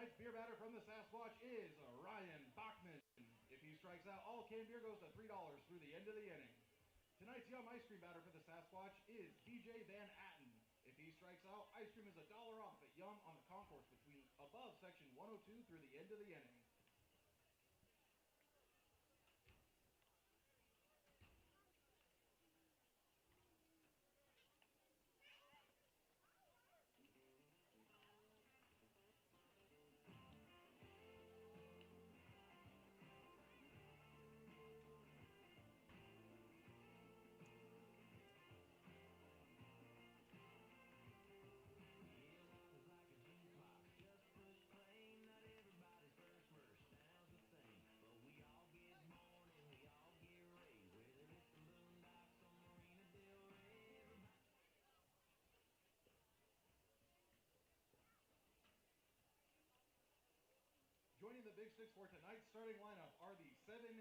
Tonight's beer batter from the Sasquatch is Ryan Bachman. If he strikes out, all canned beer goes to $3 through the end of the inning. Tonight's Yum ice cream batter for the Sasquatch is DJ Van Atten. If he strikes out, ice cream is $1 off at Yum on the concourse between above section 102 through the end of the inning. Joining the Big Sticks for tonight's starting lineup are the 7-8U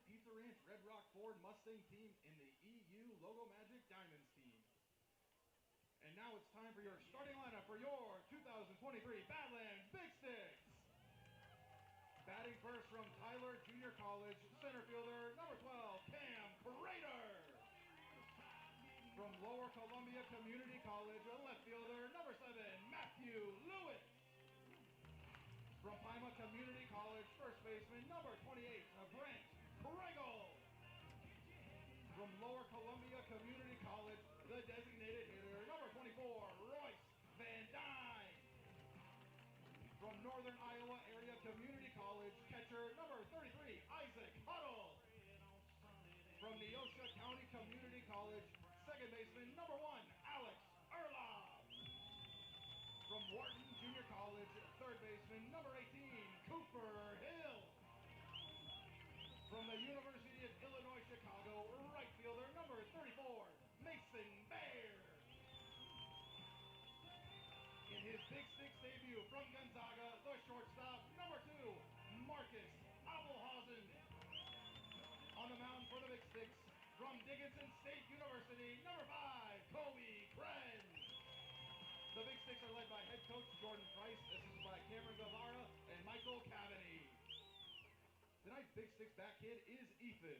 Pizza Ranch Red Rock Ford Mustang team in the EU Logo Magic Diamonds team. And now it's time for your starting lineup for your 2023 Badlands Big Sticks. Batting first from Tyler Junior College, center fielder number 12, Cam Crater. From Lower Columbia Community College, left fielder number 7, Matthew Lewis. From Pima Community College, first baseman number 28, Brent Pregel. From Lower Columbia Community College, the designated hitter number 24, Royce Van Dyne. From Northern Iowa Area Community College, catcher number 33, Isaac Huddle. From Neosha County Community College, second baseman number 1, Alex Erlob. From Wharton Junior College, third baseman number 18, Cooper Hill. From the University of Illinois Chicago, right fielder number 34, Mason Bear. In his Big Sticks debut from Gonzaga, the shortstop number 2, Marcus Abelhausen. On the mound for the Big Sticks, from Dickinson State University, number 5, Kobe Kren. The Big Sticks are led by head coach Jordan Price, assisted by Cameron Guevara and Michael Cavany. Tonight's Big Sticks bat kid is Ethan.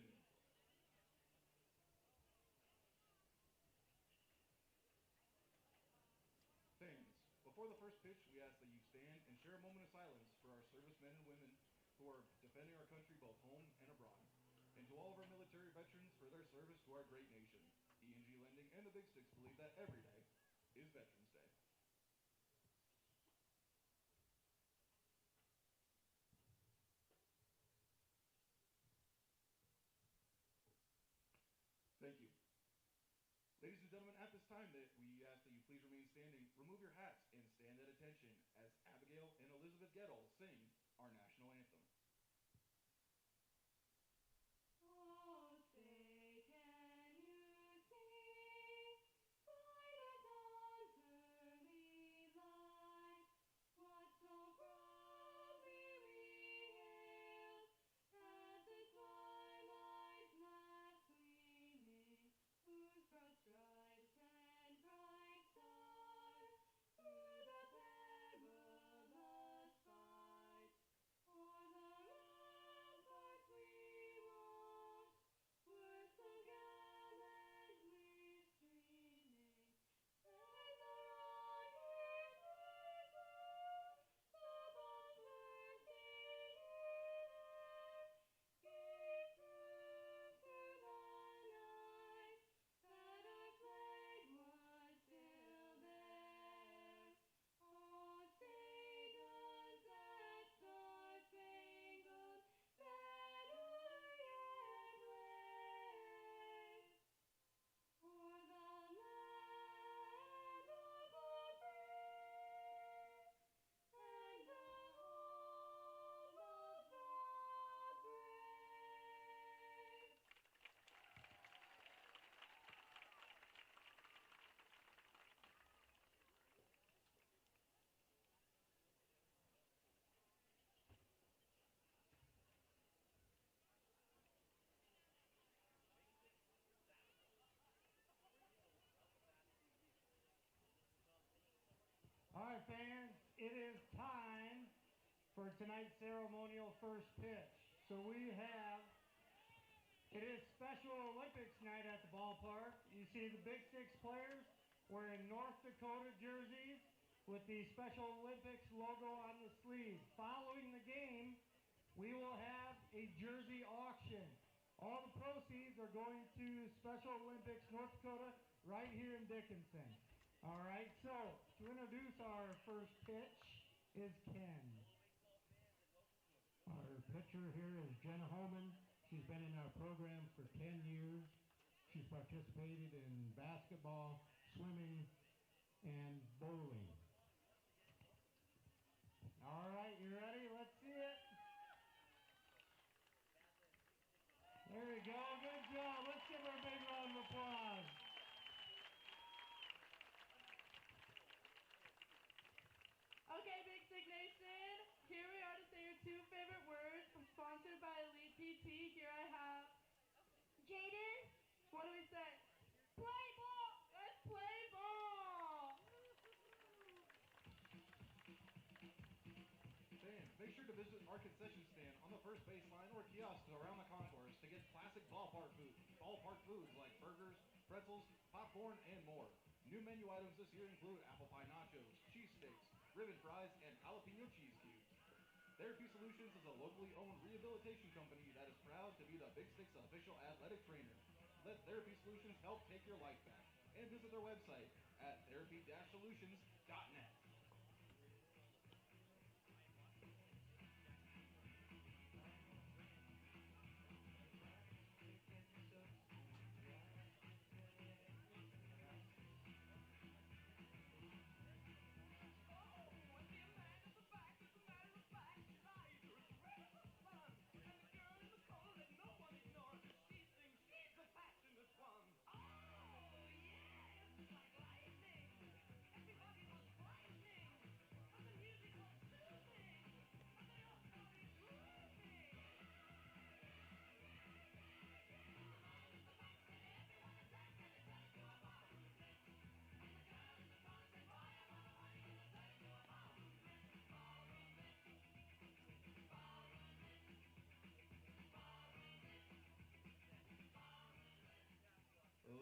Fans, before the first pitch, we ask that you stand and share a moment of silence for our servicemen and women who are defending our country both home and abroad. And to all of our military veterans for their service to our great nation. E&G Lending and the Big Sticks believe that every day is Veterans Day. Thank you. Ladies and gentlemen, at this time that we ask that you please remain standing, remove your hats and stand at attention as Abigail and Elizabeth Gettle sing our national anthem. Oh, say can you see by the dawn's early light what so proudly we hailed at the twilight's last gleaming, whose broad stripes and bright stars through the perilous fight o'er the ramparts we walked, were so gallantly streaming, as the rocket whistled, the bombs bursting in air, gave proof through the night that our flag was still there. Oh, say does that star-spangled banner yet wave o'er the land of the free and the home of the brave? All right, fans, it is time for tonight's ceremonial first pitch. So it is Special Olympics night at the ballpark. You see the Big Sticks players wearing North Dakota jerseys with the Special Olympics logo on the sleeve. Following the game, we will have a jersey auction. All the proceeds are going to Special Olympics North Dakota right here in Dickinson. All right, so to introduce our first pitch is Ken. Our pitcher here is Jenna Holman. She's been in our program for 10 years. She's participated in basketball, swimming, and bowling. All right, you ready? Let's see it. There we go. Good job. Let's give her a big round of applause. Okay, Big Stick Nation, here we are to say your two favorite words. I'm sponsored by Elite PT. Here I have Jaden. What do we say? Play ball. Let's play ball. Fans, make sure to visit our concession stand on the first baseline or kiosks around the concourse to get classic ballpark foods like burgers, pretzels, popcorn, and more. New menu items this year include apple pie nachos, cheese steaks, ribbon fries, and jalapeno cheese cubes. Therapy Solutions is a locally owned rehabilitation company that is proud to be the Big Sticks official athletic trainer. Let Therapy Solutions help take your life back. And visit their website at therapy-solutions.net.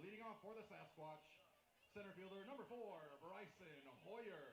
Leading off for the Sasquatch, center fielder number 4, Bryson Hoyer.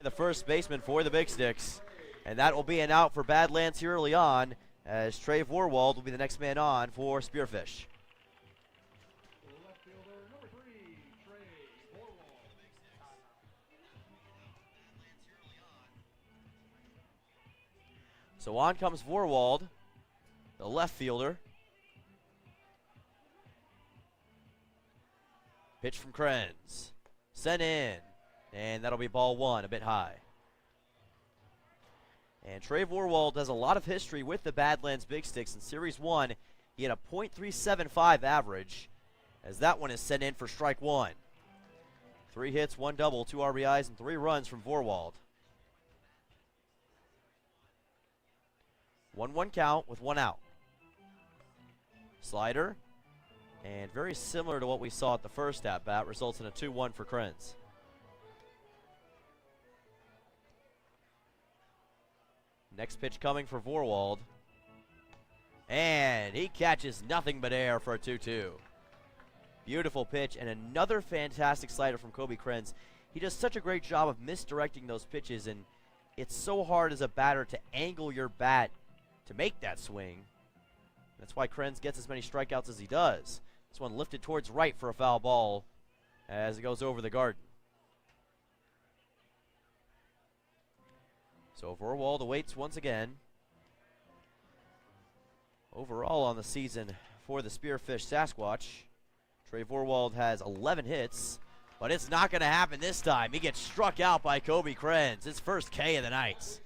The first baseman for the Big Sticks, and that will be an out for Badlands here early on, as Trey Vorwald will be the next man on for Spearfish. Left fielder number 3, Trey Vorwald. So on comes Vorwald, the left fielder. Pitch from Krenz, sent in, and that'll be ball 1, a bit high. And Trey Vorwald has a lot of history with the Badlands Big Sticks. In Series 1, He had a .375 average, as that one is sent in for strike one. 3 hits, 1 double, 2 RBIs, and 3 runs from Vorwald. 1-1 count with 1 out. Slider, and very similar to what we saw at the first at-bat, results in a 2-1 for Krenz. Next pitch coming for Vorwald. And he catches nothing but air for a 2-2. Beautiful pitch, and another fantastic slider from Kobe Krenz. He does such a great job of misdirecting those pitches, and it's so hard as a batter to angle your bat to make that swing. That's why Krenz gets as many strikeouts as he does. This one lifted towards right for a foul ball as it goes over the garden. So Vorwald awaits once again. Overall on the season for the Spearfish Sasquatch, Trey Vorwald has 11 hits, but it's not going to happen this time. He gets struck out by Kobe Krenz, his first K of the night.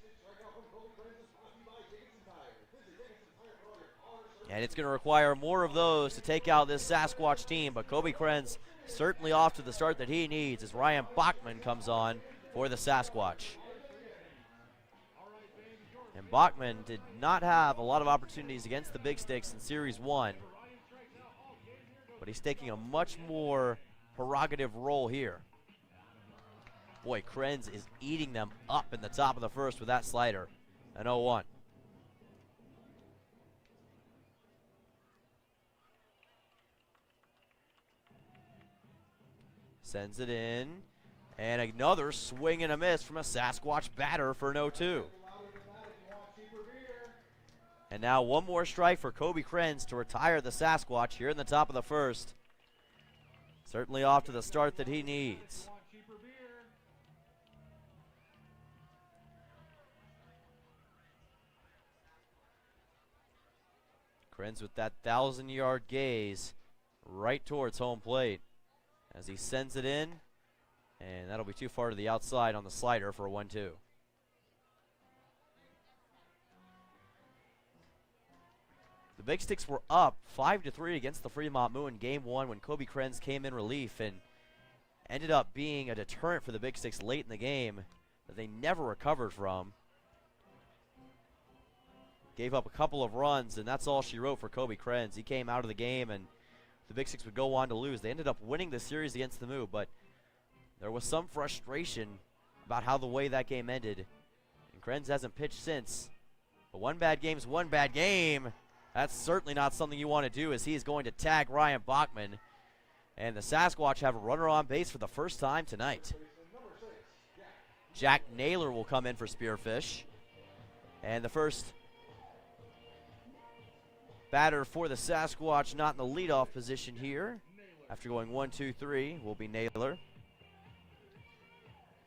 And it's going to require more of those to take out this Sasquatch team, but Kobe Krenz certainly off to the start that he needs as Ryan Bachman comes on for the Sasquatch. And Bachman did not have a lot of opportunities against the Big Sticks in Series 1, but he's taking a much more prerogative role here. Boy, Krenz is eating them up in the top of the first with that slider. An 0-1. Sends it in, and another swing and a miss from a Sasquatch batter for an 0-2. And now one more strike for Kobe Krenz to retire the Sasquatch here in the top of the first. Certainly off to the start that he needs. Krenz with that 1,000-yard gaze right towards home plate as he sends it in, and that'll be too far to the outside on the slider for a 1-2. The Big Sticks were up 5-3 against the Fremont Moon in Game 1 when Kobe Krenz came in relief and ended up being a deterrent for the Big Sticks late in the game that they never recovered from. Gave up a couple of runs, and that's all she wrote for Kobe Krenz. He came out of the game, and the Big Sticks would go on to lose. They ended up winning the series against the Moo, but there was some frustration about how the way that game ended. And Krenz hasn't pitched since. But one bad game's one bad game. That's certainly not something you want to do, as he is going to tag Ryan Bachman. And the Sasquatch have a runner on base for the first time tonight. Jack Naylor will come in for Spearfish. And the first batter for the Sasquatch not in the leadoff position here, after going 1-2-3, will be Naylor.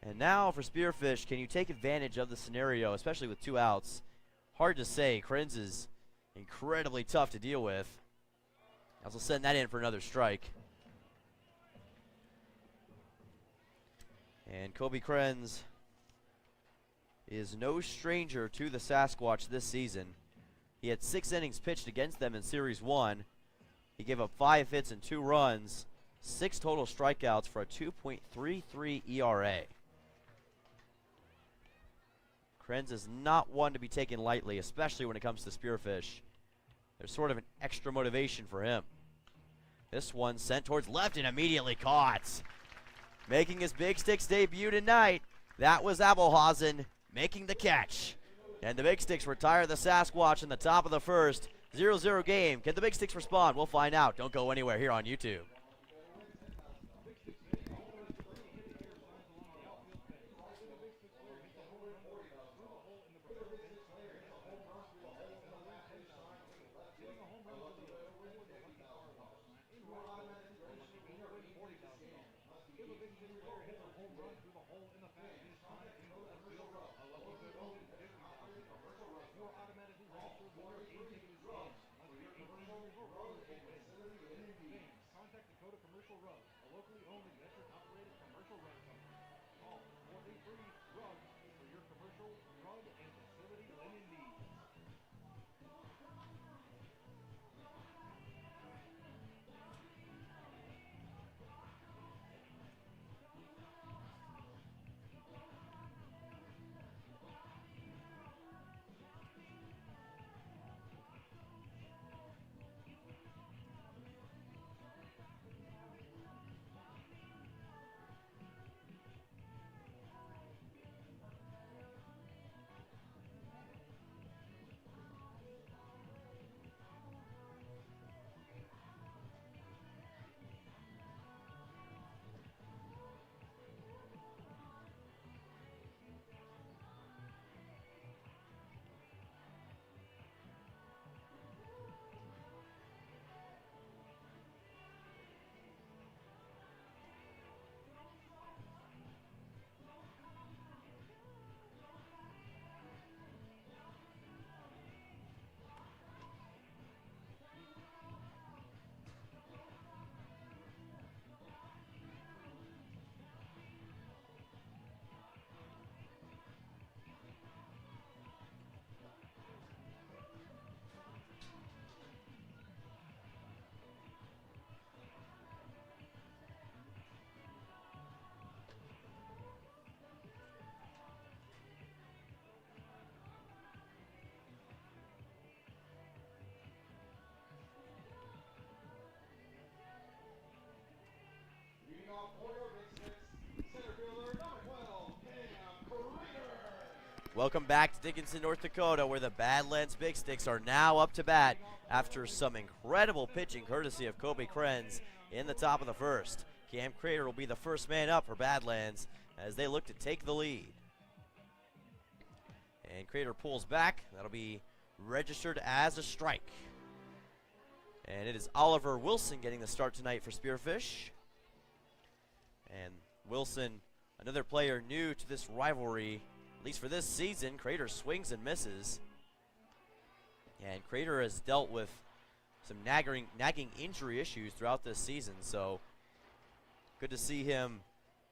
And now for Spearfish, can you take advantage of the scenario, especially with 2 outs? Hard to say. Krenz is incredibly tough to deal with. I'll send that in for another strike. And Kobe Krenz is no stranger to the Sasquatch this season. He had 6 innings pitched against them in Series 1. He gave up 5 hits and 2 runs, 6 total strikeouts for a 2.33 ERA. Krenz is not one to be taken lightly, especially when it comes to Spearfish. There's sort of an extra motivation for him. This one sent towards left and immediately caught. Making his Big Sticks debut tonight, that was Abelhausen making the catch. And the Big Sticks retire the Sasquatch in the top of the first. 0-0 game. Can the Big Sticks respond? We'll find out. Don't go anywhere here on YouTube. Contact Dakota Commercial Rugs, a locally owned and veteran-operated commercial rug company. Call 483-RUGS for your commercial rug and facility linen needs. Welcome back to Dickinson, North Dakota, where the Badlands Big Sticks are now up to bat after some incredible pitching courtesy of Kobe Krenz in the top of the first. Cam Crater will be the first man up for Badlands as they look to take the lead. And Crater pulls back. That'll be registered as a strike. And it is Oliver Wilson getting the start tonight for Spearfish. And Wilson, another player new to this rivalry, at least for this season. Crater swings and misses. And Crater has dealt with some nagging injury issues throughout this season, so good to see him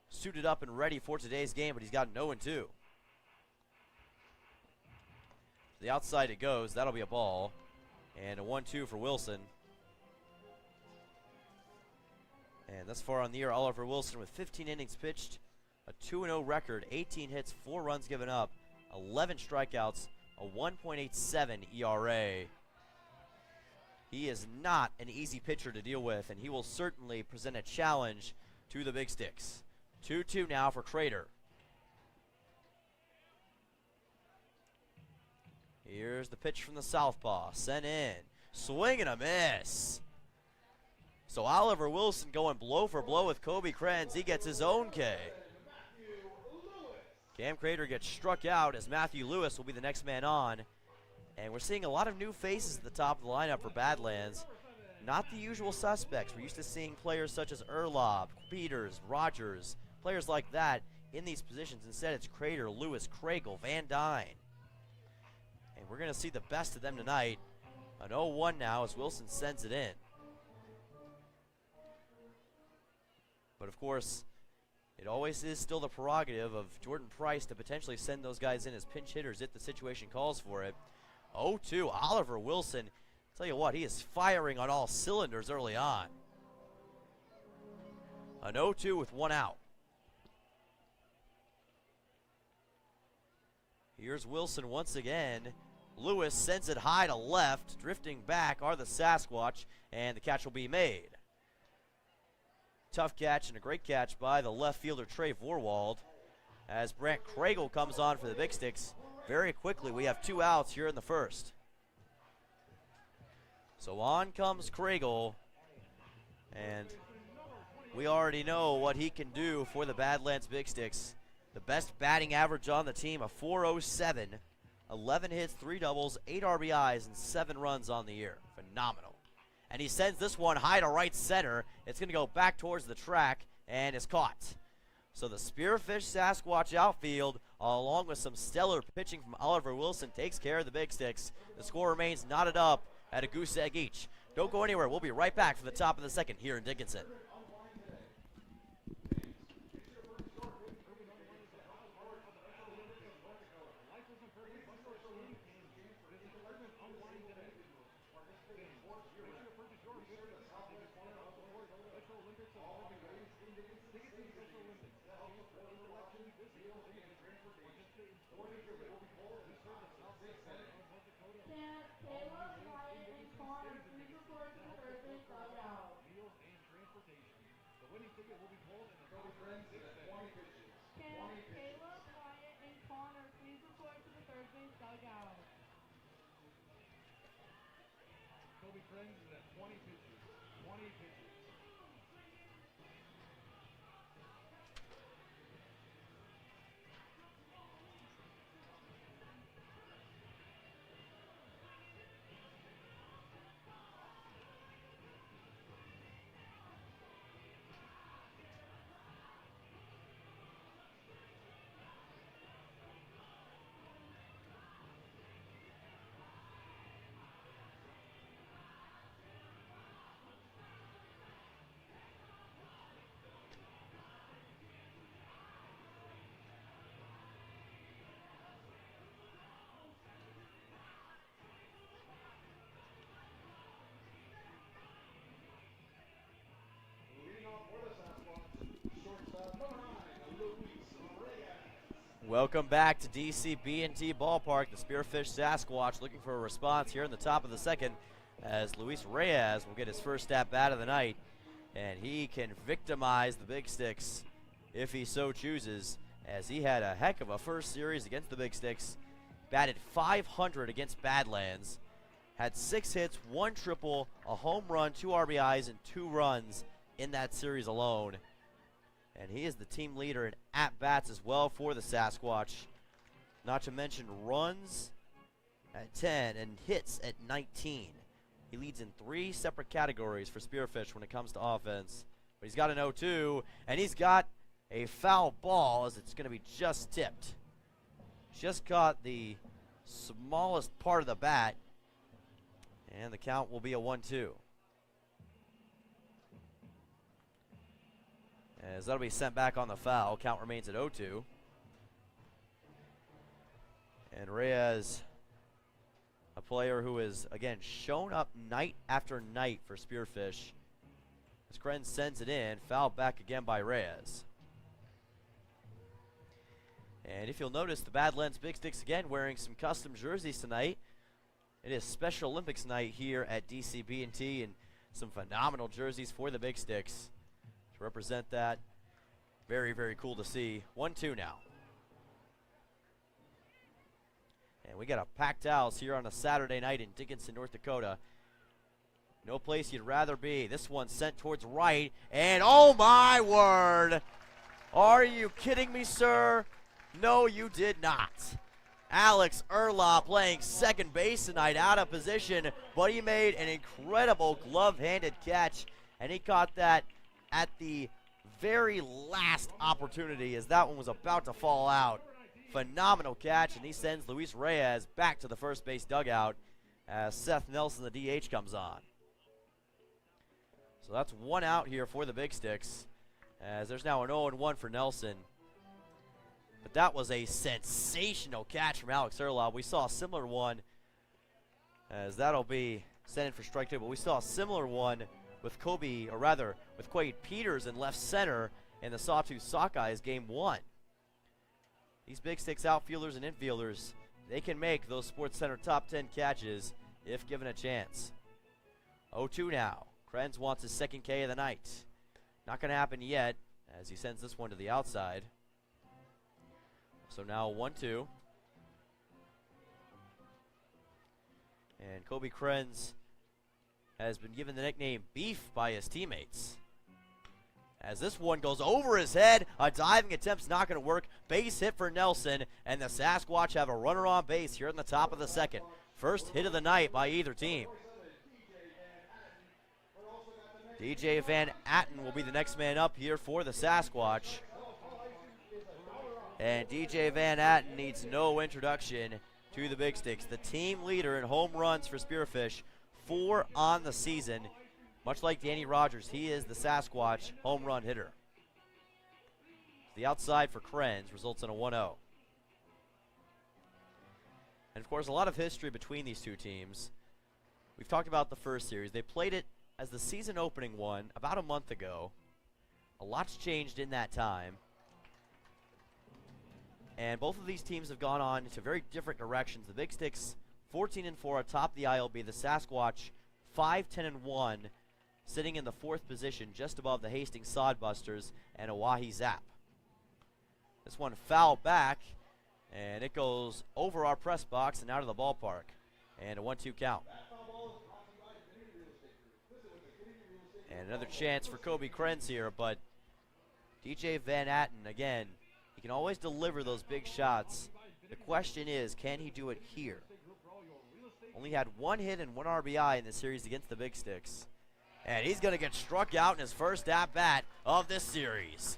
suited up and ready for today's game, but he's got an 0-2. The outside it goes. That'll be a ball. And a 1-2 for Wilson. And thus far on the year, Oliver Wilson with 15 innings pitched, a 2-0 record, 18 hits, 4 runs given up, 11 strikeouts, a 1.87 ERA. He is not an easy pitcher to deal with, and he will certainly present a challenge to the Big Sticks. 2-2 now for Crater. Here's the pitch from the southpaw, sent in, swing and a miss. So Oliver Wilson going blow for blow with Kobe Krenz. He gets his own K. Cam Crater gets struck out as Matthew Lewis will be the next man on. And we're seeing a lot of new faces at the top of the lineup for Badlands. Not the usual suspects. We're used to seeing players such as Erlob, Peters, Rogers, players like that in these positions. Instead, it's Crater, Lewis, Craigle, Van Dyne. And we're going to see the best of them tonight. An 0-1 now as Wilson sends it in. But of course, it always is still the prerogative of Jordan Price to potentially send those guys in as pinch hitters if the situation calls for it. 0-2, Oliver Wilson. Tell you what, he is firing on all cylinders early on. An 0-2 with 1 out. Here's Wilson once again. Lewis sends it high to left. Drifting back are the Sasquatch, and the catch will be made. Tough catch and a great catch by the left fielder Trey Vorwald. As Brant Craigle comes on for the Big Sticks. Very quickly, we have 2 outs here in the first. So on comes Craigle, and we already know what he can do for the Badlands Big Sticks. The best batting average on the team, a .407, 11 hits, 3 doubles, 8 RBIs, and 7 runs on the year. Phenomenal. And he sends this one high to right center. It's going to go back towards the track and is caught. So the Spearfish Sasquatch outfield, along with some stellar pitching from Oliver Wilson, takes care of the Big Sticks. The score remains knotted up at a goose egg each. Don't go anywhere. We'll be right back for the top of the second here in Dickinson. Kobe Krenz is at 20 pitches. 20 pitches. Welcome back to DCB&T Ballpark. The Spearfish Sasquatch looking for a response here in the top of the second as Luis Reyes will get his first at-bat of the night. And he can victimize the Big Sticks if he so chooses. as he had a heck of a first series against the Big Sticks. Batted .500 against Badlands. Had 6 hits, 1 triple, a home run, 2 RBIs, and 2 runs in that series alone. And he is the team leader in at-bats as well for the Sasquatch. Not to mention runs at 10 and hits at 19. He leads in 3 separate categories for Spearfish when it comes to offense. But he's got an 0-2, and he's got a foul ball as it's going to be just tipped. Just caught the smallest part of the bat, and the count will be a 1-2. As that'll be sent back on the foul. Count remains at 0-2. And Reyes, a player who has, again, shown up night after night for Spearfish. As Krenz sends it in, fouled back again by Reyes. And if you'll notice, the Badlands Big Sticks again wearing some custom jerseys tonight. It is Special Olympics night here at DCB&T, and some phenomenal jerseys for the Big Sticks to represent that. Very, very cool to see. 1-2 now. And we got a packed house here on a Saturday night in Dickinson, North Dakota. No place you'd rather be. This one sent towards right, and oh my word! Are you kidding me, sir? No, you did not. Alex Erla playing second base tonight, out of position, but he made an incredible glove-handed catch, and he caught that at the very last opportunity as that one was about to fall out. Phenomenal catch, and he sends Luis Reyes back to the first base dugout as Seth Nelson, the DH, comes on. So that's 1 out here for the Big Sticks, as there's now an 0-1 for Nelson. But that was a sensational catch from Alex Erlob. We saw a similar one, as that'll be sent in for strike 2, but we saw a similar one with with Quade Peters in left center in the Sawtooth Sockeyes game 1. These Big Sticks outfielders and infielders, they can make those Sports Center top 10 catches if given a chance. 0-2 now. Krenz wants his second K of the night. Not going to happen yet, as he sends this one to the outside. So now 1-2. And Kobe Krenz has been given the nickname Beef by his teammates. As this one goes over his head, a diving attempt's not going to work. Base hit for Nelson, and the Sasquatch have a runner on base here in the top of the second. First hit of the night by either team. DJ Van Atten will be the next man up here for the Sasquatch. And DJ Van Atten needs no introduction to the Big Sticks. The team leader in home runs for Spearfish, 4 on the season. Much like Danny Rogers, he is the Sasquatch home run hitter. The outside for Krenz results in a 1-0. And of course, a lot of history between these two teams. We've talked about the first series. They played it as the season opening one about a month ago. A lot's changed in that time. And both of these teams have gone on into very different directions. The Big Sticks 14-4 atop the ILB. The Sasquatch 5-10-1, sitting in the 4th position just above the Hastings Sodbusters and Oahe Zap. This one fouled back, and it goes over our press box and out of the ballpark. And a 1-2 count. And another chance for Kobe Krenz here, but DJ Van Atten, again, he can always deliver those big shots. The question is, can he do it here? Only had 1 hit and 1 RBI in the series against the Big Sticks. And he's going to get struck out in his first at-bat of this series.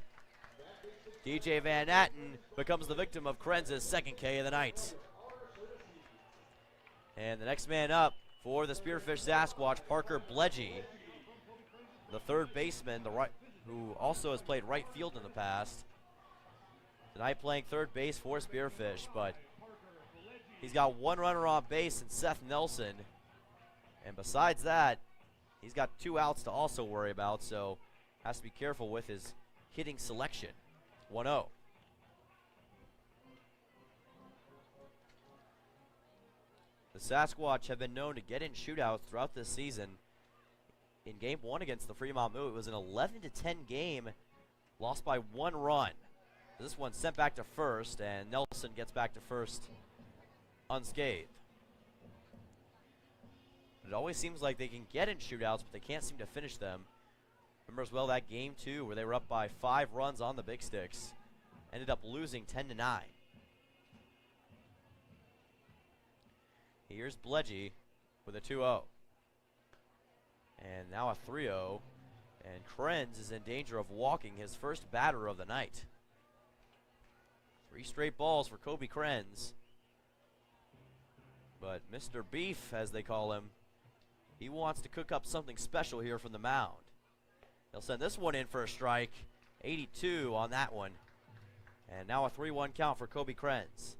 DJ Van Atten becomes the victim of Krenz's second K of the night. And the next man up for the Spearfish Sasquatch, Parker Bledgy, the third baseman, who also has played right field in the past. Tonight playing third base for Spearfish, but he's got 1 runner on base in Seth Nelson. And besides that, he's got 2 outs to also worry about, so has to be careful with his hitting selection. 1-0. The Sasquatch have been known to get in shootouts throughout this season. In game 1 against the Fremont Moo, it was an 11-10 game, lost by 1 run. This one sent back to first, and Nelson gets back to first unscathed. It always seems like they can get in shootouts, but they can't seem to finish them. Remember as well that game 2 where they were up by 5 runs on the Big Sticks. Ended up losing 10-9. Here's Bledgy with a 2-0. And now a 3-0. And Krenz is in danger of walking his first batter of the night. 3 straight balls for Kobe Krenz. But Mr. Beef, as they call him, he wants to cook up something special here from the mound. He'll send this one in for a strike. 82 on that one. And now a 3-1 count for Kobe Krenz.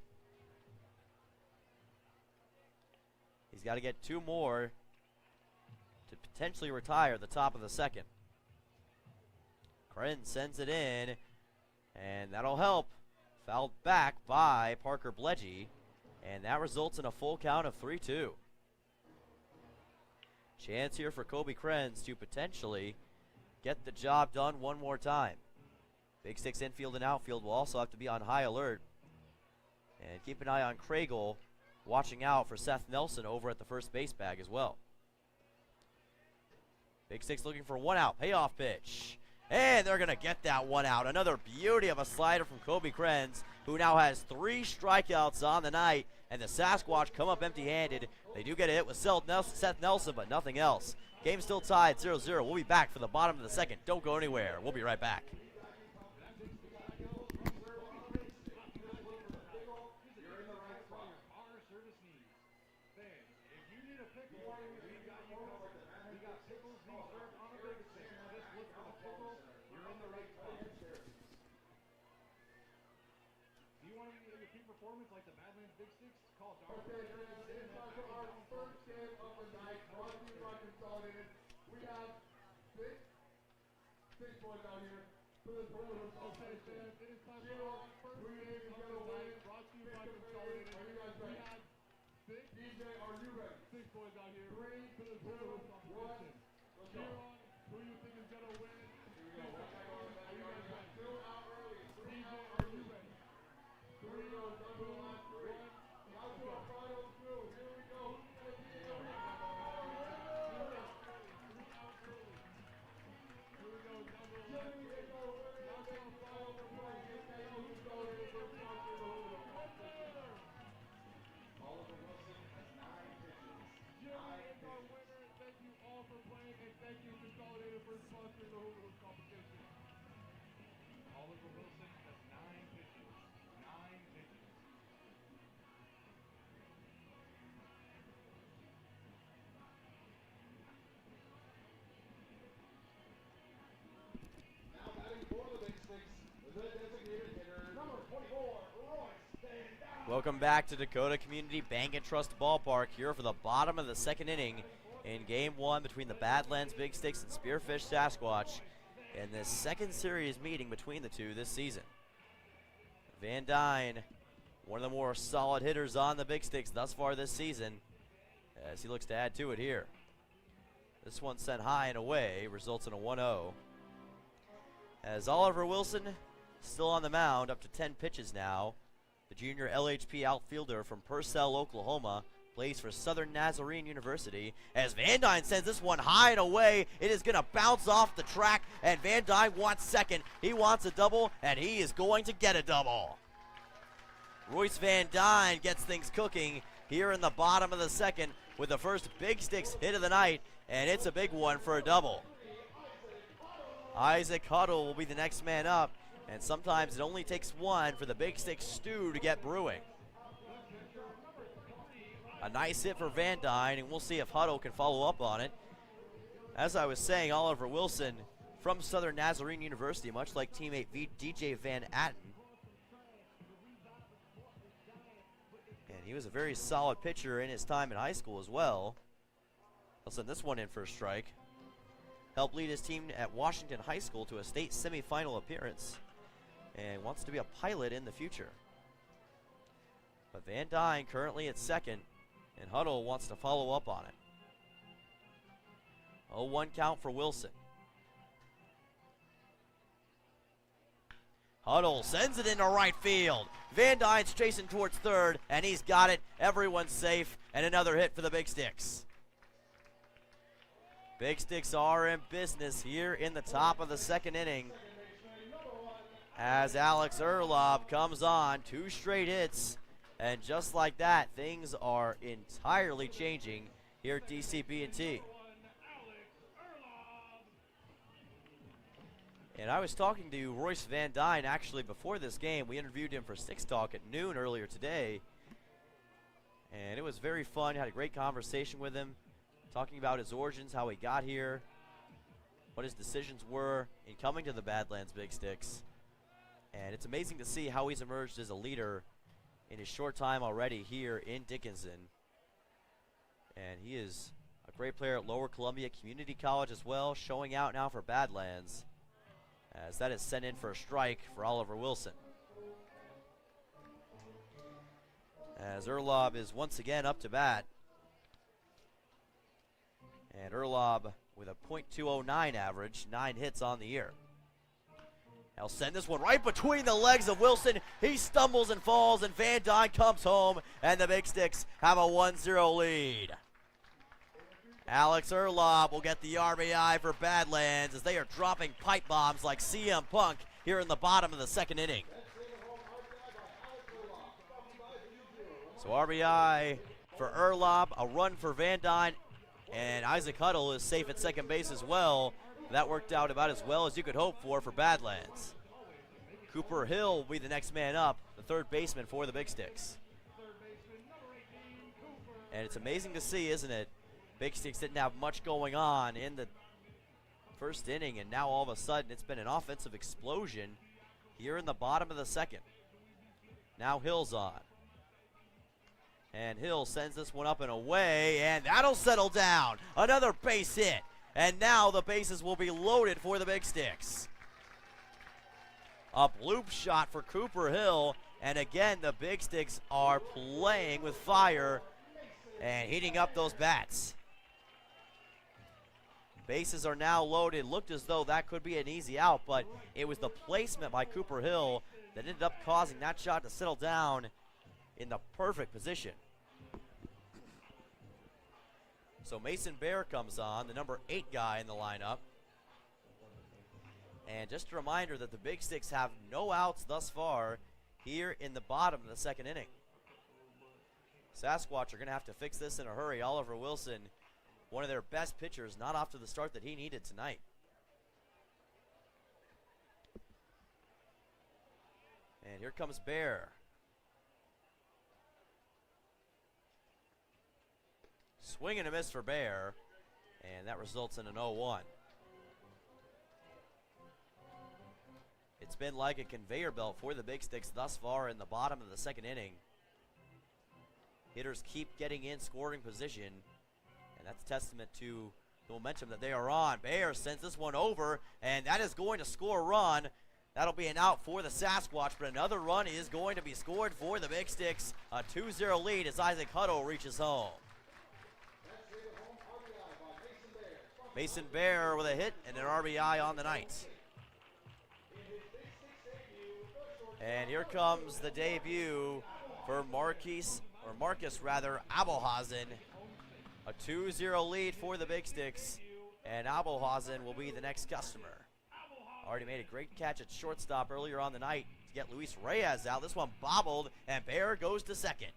He's got to get 2 more to potentially retire at the top of the second. Krenz sends it in, and that'll help. Fouled back by Parker Bledgy, and that results in a full count of 3-2. Chance here for Kobe Krenz to potentially get the job done one more time. Big Sticks infield and outfield will also have to be on high alert. And keep an eye on Craigle, watching out for Seth Nelson over at the first base bag as well. Big Sticks looking for 1 out, payoff pitch. And they're going to get that 1 out. Another beauty of a slider from Kobe Krenz, who now has 3 strikeouts on the night. And the Sasquatch come up empty-handed. They do get a hit with Seth Nelson, but nothing else. Game still tied 0-0. We'll be back for the bottom of the second. Don't go anywhere. We'll be right back. Performance like the Badlands Big Sticks, call Okay, it is time for our first game of the night. Brought to you by Consolidated. We have six boys out here for the total. Okay, fans, it is time for our first game of the night. Brought to you by Consolidated. Are you guys We ready? have six. DJ, are you ready? 6 boys out here. 3, For the 2, total 1. competition. Let's Cheer go. on who you think is gonna win. Here we go. One guy going back. Are you guys ready? 2 out early. 3 DJ, out are early. you ready? Here we go. Down to the last 3. Now to our final 2. Here we go. Who's going to be the winner? Jimmy is our winner. Now to our final performance. Okay, Consolidated for sponsor the Hulu competition. Oliver Wilson has 9 pitches. Jimmy is our winner. Thank you all for playing, and thank you Consolidated for sponsoring the Hula Hoop competition. Oliver Wilson has 9 pitches. 9 pitches. Now batting for the Big Sticks, the designated hitter, number 24, Royce Van Dam. Welcome back to Dakota Community Bank and Trust Ballpark here for the bottom of the second inning in Game 1 between the Badlands Big Sticks and Spearfish Sasquatch in this second series meeting between the two this season. Van Dyne, one of the more solid hitters on the Big Sticks thus far this season, as he looks to add to it here. This one sent high and away, results in a 1-0. As Oliver Wilson still on the mound, up to 10 pitches now. The junior LHP outfielder from Purcell, Oklahoma, plays for Southern Nazarene University. As Van Dyne sends this one high and away, it is going to bounce off the track, and Van Dyne wants second. He wants a double, and he is going to get a double. Royce Van Dyne gets things cooking here in the bottom of the second with the first Big Sticks hit of the night, and it's a big one for a double. Isaac Huddle will be the next man up, and sometimes it only takes one for the Big Sticks stew to get brewing. A nice hit for Van Dyne, and we'll see if Huddle can follow up on it. As I was saying, Oliver Wilson from Southern Nazarene University, much like teammate DJ Van Atten. And he was a very solid pitcher in his time in high school as well. He'll send this one in for a strike. Helped lead his team at Washington High School to a state semifinal appearance, and wants to be a pilot in the future. But Van Dyne currently at second, and Huddle wants to follow up on it. 0-1 count for Wilson. Huddle sends it into right field. Van Dyne's chasing towards third, and he's got it. Everyone's safe, and another hit for the Big Sticks. Big Sticks are in business here in the top of the second inning as Alex Erlob comes on. 2 straight hits, and just like that, things are entirely changing here at DCB&T. And I was talking to Royce Van Dyne actually before this game. We interviewed him for Stix Talk at noon earlier today, and it was very fun. Had a great conversation with him, talking about his origins, how he got here, what his decisions were in coming to the Badlands Big Sticks. And it's amazing to see how he's emerged as a leader in his short time already here in Dickinson. And he is a great player at Lower Columbia Community College as well, showing out now for Badlands, as that is sent in for a strike for Oliver Wilson. As Erlob is once again up to bat. And Erlob with a .209 average, 9 hits on the year. He'll send this one right between the legs of Wilson. He stumbles and falls, and Van Dyne comes home, and the Big Sticks have a 1-0 lead. Alex Erlob will get the RBI for Badlands as they are dropping pipe bombs like CM Punk here in the bottom of the second inning. So RBI for Erlob, a run for Van Dyne, and Isaac Huddle is safe at second base as well. That worked out about as well as you could hope for Badlands. Cooper Hill will be the next man up, the third baseman for the Big Sticks. And it's amazing to see, isn't it? Big Sticks didn't have much going on in the first inning, and now all of a sudden it's been an offensive explosion here in the bottom of the second. Now Hill's on. And Hill sends this one up and away, and that'll settle down. Another base hit. And now the bases will be loaded for the Big Sticks. A bloop shot for Cooper Hill, and again the Big Sticks are playing with fire and heating up those bats. Bases are now loaded. Looked as though that could be an easy out, but it was the placement by Cooper Hill that ended up causing that shot to settle down in the perfect position. So Mason Bear comes on, the number 8 guy in the lineup. And just a reminder that the Big Sticks have no outs thus far here in the bottom of the second inning. Sasquatch are going to have to fix this in a hurry. Oliver Wilson, one of their best pitchers, not off to the start that he needed tonight. And here comes Bear. Swing and a miss for Bear, and that results in an 0-1. It's been like a conveyor belt for the Big Sticks thus far in the bottom of the second inning. Hitters keep getting in scoring position, and that's a testament to the momentum that they are on. Bear sends this one over, and that is going to score a run. That'll be an out for the Sasquatch, but another run is going to be scored for the Big Sticks. A 2-0 lead as Isaac Huddle reaches home. Mason Bear with a hit and an RBI on the night. And here comes the debut for Marcus Abelhazen. A 2-0 lead for the Big Sticks, and Abelhazen will be the next customer. Already made a great catch at shortstop earlier on the night to get Luis Reyes out. This one bobbled, and Bear goes to second.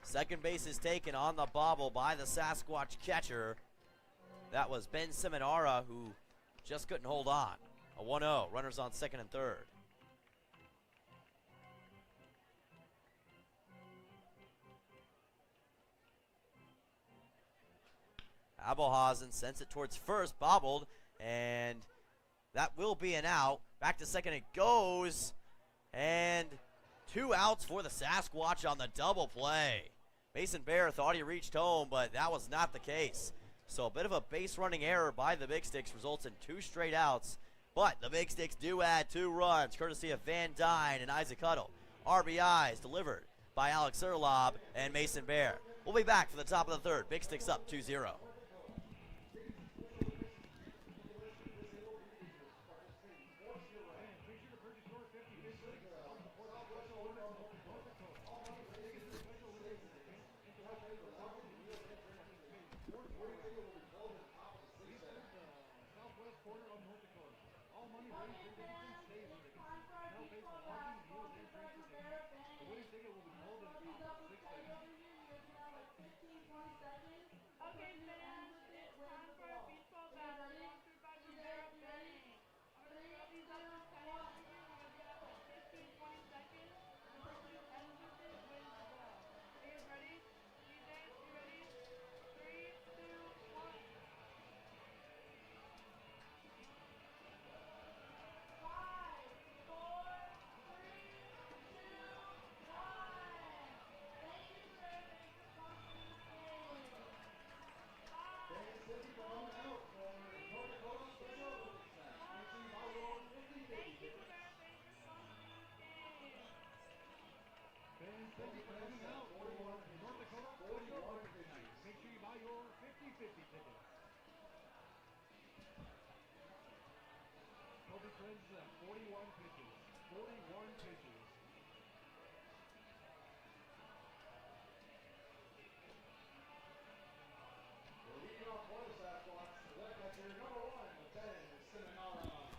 Second base is taken on the bobble by the Sasquatch catcher. That was Ben Seminara, who just couldn't hold on. A 1-0, runners on second and third. Abelhazen sends it towards first, bobbled, and that will be an out. Back to second it goes, and 2 outs for the Sasquatch on the double play. Mason Bear thought he reached home, but that was not the case. So a bit of a base running error by the Big Sticks results in 2 straight outs, but the Big Sticks do add 2 runs, courtesy of Van Dyne and Isaac Huddle. RBIs delivered by Alex Erlob and Mason Bear. We'll be back for the top of the third. Big Sticks up 2-0. corner of North Dakota. All money raised in Dickinson stays in Dickinson. No pay for lodging, meals, and transportation. The winning ticket will be held in the top 6 seconds. Okay, fans, it's time for our beach ball battle. Sponsored by Rivera Betting. I'm going to throw these up for 10 for you. We're going to be at like 15, 20 seconds. The person who enters it wins the ball. Are you guys ready? DJ, you ready? 3, 2, 1. 5, 4, 3, 2, 1. Thank you, Rivera Betting, for sponsoring this game. Fans, thank you for coming out for North Dakota Special Olympics match. Make sure you buy your 50-50 Thank you, tickets. Rivera Betting, for sponsoring this game. Fans, thank you for coming out for North Dakota Special Olympics night. Make sure you buy your 50-50 tickets. Kobe Krenz is at 41 pitches. 41 pitches. We're leading off for the Sasquatch. The left catcher, number 1, the 10, Ceremonial.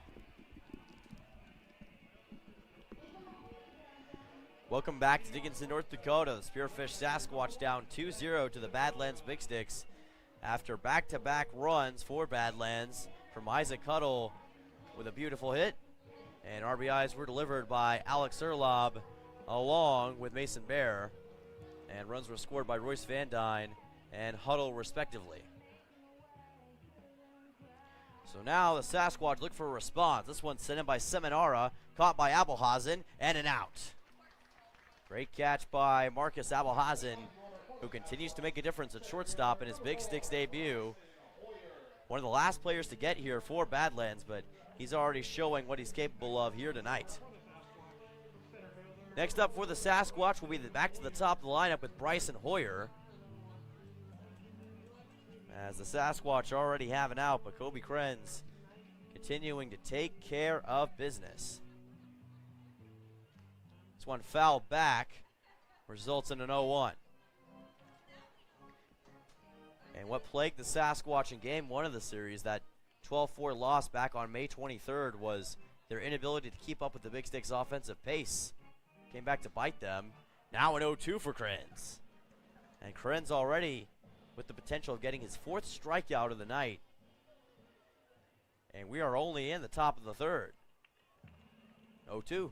Welcome back to Dickinson, North Dakota. The Spearfish Sasquatch down 2-0 to the Badlands Big Sticks after back-to-back runs for Badlands from Isaac Cuddle with a beautiful hit. And RBIs were delivered by Alex Erlob along with Mason Bear. And runs were scored by Royce Van Dyne and Huddle respectively. So now the Sasquatch look for a response. This one's sent in by Seminara, caught by Abelhazen, and an out. Great catch by Marcus Abelhazen, who continues to make a difference at shortstop in his Big Sticks debut. One of the last players to get here for Badlands, but he's already showing what he's capable of here tonight. Next up for the Sasquatch will be back to the top of the lineup with Bryson Hoyer. As the Sasquatch already have an out, but Kobe Krenz continuing to take care of business. This one fouled back, results in an 0-1. And what plagued the Sasquatch in game 1 of the series, that 12-4 loss back on May 23rd, was their inability to keep up with the Big Sticks offensive pace. Came back to bite them. Now an 0-2 for Krenz. And Krenz already with the potential of getting his 4th strikeout of the night. And we are only in the top of the 3rd. 0-2.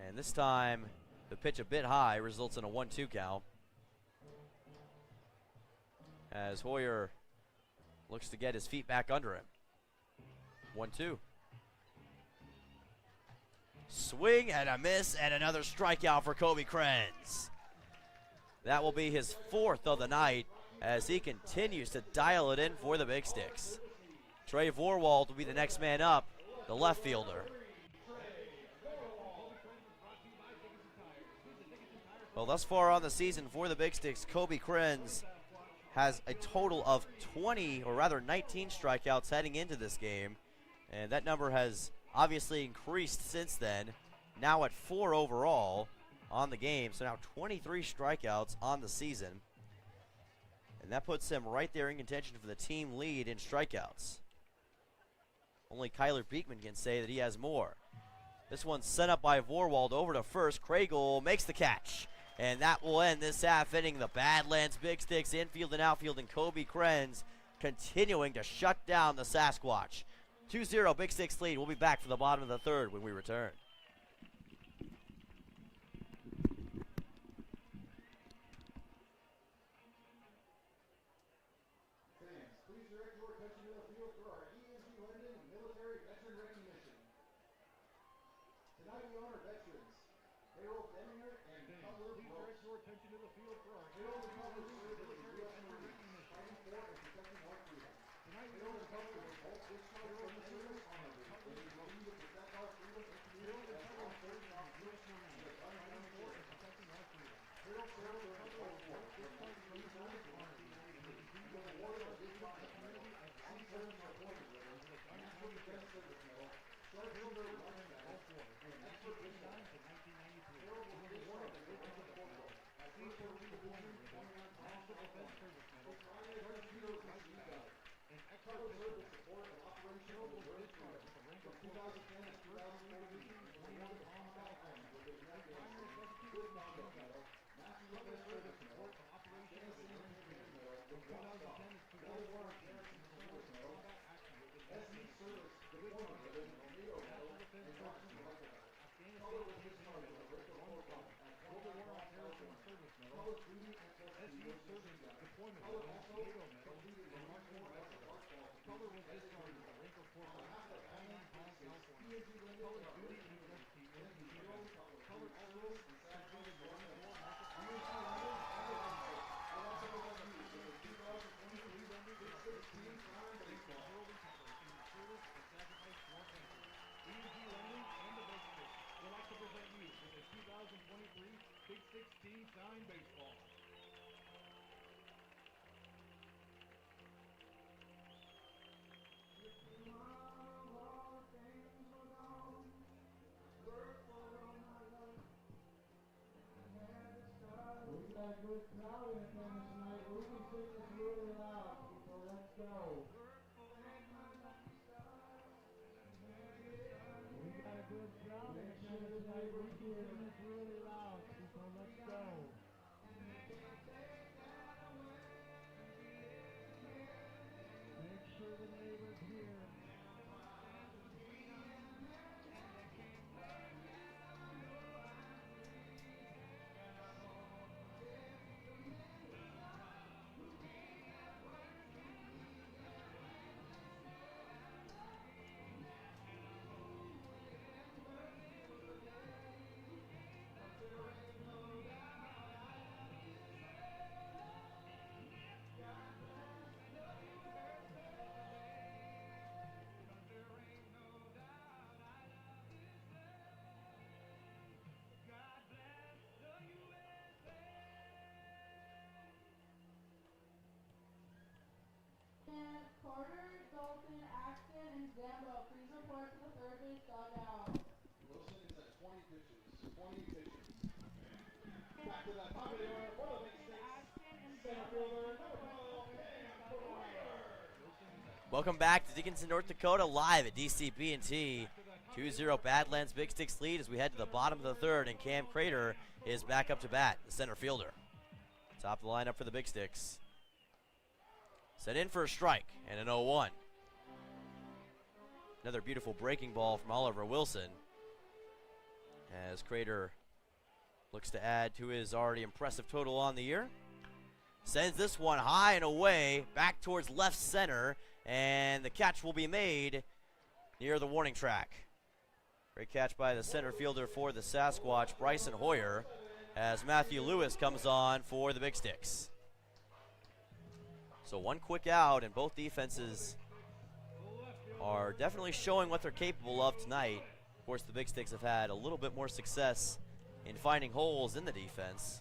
And this time, the pitch a bit high results in a 1-2 count. As Hoyer looks to get his feet back under him. 1-2. Swing and a miss and another strikeout for Kobe Krenz. That will be his 4th of the night as he continues to dial it in for the Big Sticks. Trey Vorwald will be the next man up, the left fielder. Well, thus far on the season for the Big Sticks, Kobe Krenz has a total of 20, or rather 19 strikeouts heading into this game. And that number has obviously increased since then, now at 4 overall on the game. So now 23 strikeouts on the season. And that puts him right there in contention for the team lead in strikeouts. Only Kyler Beekman can say that he has more. This one's sent up by Vorwald over to first. Craigle makes the catch. And that will end this half inning. The Badlands Big Sticks infield and outfield, and Kobe Krenz continuing to shut down the Sasquatch. 2-0 Big Sticks lead. We'll be back for the bottom of the 3rd when we return. Fans, please direct your attention to the field for our EMT London Military Veteran Recognition. Tonight we honor veterans. Harold Deminger and Cutler. Please direct your attention to the field for our Harold and Cutler Military Veteran Recognition. Fighting for and protecting our freedom. Tonight Harold and Cutler were both discharged from the service honorably. They will continue to protect our freedom and community as law enforcement in the U.S. Marine. Fighting for and protecting our freedom. Harold served during World War I, discharged from the service honorably. And will continue to award our freedom and community as sea service appointed with him. National Defense Service Medal. Sharpshooter Life Medal. And expert dispatch in 1993. Harold was awarded the Legion of Corporal. As Seashore Division 29 National Defense Service Medal. Sharpshooter Machine Gun. And expert service support of Harold was discharged with a rank of 410 at First Marine Division, 21 Palm, California. His primary specialty was machine gun. Color served as support to operations of the Durance Division. From 2010 to 2014, he served in combat action with the SE Service Good Conduct Medal, National Defense Service Medal, Afghanistan Campaign Medal, One Star, Global War on Terrorism Service Medal, SE Service Deployment Medal, NATO Medal, and Marksman Medal. Color was discharged with the rank of corporal at Badlands, California. Color's duty and specialty was machine gun. Color also completed the Marine Corps Market would like to present you with the 2023 Big Six Team Signed Baseball. We got a good crowd in attendance tonight. We're going to sing this really loud, people. Let's go. We got a good crowd in attendance tonight. We're going to sing this really loud, people. Let's go. Make sure the neighbors hear. Carter, Dalton, Axton, and Zambo, please report to the third base dugout. Wilson is at 20 pitches. 20 pitches. Back to that top of the order for the Big Six. Center fielder, number 12, Cam Prater. Welcome back to Dickinson, North Dakota, live at DCB&T. 2-0 Badlands Big Sticks lead as we head to the bottom of the third, and Cam Prater is back up to bat, the center fielder. Top of the lineup for the Big Sticks. Set in for a strike and an 0-1. Another beautiful breaking ball from Oliver Wilson as Crater looks to add to his already impressive total on the year. Sends this one high and away back towards left center, and the catch will be made near the warning track. Great catch by the center fielder for the Sasquatch, Bryson Hoyer, as Matthew Lewis comes on for the Big Sticks. So one quick out, and both defenses are definitely showing what they're capable of tonight. Of course, the Big Sticks have had a little bit more success in finding holes in the defense.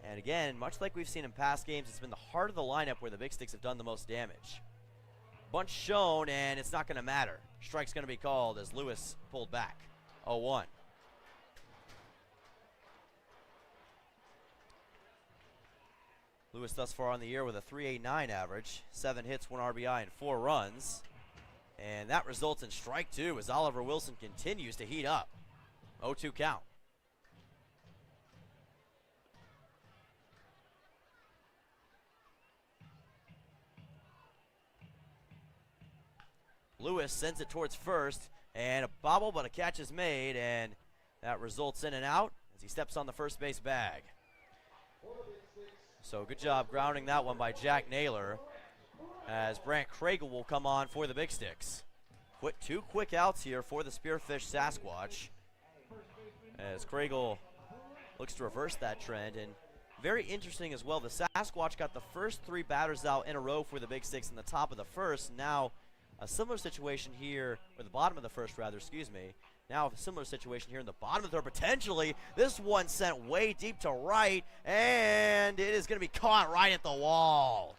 And again, much like we've seen in past games, it's been the heart of the lineup where the Big Sticks have done the most damage. Bunch shown, and it's not going to matter. Strike's going to be called as Lewis pulled back. 0-1. Lewis thus far on the year with a .389 average, 7 hits, 1 RBI, and 4 runs. And that results in strike two as Oliver Wilson continues to heat up. 0-2 count. Lewis sends it towards first, and a bobble, but a catch is made, and that results in an out as he steps on the first base bag. So good job grounding that one by Jack Naylor, as Brant Craigle will come on for the Big Sticks. Two quick outs here for the Spearfish Sasquatch, as Craigle looks to reverse that trend. And very interesting as well, the Sasquatch got the first 3 batters out in a row for the Big Sticks in the top of the first. Now a similar situation here, or the bottom of the first rather, excuse me. Now a similar situation here in the bottom of the third, potentially. This one sent way deep to right, and it is going to be caught right at the wall.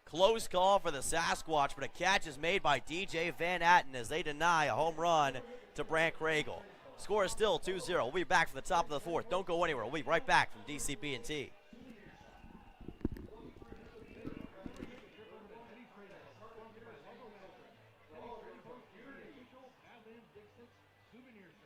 Close call for the Sasquatch, but a catch is made by DJ Van Atten as they deny a home run to Brant Craigle. Score is still 2-0. We'll be back for the top of the fourth. Don't go anywhere. We'll be right back from DCB&T.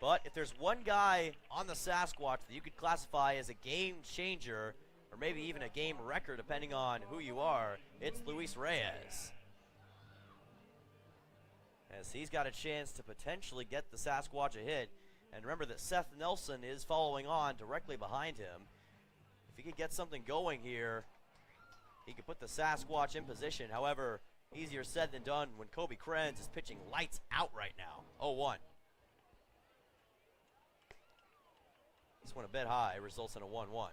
But if there's one guy on the Sasquatch that you could classify as a game changer, or maybe even a game wrecker, depending on who you are, it's Luis Reyes. As he's got a chance to potentially get the Sasquatch a hit. And remember that Seth Nelson is following on directly behind him. If he could get something going here, he could put the Sasquatch in position. However, easier said than done when Kobe Krenz is pitching lights out right now. 0-1. This one a bit high, results in a 1-1.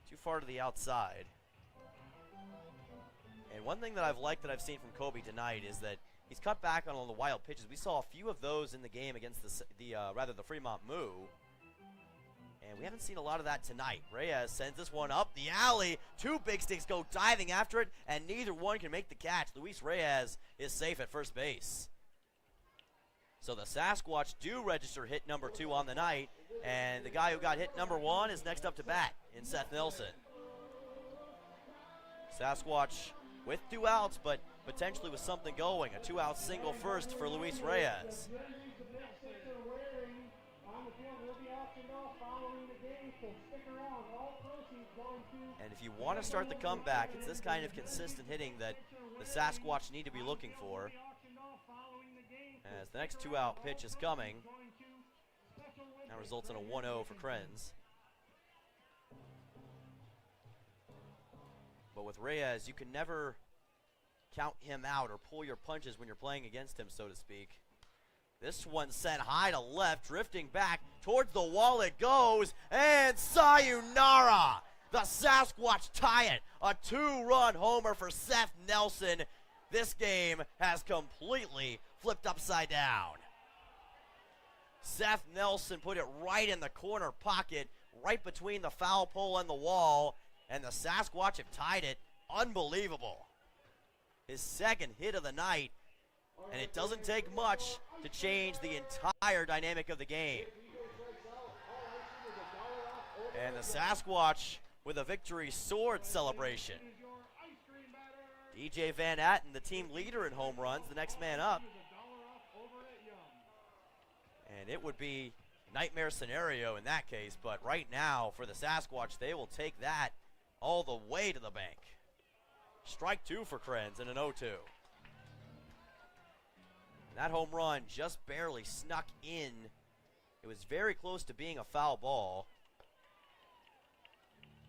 Too far to the outside. And one thing that I've liked that I've seen from Kobe tonight is that he's cut back on all the wild pitches. We saw a few of those in the game against the Fremont Moo. And we haven't seen a lot of that tonight. Reyes sends this one up the alley. Two Big Sticks go diving after it, and neither one can make the catch. Luis Reyes is safe at first base. So the Sasquatch do register hit number 2 on the night, and the guy who got hit number 1 is next up to bat in Seth Nelson. Sasquatch with 2 outs, but potentially with something going. A 2-out single first for Luis Reyes. And if you want to start the comeback, it's this kind of consistent hitting that the Sasquatch need to be looking for. As the next 2-out pitch is coming. That results in a 1-0 for Krenz. But with Reyes, you can never count him out or pull your punches when you're playing against him, so to speak. This one sent high to left, drifting back towards the wall it goes, and sayonara! The Sasquatch tie it. A 2-run homer for Seth Nelson. This game has completely flipped upside down. Seth Nelson put it right in the corner pocket, right between the foul pole and the wall, and the Sasquatch have tied it. Unbelievable. His second hit of the night, and it doesn't take much to change the entire dynamic of the game. And the Sasquatch with a victory sword celebration. DJ Van Atten, the team leader in home runs, the next man up. And it would be nightmare scenario in that case, but right now for the Sasquatch, they will take that all the way to the bank. Strike 2 for Krenz and an 0-2. That home run just barely snuck in. It was very close to being a foul ball.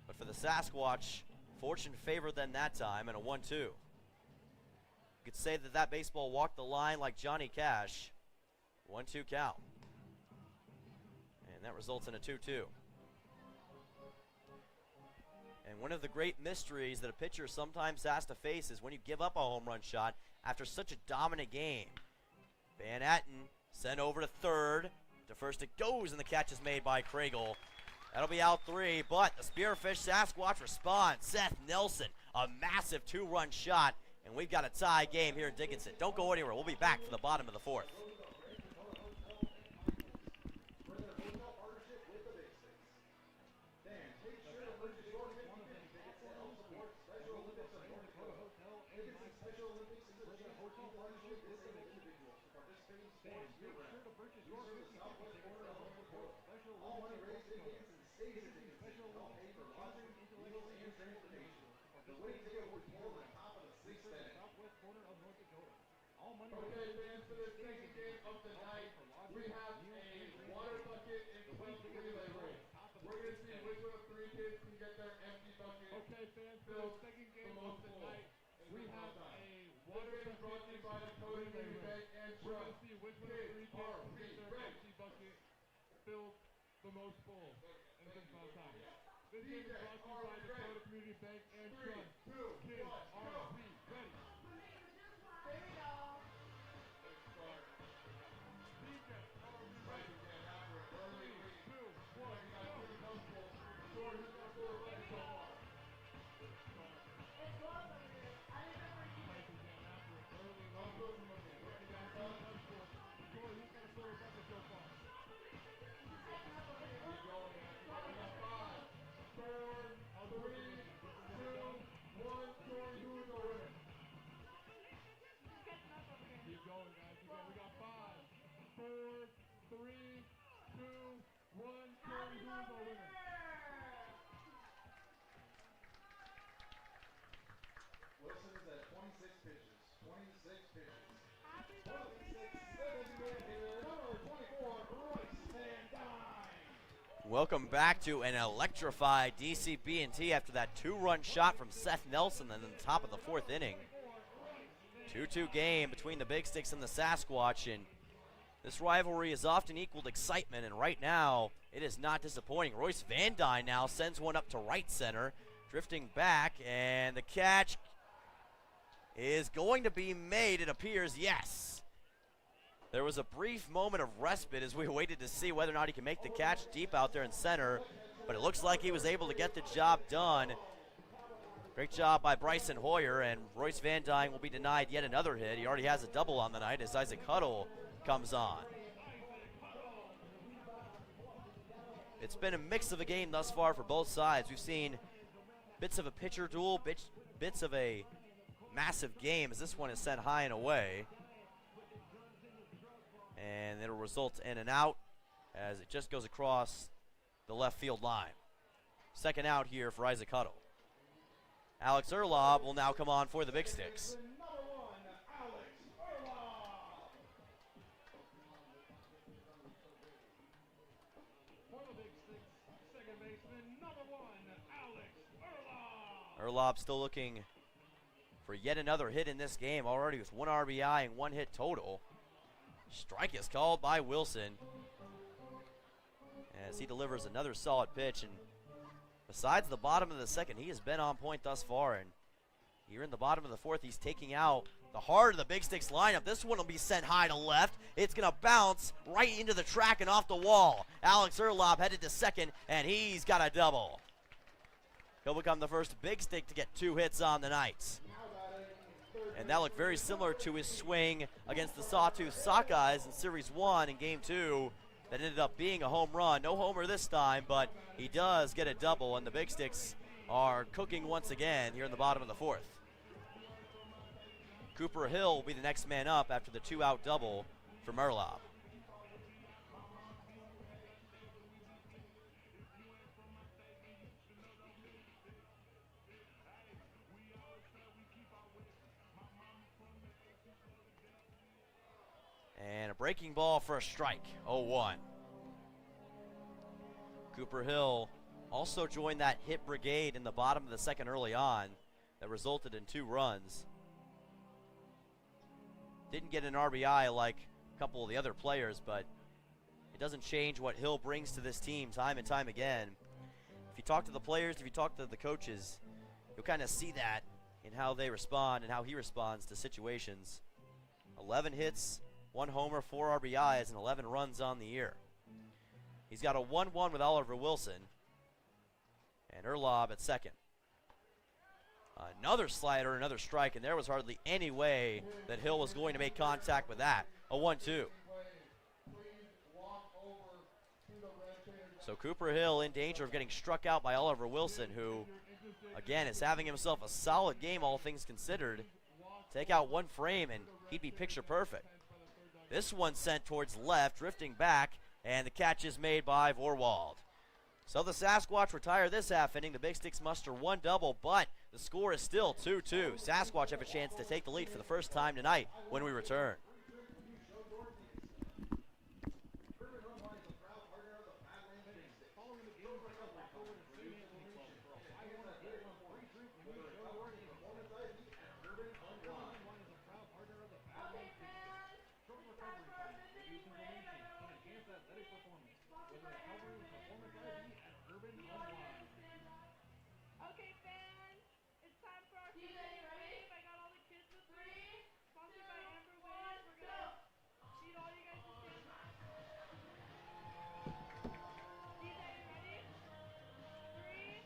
But for the Sasquatch, fortune favored them that time, and a 1-2. You could say that that baseball walked the line like Johnny Cash. 1-2 count. And that results in a 2-2. And one of the great mysteries that a pitcher sometimes has to face is when you give up a home run shot after such a dominant game. Van Atten sent over to third. To first it goes, and the catch is made by Kragel. That'll be out 3, but the Spearfish Sasquatch responds. Seth Nelson, a massive 2-run shot, and we've got a tie game here in Dickinson. Don't go anywhere. We'll be back for the bottom of the 4th. Okay, fans, for the second game of the night, we have a water bucket and club relay race. We're going to see which one of 3 kids can get their empty bucket. Okay, fans, for the second game of the night, we have a water bucket brought to you by Dakota Community Bank and Trust. We're going to see which one of 3 kids can get their empty bucket filled the most full in the amount of time. This game is brought to you by Dakota Community Bank and Trust. Kids, are we ready? 4, 3, 2, 1. Carry who's the winner. Wilson is at 26 pitches. 26 pitches. Happy For the Big Sticks, designated hitter number 24, Royce Van Dyne. Welcome back to an electrified DCB&T after that 2-run shot from Seth Nelson in the top of the 4th inning. 2-2 game between the Big Sticks and the Sasquatch, and this rivalry has often equaled excitement, and right now it is not disappointing. Royce Van Dyne now sends one up to right center, drifting back, and the catch is going to be made, it appears, yes. There was a brief moment of respite as we waited to see whether or not he can make the catch deep out there in center, but it looks like he was able to get the job done. Great job by Bryson Hoyer, and Royce Van Dyne will be denied yet another hit. He already has a double on the night as Isaac Huddle comes on. It's been a mix of a game thus far for both sides. We've seen bits of a pitcher duel, bits of a massive game as this one is sent high and away. And it'll result in an out as it just goes across the left field line. Second out here for Isaac Huddle. Alex Erlob will now come on for the Big Sticks. Number 1, Alex Erlob. For the Big Sticks, second baseman number 1, Alex Erlob. Erlob still looking for yet another hit in this game, already with 1 RBI and 1 hit total. Strike is called by Wilson as he delivers another solid pitch, and besides the bottom of the second, he has been on point thus far, and here in the bottom of the 4th, he's taking out the heart of the Big Sticks lineup. This one will be sent high to left. It's going to bounce right into the track and off the wall. Alex Erlob headed to second, and he's got a double. He'll become the first Big Stick to get 2 hits on the night. And that looked very similar to his swing against the Sawtooth Sockeyes in Series 1 in Game 2 that ended up being a home run. No homer this time, but he does get a double, and the Big Sticks are cooking once again here in the bottom of the 4th. Cooper Hill will be the next man up after the 2-out double from Erlob. And a breaking ball for a strike, 0-1. Cooper Hill also joined that hit brigade in the bottom of the 2nd early on that resulted in 2 runs. Didn't get an RBI like a couple of the other players, but it doesn't change what Hill brings to this team time and time again. If you talk to the players, if you talk to the coaches, you'll kind of see that in how they respond and how he responds to situations. 11 hits, 1 homer, 4 RBIs, and 11 runs on the year. He's got a 1-1 with Oliver Wilson. And Erlob at second. Another slider, another strike, and there was hardly any way that Hill was going to make contact with that. A 1-2. So Cooper Hill in danger of getting struck out by Oliver Wilson, who, again, is having himself a solid game, all things considered. Take out 1 frame, and he'd be picture perfect. This one sent towards left, drifting back, and the catch is made by Vorwald. So the Sasquatch retire this half inning. The Big Sticks muster 1 double, but the score is still 2-2. Sasquatch have a chance to take the lead for the first time tonight when we return. Okay, fans, it's time for our first wave. I got all the kids with me. Sponsored by Amber Wave. We're gonna need all you guys to stand by. DJ, you ready? 3,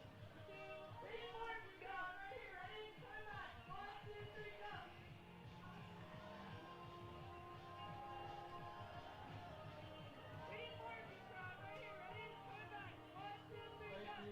2, 3, 4, go. Ready? Turn back. 1, 2, 3, go. We need more of you, crowd. Right here. Ready? Turn back. 1, 2, 3, go.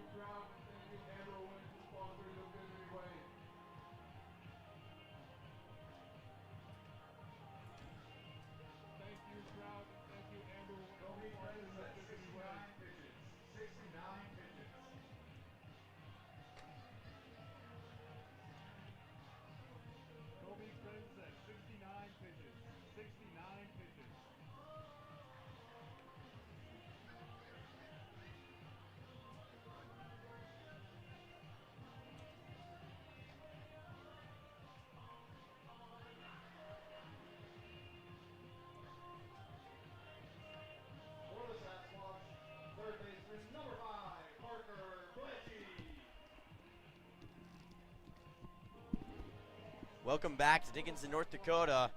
Welcome back to Dickinson, North Dakota,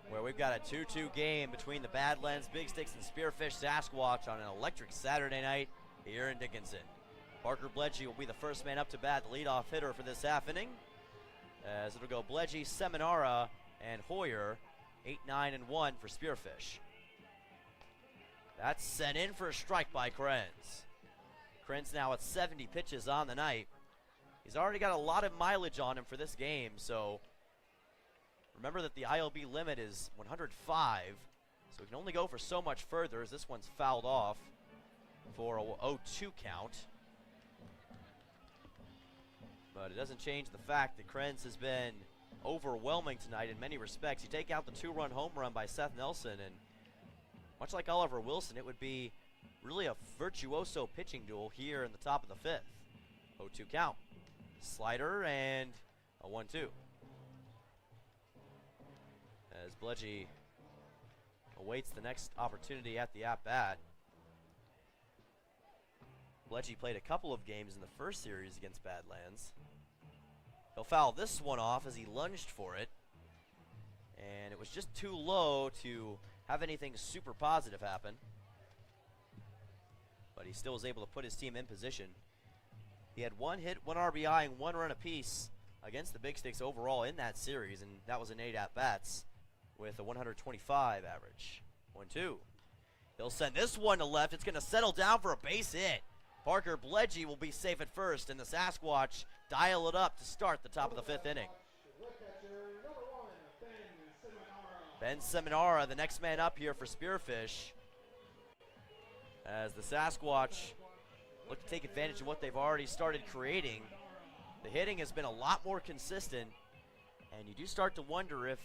where we've got a 2-2 game between the Badlands Big Sticks and Spearfish Sasquatch on an electric Saturday night here in Dickinson. Parker Bledgy will be the first man up to bat, the leadoff hitter for this half inning, as it'll go Bledgy, Seminara, and Hoyer, 8, 9, and 1 for Spearfish. That's sent in for a strike by Krenz. Krenz now at 70 pitches on the night. He's already got a lot of mileage on him for this game, so remember that the ILB limit is 105, so we can only go for so much further as this one's fouled off for a 0-2 count. But it doesn't change the fact that Krenz has been overwhelming tonight in many respects. You take out the 2-run home run by Seth Nelson, and much like Oliver Wilson, it would be really a virtuoso pitching duel here in the top of the 5th. 0-2 count. Slider and a 1-2. As Bledgy awaits the next opportunity at the at-bat. Bledgy played a couple of games in the first series against Badlands. He'll foul this one off as he lunged for it. And it was just too low to have anything super positive happen. But he still was able to put his team in position. He had 1 hit, 1 RBI, and 1 run apiece against the Big Sticks overall in that series, and that was in 8 at-bats with a 125 average. 1-2. He'll send this one to left. It's going to settle down for a base hit. Parker Bledgy will be safe at first, and the Sasquatch dial it up to start the top of the 5th inning. Ben Seminara, the next man up here for Spearfish, as the Sasquatch look to take advantage of what they've already started creating. The hitting has been a lot more consistent, and you do start to wonder if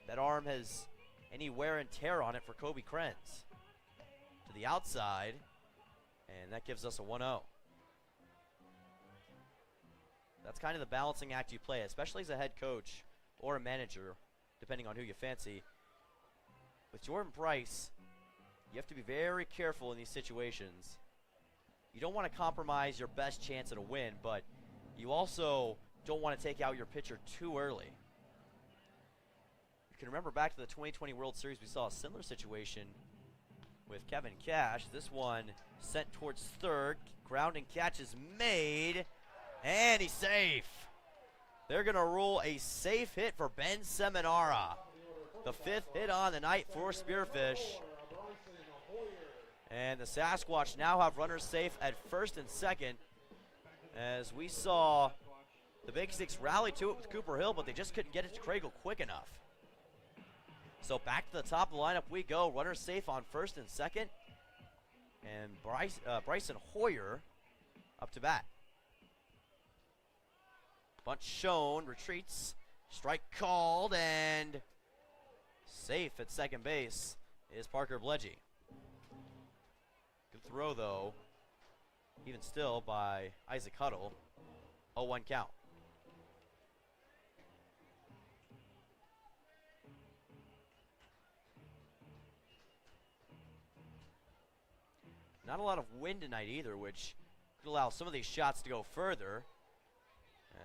that arm has any wear and tear on it for Kobe Krenz. To the outside, and that gives us a 1-0. That's kind of the balancing act you play, especially as a head coach or a manager, depending on who you fancy. With Jordan Price, you have to be very careful in these situations. You don't want to compromise your best chance at a win, but you also don't want to take out your pitcher too early. You can remember back to the 2020 World Series, we saw a similar situation with Kevin Cash. This one sent towards third. Grounding catch is made, and he's safe. They're going to rule a safe hit for Ben Seminara. The 5th hit on the night for Spearfish. And the Sasquatch now have runners safe at first and second, as we saw the Big Sticks rally to it with Cooper Hill, but they just couldn't get it to Craigle quick enough. So back to the top of the lineup we go. Runners safe on first and second. And Bryson Hoyer up to bat. Bunt shown, retreats, strike called, and safe at second base is Parker Bledgy. Good throw, though, even still, by Isaac Huddle. 0-1 count. Not a lot of wind tonight either, which could allow some of these shots to go further,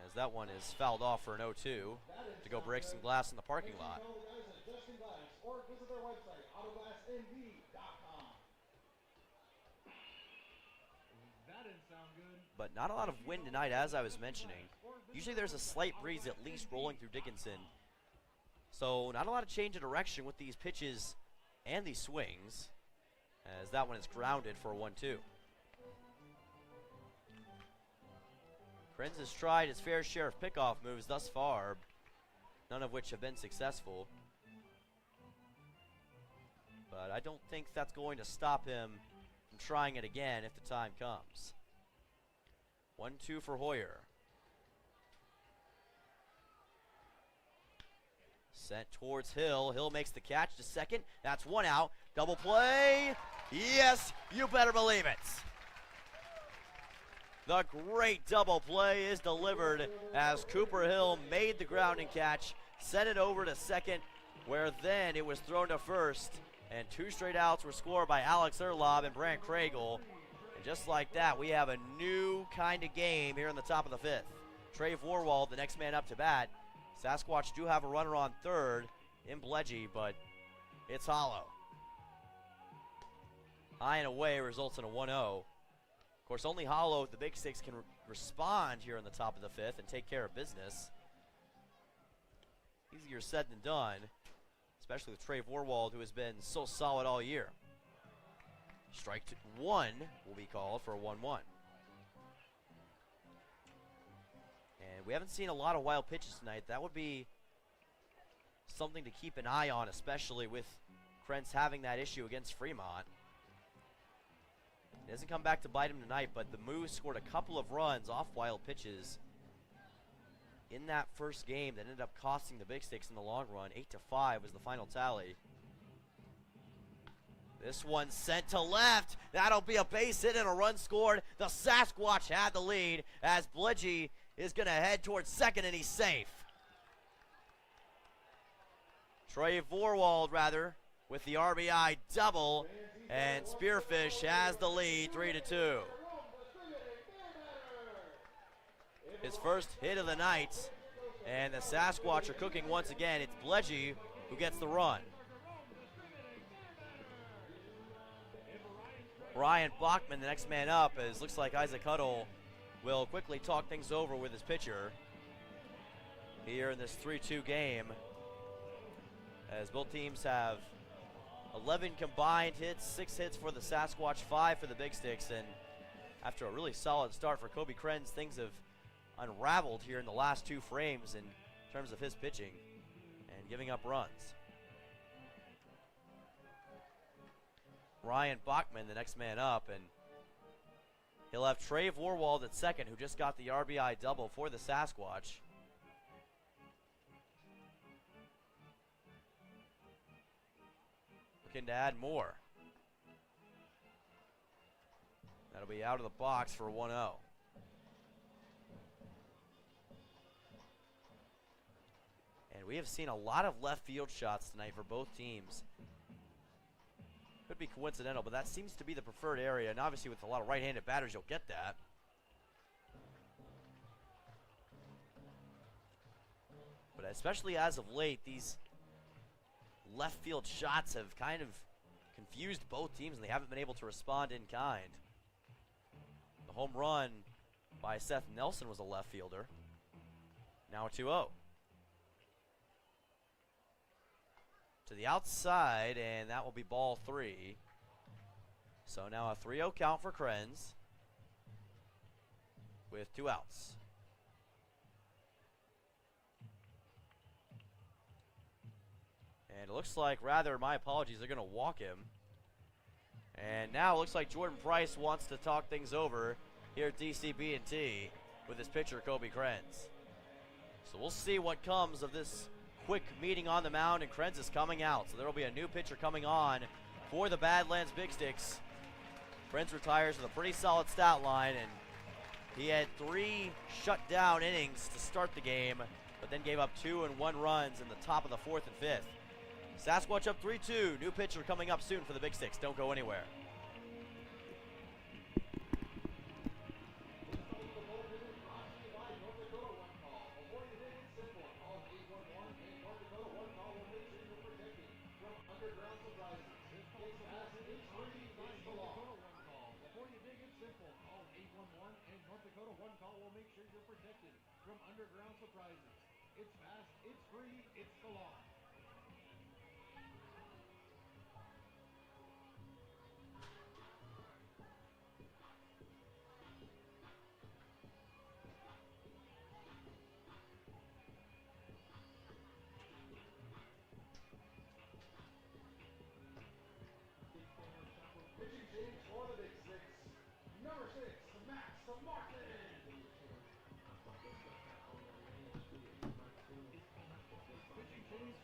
as that one is fouled off for an 0-2 to go break some glass in the parking lot. But not a lot of wind tonight, as I was mentioning. Usually there's a slight breeze at least rolling through Dickinson. So not a lot of change of direction with these pitches and these swings, as that one is grounded for a 1-2. Krenz has tried his fair share of pickoff moves thus far, none of which have been successful. But I don't think that's going to stop him from trying it again if the time comes. 1-2 for Hoyer. Sent towards Hill. Hill makes the catch to second. That's 1 out. Double play. Yes, you better believe it. The great double play is delivered as Cooper Hill made the grounding catch, sent it over to second, where then it was thrown to first, and 2 straight outs were scored by Alex Erlob and Brant Craigle. And just like that, we have a new kind of game here in the top of the 5th. Trey Vorwald, the next man up to bat, Sasquatch do have a runner on third in Bledgy, but it's hollow. High and away results in a 1-0. Of course, only hollow, the Big Sticks can respond here in the top of the fifth and take care of business. Easier said than done, especially with Trey Vorwald, who has been so solid all year. Strike one will be called for a 1-1. And we haven't seen a lot of wild pitches tonight. That would be something to keep an eye on, especially with Krentz having that issue against Fremont. It doesn't come back to bite him tonight, but the Moose scored a couple of runs off wild pitches in that first game that ended up costing the Big Sticks in the long run. 8-5 was the final tally. This one sent to left. That'll be a base hit and a run scored. The Sasquatch had the lead as Bledgy is going to head towards second, and he's safe. Trey Vorwald, rather, with the RBI double, and Spearfish has the lead 3-2. His first hit of the night, and the Sasquatch are cooking once again. It's Bledgy who gets the run. Ryan Bachman, the next man up, as looks like Isaac Huddle will quickly talk things over with his pitcher here in this 3-2 game, as both teams have 11 combined hits, 6 hits for the Sasquatch, 5 for the Big Sticks, and after a really solid start for Kobe Krenz, things have unraveled here in the last 2 frames in terms of his pitching and giving up runs. Ryan Bachman, the next man up, and he'll have Trey Vorwald at second, who just got the RBI double for the Sasquatch. Looking to add more. That'll be out of the box for 1-0. And we have seen a lot of left field shots tonight for both teams. Could be coincidental, but that seems to be the preferred area. And obviously with a lot of right-handed batters, you'll get that. But especially as of late, these left field shots have kind of confused both teams, and they haven't been able to respond in kind. The home run by Seth Nelson was a left fielder. Now a 2-0. To the outside, and that will be ball 3. So now a 3-0 count for Krenz with 2 outs. And it looks like, rather, my apologies, they're going to walk him. And now it looks like Jordan Price wants to talk things over here at DCB&T with his pitcher, Kobe Krenz. So we'll see what comes of this quick meeting on the mound, and Krenz is coming out. So there will be a new pitcher coming on for the Badlands Big Sticks. Krenz retires with a pretty solid stat line, and he had 3 shutdown innings to start the game, but then gave up 2 and 1 runs in the top of the 4th and 5th. Sasquatch up 3-2. New pitcher coming up soon for the Big Sticks. Don't go anywhere. From Underground Surprises. It's fast, it's free, it's the law. Pitching change for the Big Six. Number 6, Max Martin.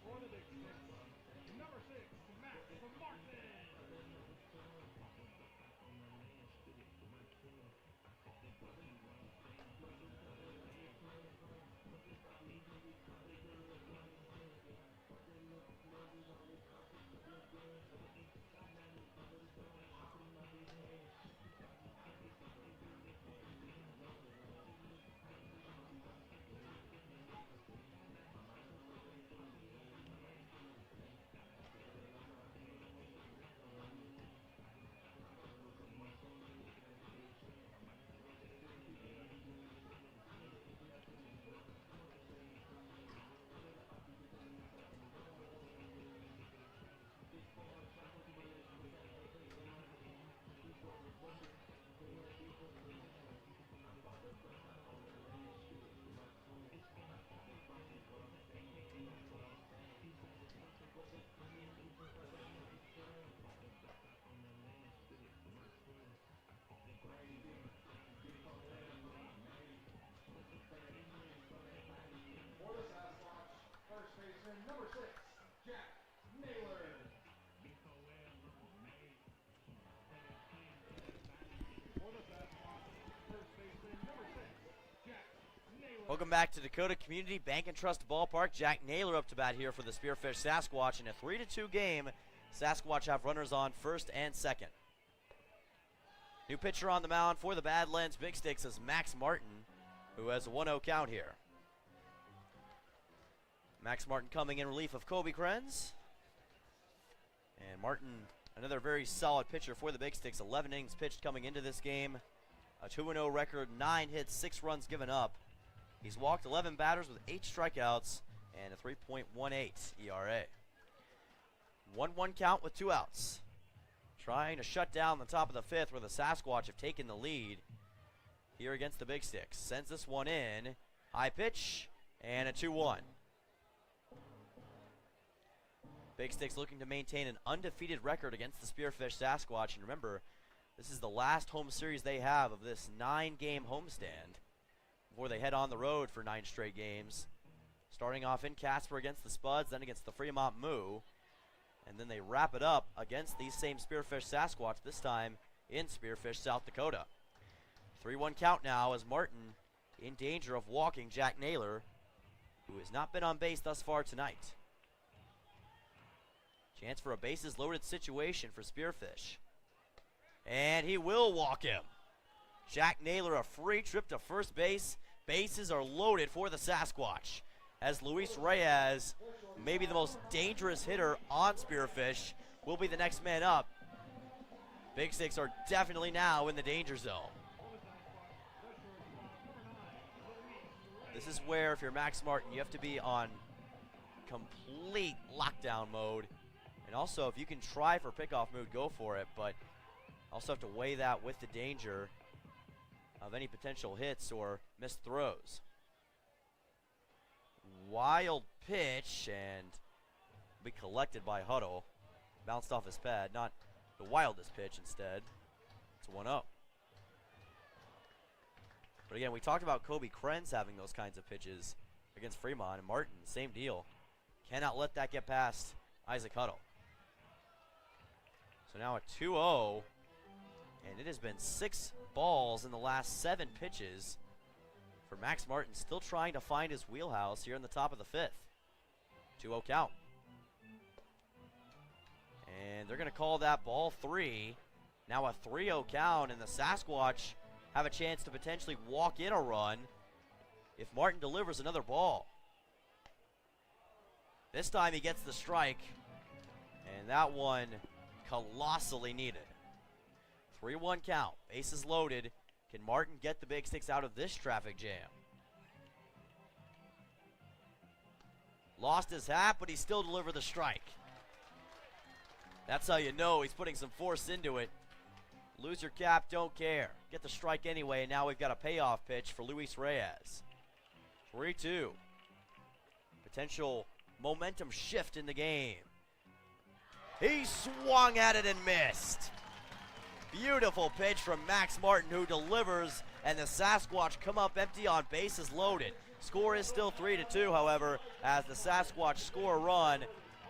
For the Big Six, number 6, Max Martin. Welcome back to Dakota Community Bank and Trust Ballpark. Jack Naylor up to bat here for the Spearfish Sasquatch. In a 3-2 game, Sasquatch have runners on first and second. New pitcher on the mound for the Badlands Big Sticks is Max Martin, who has a 1-0 count here. Max Martin coming in relief of Kobe Krenz. And Martin, another very solid pitcher for the Big Sticks. 11 innings pitched coming into this game. A 2-0 record, 9 hits, 6 runs given up. He's walked 11 batters with 8 strikeouts and a 3.18 ERA. 1-1 count with 2 outs. Trying to shut down the top of the 5th where the Sasquatch have taken the lead here against the Big Sticks. Sends this one in. High pitch and a 2-1. Big Sticks looking to maintain an undefeated record against the Spearfish Sasquatch. And remember, this is the last home series they have of this 9-game homestand before they head on the road for 9 straight games. Starting off in Casper against the Spuds, then against the Fremont Moo. And then they wrap it up against these same Spearfish Sasquatch, this time in Spearfish, South Dakota. 3-1 count now as Martin in danger of walking Jack Naylor, who has not been on base thus far tonight. Chance for a bases loaded situation for Spearfish. And he will walk him. Jack Naylor, a free trip to first base. Bases are loaded for the Sasquatch, as Luis Reyes, maybe the most dangerous hitter on Spearfish, will be the next man up. Big Sticks are definitely now in the danger zone. This is where, if you're Max Martin, you have to be on complete lockdown mode. And also, if you can try for pickoff mode, go for it, but also have to weigh that with the danger of any potential hits or missed throws. Wild pitch, and be collected by Huddle. Bounced off his pad, not the wildest pitch instead. It's 1-0. But again, we talked about Kobe Krenz having those kinds of pitches against Fremont, and Martin, same deal. Cannot let that get past Isaac Huddle. So now a 2-0, and it has been 6 balls in the last 7 pitches for Max Martin, still trying to find his wheelhouse here in the top of the 5th. 2-0 count. And they're going to call that ball 3. Now a 3-0 count, and the Sasquatch have a chance to potentially walk in a run if Martin delivers another ball. This time he gets the strike, and that one colossally needed. 3-1 count, bases loaded. Can Martin get the Big Sticks out of this traffic jam? Lost his hat, but he still delivered the strike. That's how you know he's putting some force into it. Lose your cap, don't care. Get the strike anyway, and now we've got a payoff pitch for Luis Reyes. 3-2. Potential momentum shift in the game. He swung at it and missed. Beautiful pitch from Max Martin, who delivers, and the Sasquatch come up empty on bases loaded. Score is still 3-2, however, as the Sasquatch score a run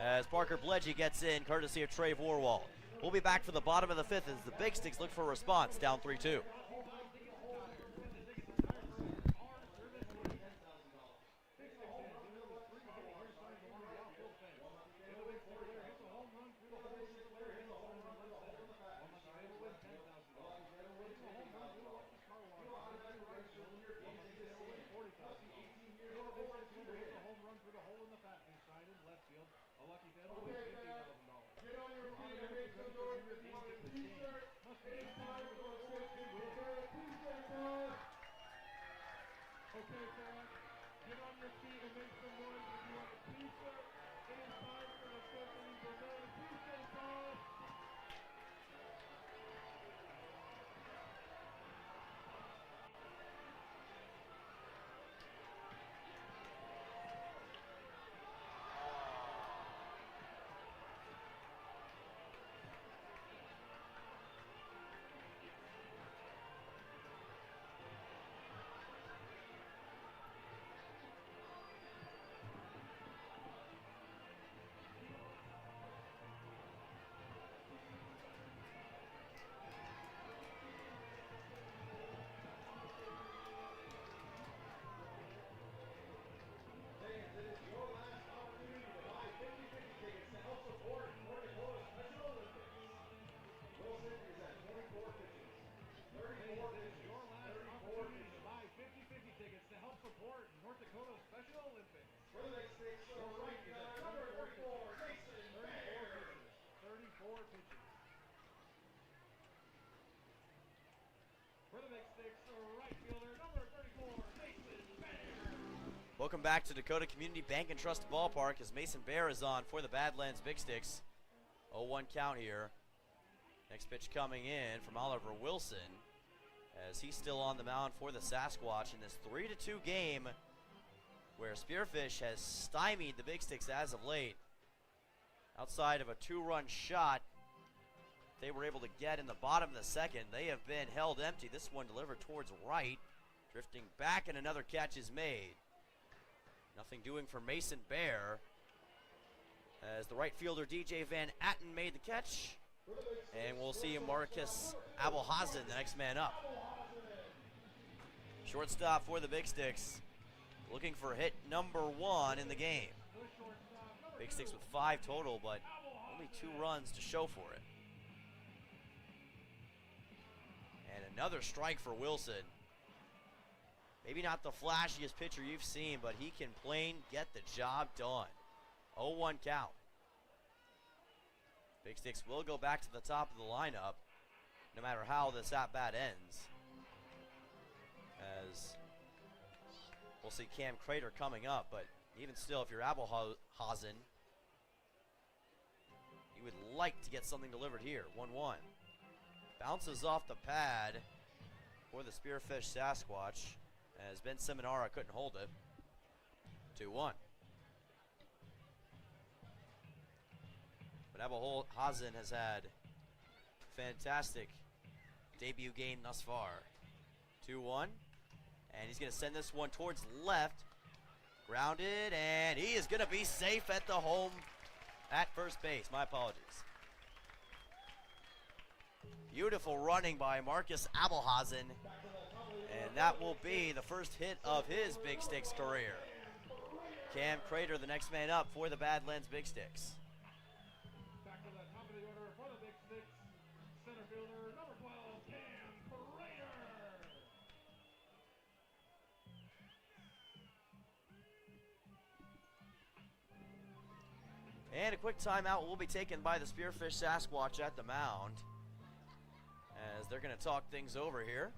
as Parker Bledgy gets in, courtesy of Trey Vorwald. We'll be back for the bottom of the 5th as the Big Sticks look for a response, down 3-2. tickets to help support North Dakota Special Olympics. For the Big Sticks, to the right fielder, number 34, Mason 34 pitches. For the Big Sticks, right fielder, number 34, Mason Bear. Welcome back to Dakota Community Bank and Trust Ballpark as Mason Bear is on for the Badlands Big Sticks. 0-1 count here. Next pitch coming in from Oliver Wilson as he's still on the mound for the Sasquatch in this 3-2 game where Spearfish has stymied the Big Sticks as of late. Outside of a 2-run shot they were able to get in the bottom of the second, they have been held empty. This one delivered towards right, drifting back, and another catch is made. Nothing doing for Mason Bear as the right fielder DJ Van Atten made the catch. And we'll see Marcus Abelhazen, the next man up. Shortstop for the Big Sticks, looking for hit number 1 in the game. Big Sticks with 5 total, but only 2 runs to show for it. And another strike for Wilson. Maybe not the flashiest pitcher you've seen, but he can plain get the job done. 0-1 count. Big Sticks will go back to the top of the lineup no matter how this at-bat ends. As we'll see Cam Crater coming up, but even still, if you're Abelhazen, you would like to get something delivered here. 1-1. Bounces off the pad for the Spearfish Sasquatch as Ben Seminara couldn't hold it. 2-1. But Abelhazen has had fantastic debut game thus far. 2-1. And he's going to send this one towards left. Grounded, and he is going to be safe at the home at first base. My apologies. Beautiful running by Marcus Abelhazen. And that will be the first hit of his Big Sticks career. Cam Crater, the next man up for the Badlands Big Sticks. Back to the top of the order for the Big Sticks, center fielder, number 12, Cam Crater. And a quick timeout will be taken by the Spearfish Sasquatch at the mound as they're going to talk things over here.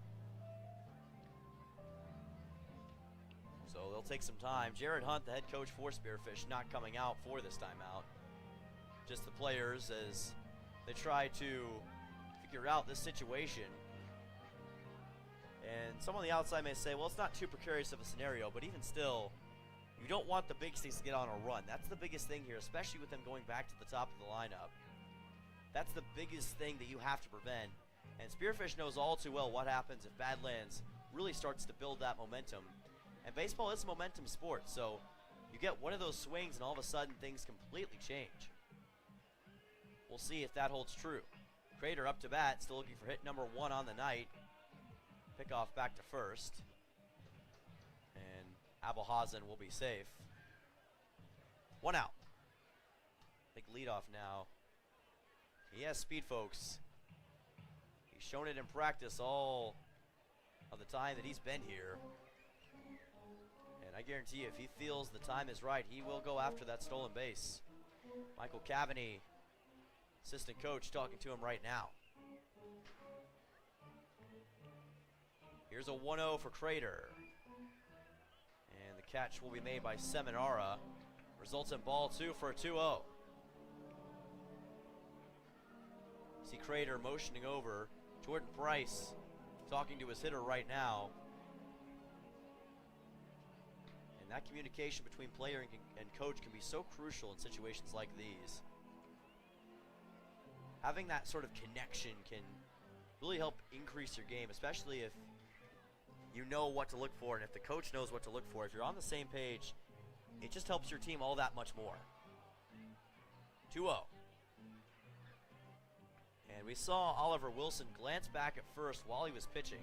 So they'll take some time. Jared Hunt, the head coach for Spearfish, not coming out for this timeout. Just the players as they try to figure out this situation. And some on the outside may say, well, it's not too precarious of a scenario, but even still, you don't want the Big Sticks to get on a run. That's the biggest thing here, especially with them going back to the top of the lineup. That's the biggest thing that you have to prevent. And Spearfish knows all too well what happens if Badlands really starts to build that momentum. And baseball is a momentum sport, so you get one of those swings and all of a sudden things completely change. We'll see if that holds true. Crater up to bat, still looking for hit number 1 on the night. Pickoff back to first. And Abelhazen will be safe. 1 out. Big leadoff now. He has speed, folks. He's shown it in practice all of the time that he's been here. And I guarantee you, if he feels the time is right, he will go after that stolen base. Michael Cavaney, assistant coach, talking to him right now. Here's a 1-0 for Crater. And the catch will be made by Seminara. Results in ball 2 for a 2-0. See Crater motioning over. Jordan Price talking to his hitter right now. And that communication between player and coach can be so crucial in situations like these. Having that sort of connection can really help increase your game, especially if you know what to look for and if the coach knows what to look for. If you're on the same page, it just helps your team all that much more. 2-0. And we saw Oliver Wilson glance back at first while he was pitching.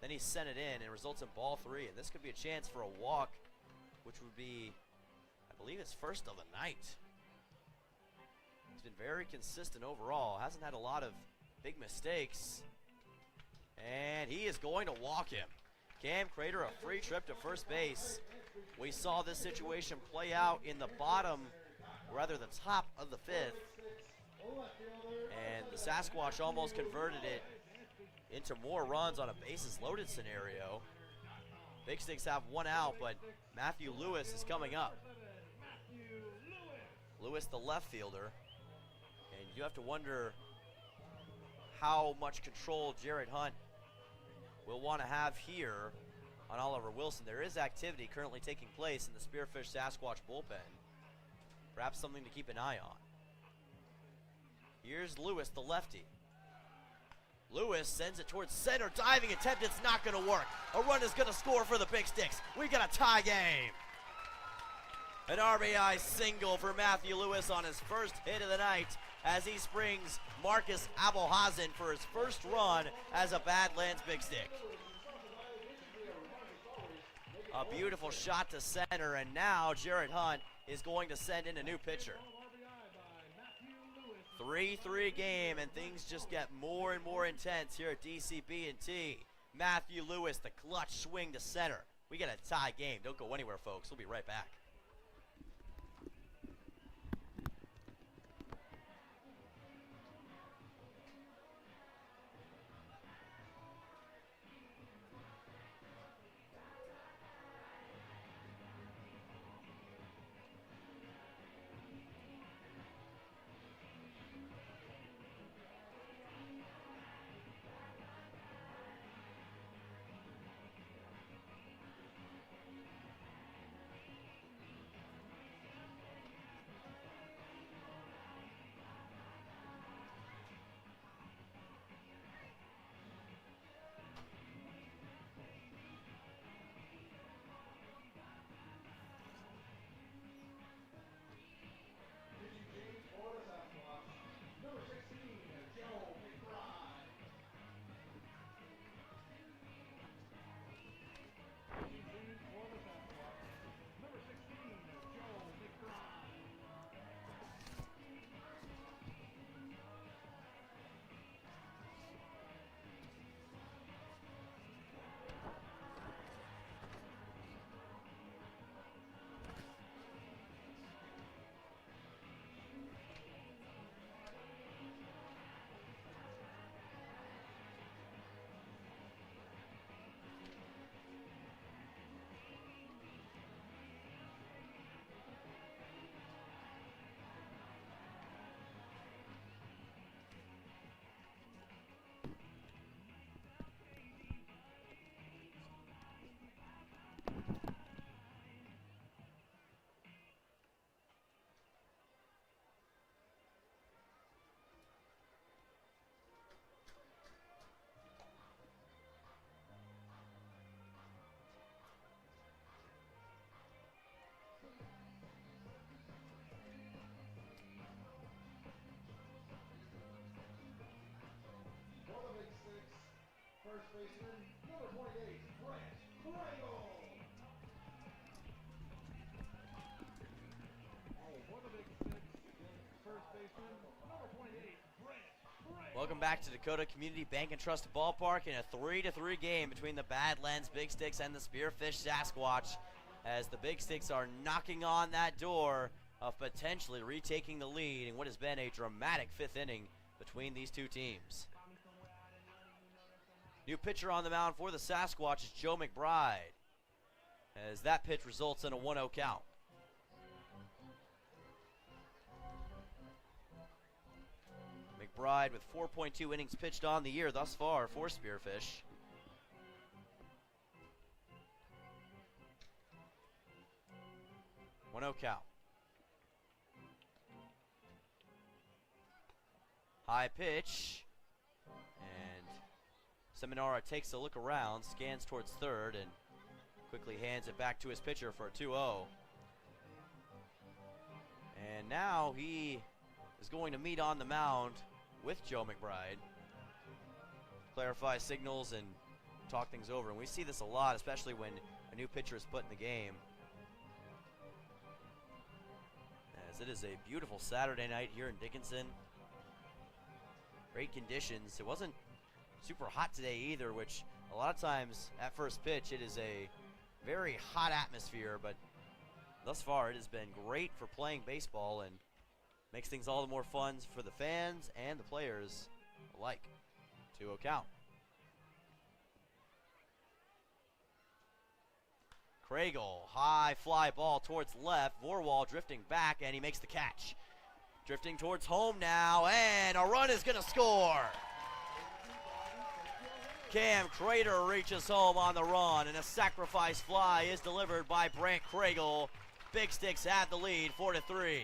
Then he sent it in and results in ball 3. And this could be a chance for a walk, which would be, I believe, his first of the night. He's been very consistent overall. Hasn't had a lot of big mistakes. And he is going to walk him. Cam Crater a free trip to first base. We saw this situation play out in the bottom, or rather the top of the 5th. And the Sasquatch almost converted it into more runs on a bases loaded scenario. Big Sticks have one out, but Matthew Lewis is coming up. Lewis, the left fielder. And you have to wonder how much control Jared Hunt will want to have here on Oliver Wilson. There is activity currently taking place in the Spearfish Sasquatch bullpen. Perhaps something to keep an eye on. Here's Lewis, the lefty. Lewis sends it towards center, diving attempt, it's not gonna work. A run is gonna score for the Big Sticks. We got a tie game. An RBI single for Matthew Lewis on his first hit of the night as he springs Marcus Abelhazen for his first run as a Badlands Big Stick. A beautiful shot to center, and now Jared Hunt is going to send in a new pitcher. 3-3 game, and things just get more and more intense here at DCB&T. Matthew Lewis, the clutch swing to center. We get a tie game. Don't go anywhere, folks. We'll be right back. First baseman, number 48, Brett Cradle. For the Big Sticks, first baseman, number 28, Brett Cradle. Welcome back to Dakota Community Bank and Trust Ballpark in a 3-3 game between the Badlands Big Sticks and the Spearfish Sasquatch, as the Big Sticks are knocking on that door of potentially retaking the lead in what has been a dramatic 5th inning between these two teams. New pitcher on the mound for the Sasquatch is Joe McBride, as that pitch results in a 1-0 count. McBride with 4.2 innings pitched on the year thus far for Spearfish. One 1-0 count. High pitch. Seminara takes a look around, scans towards third, and quickly hands it back to his pitcher for a 2-0. And now he is going to meet on the mound with Joe McBride, clarify signals and talk things over. And we see this a lot, especially when a new pitcher is put in the game, as it is a beautiful Saturday night here in Dickinson. Great conditions. It wasn't super hot today either, which A lot of times at first pitch it is a very hot atmosphere, but thus far it has been great for playing baseball and makes things all the more fun for the fans and the players alike. 2-0 count. Kragel, high fly ball towards left. Vorwall drifting back, and he makes the catch. Drifting towards home now, and a run is going to score. Cam Crater reaches home on the run, and a sacrifice fly is delivered by Brant Kragel. Big Sticks have the lead, 4-3.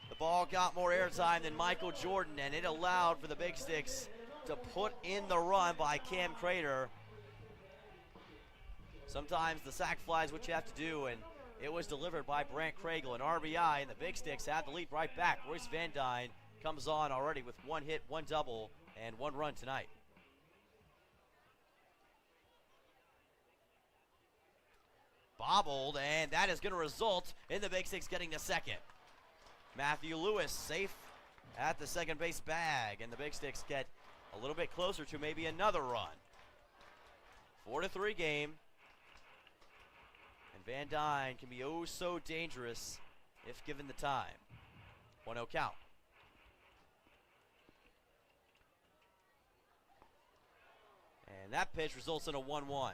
The ball got more airtime than Michael Jordan, and it allowed for the Big Sticks to put in the run by Cam Crater. Sometimes the sac fly is what you have to do, and it was delivered by Brant Kragel, an RBI, and the Big Sticks have the lead right back. Royce Van Dyne comes on already with 1 hit, 1 double, and 1 run tonight. Bobbled, and that is going to result in the Big Sticks getting to second. Matthew Lewis safe at the second base bag, and the Big Sticks get a little bit closer to maybe another run. 4-3 game. And Van Dyne can be oh so dangerous if given the time. 1-0 count. And that pitch results in a 1-1.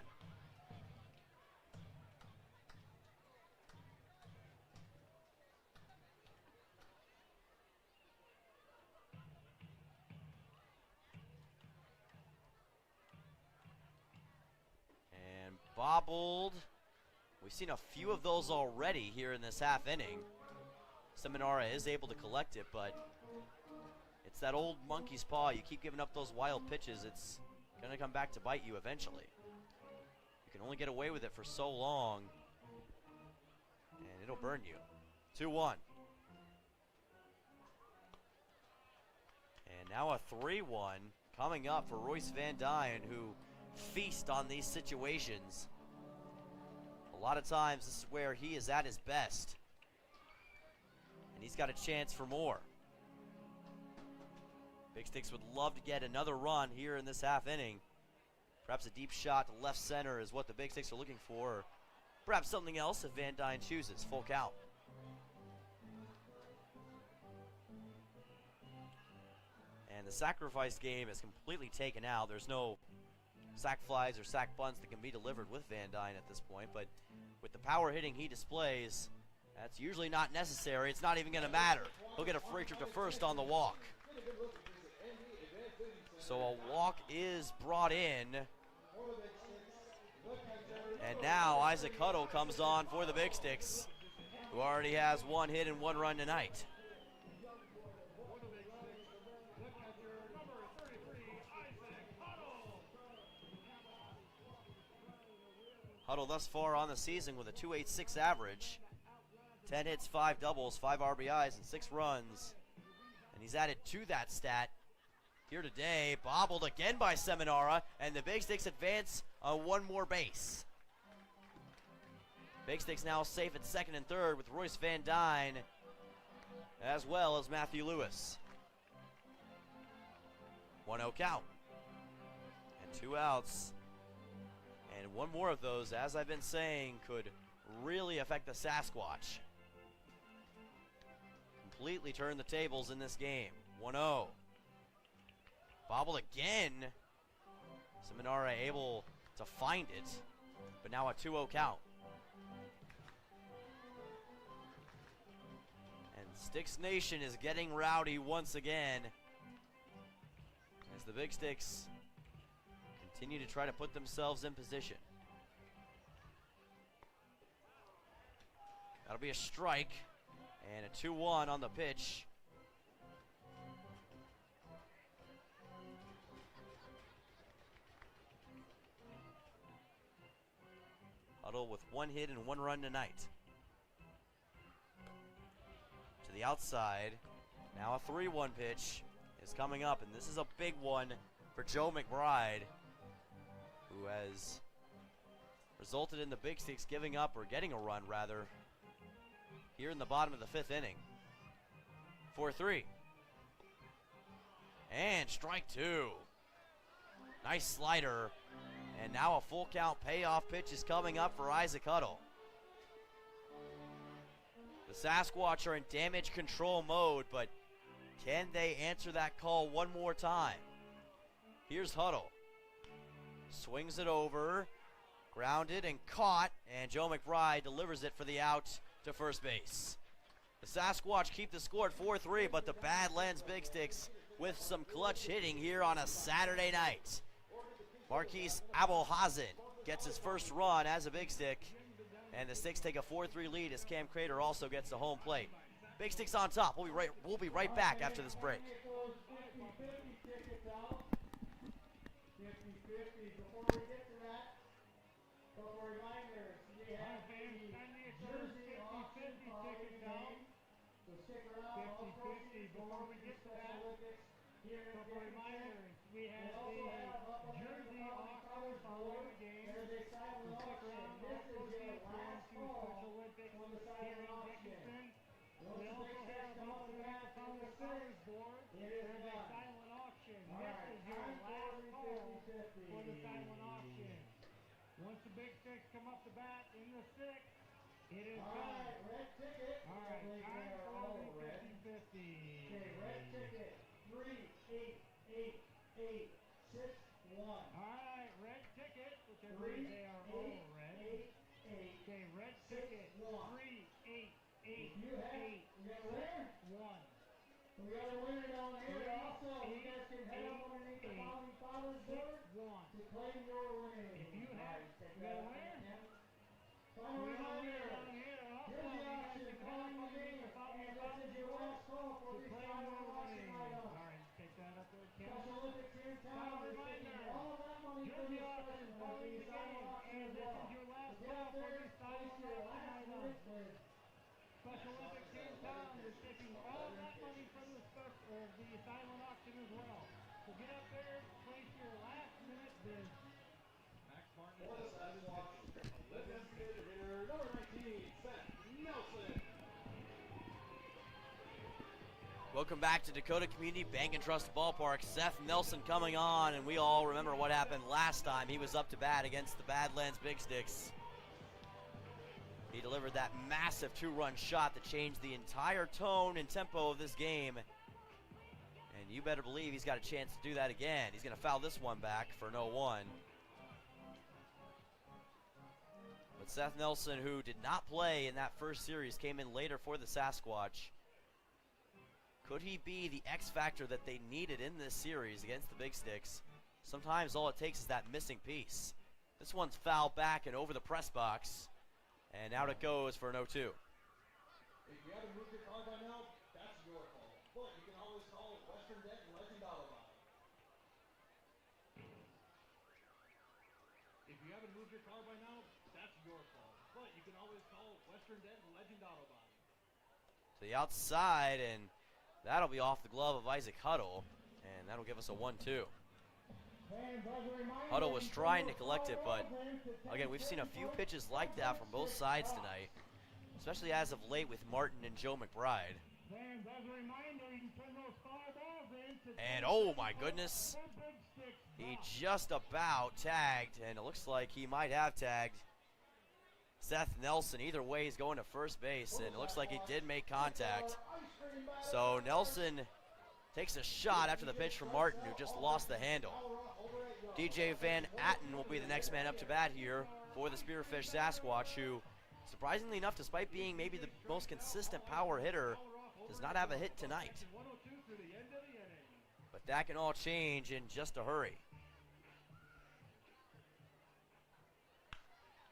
Bobbled. We've seen a few of those already here in this half inning. Seminara is able to collect it, but it's that old monkey's paw. You keep giving up those wild pitches, it's going to come back to bite you eventually. You can only get away with it for so long, and it'll burn you. 2-1. And now a 3-1 coming up for Royce Van Dyne, who feast on these situations. A lot of times this is where he is at his best, and he's got a chance for more. Big Sticks would love to get another run here in this half inning. Perhaps a deep shot to left center is what the Big Sticks are looking for, or perhaps something else if Van Dyne chooses. Full count. And the sacrifice game is completely taken out. There's no sac flies or sac bunts that can be delivered with Van Dyne at this point, but with the power hitting he displays, that's usually not necessary. It's not even going to matter. He'll get a free trip to first on the walk. So a walk is brought in, and now Isaac Huddle comes on for the Big Sticks, who already has 1 hit and 1 run tonight. Huddle thus far on the season with a .286 average. 10 hits, 5 doubles, 5 RBIs, and 6 runs. And he's added to that stat here today. Bobbled again by Seminara, and the Big Sticks advance on 1 more base. Big Sticks now safe at second and third with Royce Van Dyne, as well as Matthew Lewis. 1-0 count. And 2 outs. And 1 more of those, as I've been saying, could really affect the Sasquatch. Completely turn the tables in this game. 1-0. Bobbled again. Seminara able to find it, but now a 2-0 count. And Stix Nation is getting rowdy once again as the Big Sticks continue to try to put themselves in position. That'll be a strike, and a 2-1 on the pitch. Huddle with 1 hit and 1 run tonight. To the outside, now a 3-1 pitch is coming up, and this is a big one for Joe McBride, who has resulted in the Big Sticks giving up, or getting a run rather, here in the bottom of the 5th inning. 4-3. And strike two. Nice slider. And now a full count payoff pitch is coming up for Isaac Huddle. The Sasquatch are in damage control mode, but can they answer that call one more time? Here's Huddle. Swings it over, grounded and caught, and Joe McBride delivers it for the out to first base. The Sasquatch keep the score at 4-3, but the Badlands Big Sticks with some clutch hitting here on a Saturday night. Marquise Abelhazen gets his first run as a Big Stick, and the Stix take a 4-3 lead as Cam Crater also gets the home plate. Big Sticks on top. We'll be right back after this break. Before we get to that, couple reminders. We have the jersey auction following the game. So stick around. All proceeds going to Special Olympics here in Dickinson. We also have about the back on the sellers board. There's a silent auction. This is your last call for the silent auction. Once the Big Sticks come up the bat in the six, it is done. All right, time for the 50-50. Red ticket, 3888661. All right, red ticket, which I believe they are all red. Okay, red ticket, 3888661. We got a winner down here also. You guys can head up underneath the Founding Fathers board to claim your winning. If you have the winner, Final reminder, down here, jersey auction, calling the game, and this is your last call for this final auction item. all right, take that up there, Ken. Special Olympics here in town is taking all of that money from Jersey this auction person for following the the silent game, auction and as this well. is your last To call get for there, this place silent your auction last item. minute bid. Special Olympics here in town is taking all that money from the silent auction as well. So get up there, place your last minute bid. Max Martin for the Sasquatch. Olympic hitter number 19, Seth Nelson. Welcome back to Dakota Community Bank and Trust Ballpark. Seth Nelson coming on, and we all remember what happened last time. He was up to bat against the Badlands Big Sticks. He delivered that massive two-run shot that changed the entire tone and tempo of this game. And you better believe he's got a chance to do that again. He's going to foul this one back for no one. But Seth Nelson, who did not play in that first series, came in later for the Sasquatch. Could he be the X factor that they needed in this series against the Big Sticks? Sometimes all it takes is that missing piece. This one's fouled back and over the press box. And out it goes for an 0-2. If you haven't moved your car by now, that's your fault. But you can always call Western Debt and Legend Auto Body. If you haven't moved your car by now, that's your fault. But you can always call Western Debt and Legend Auto Body. To the outside, and that'll be off the glove of Isaac Huddle. And that'll give us a 1-2. Huddle was trying to collect it, but again, we've seen a few pitches like that from both sides tonight, especially as of late with Martin and Joe McBride. And oh my goodness, he just about tagged, and it looks like he might have tagged Seth Nelson. Either way, he's going to first base, and it looks like he did make contact. So Nelson takes a shot after the pitch from Martin, who just lost the handle. DJ Van Atten will be the next man up to bat here for the Spearfish Sasquatch, who, surprisingly enough, despite being maybe the most consistent power hitter, does not have a hit tonight. But that can all change in just a hurry.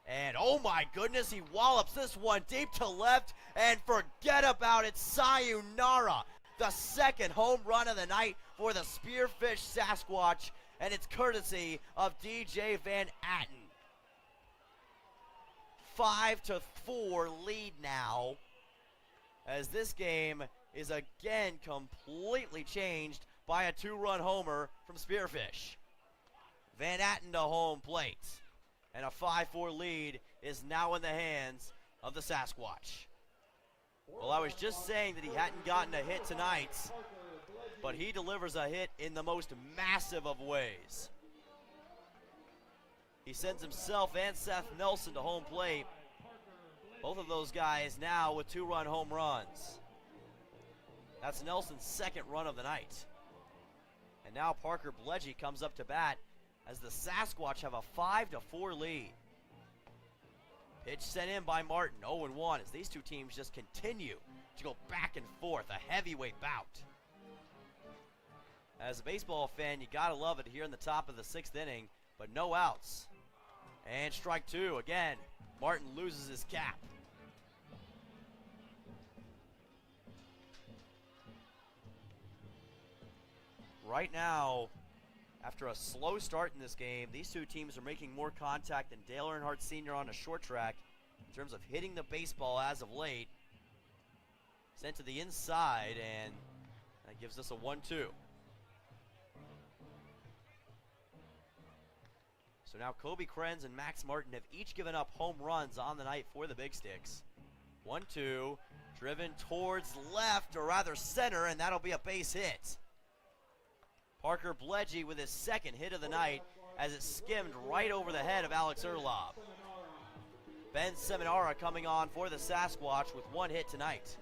And oh my goodness, he wallops this one deep to left, and forget about it, sayonara. The second home run of the night for the Spearfish Sasquatch, and it's courtesy of DJ Van Atten. 5-4 lead now, as this game is again completely changed by a two-run homer from Spearfish. Van Atten to home plate, and a 5-4 lead is now in the hands of the Sasquatch. Well, I was just saying that he hadn't gotten a hit tonight, but he delivers a hit in the most massive of ways. He sends himself and Seth Nelson to home plate. Both of those guys now with 2-run home runs. That's Nelson's second run of the night. And now Parker Bledgy comes up to bat as the Sasquatch have a 5-4 lead. Pitch sent in by Martin, 0-1, as these two teams just continue to go back and forth, a heavyweight bout. As a baseball fan, you gotta love it here in the top of the 6th inning, but no outs. And strike 2, again, Martin loses his cap. Right now, after a slow start in this game, these two teams are making more contact than Dale Earnhardt Sr. on a short track in terms of hitting the baseball as of late. Sent to the inside, and that gives us a 1-2. So now Kobe Krenz and Max Martin have each given up home runs on the night for the Big Sticks. 1-2, driven towards left, or rather center, and that'll be a base hit. Parker Bledgy with his second hit of the night as it skimmed right over the head of Alex Erlob. Ben Seminara coming on for the Sasquatch with 1 hit tonight.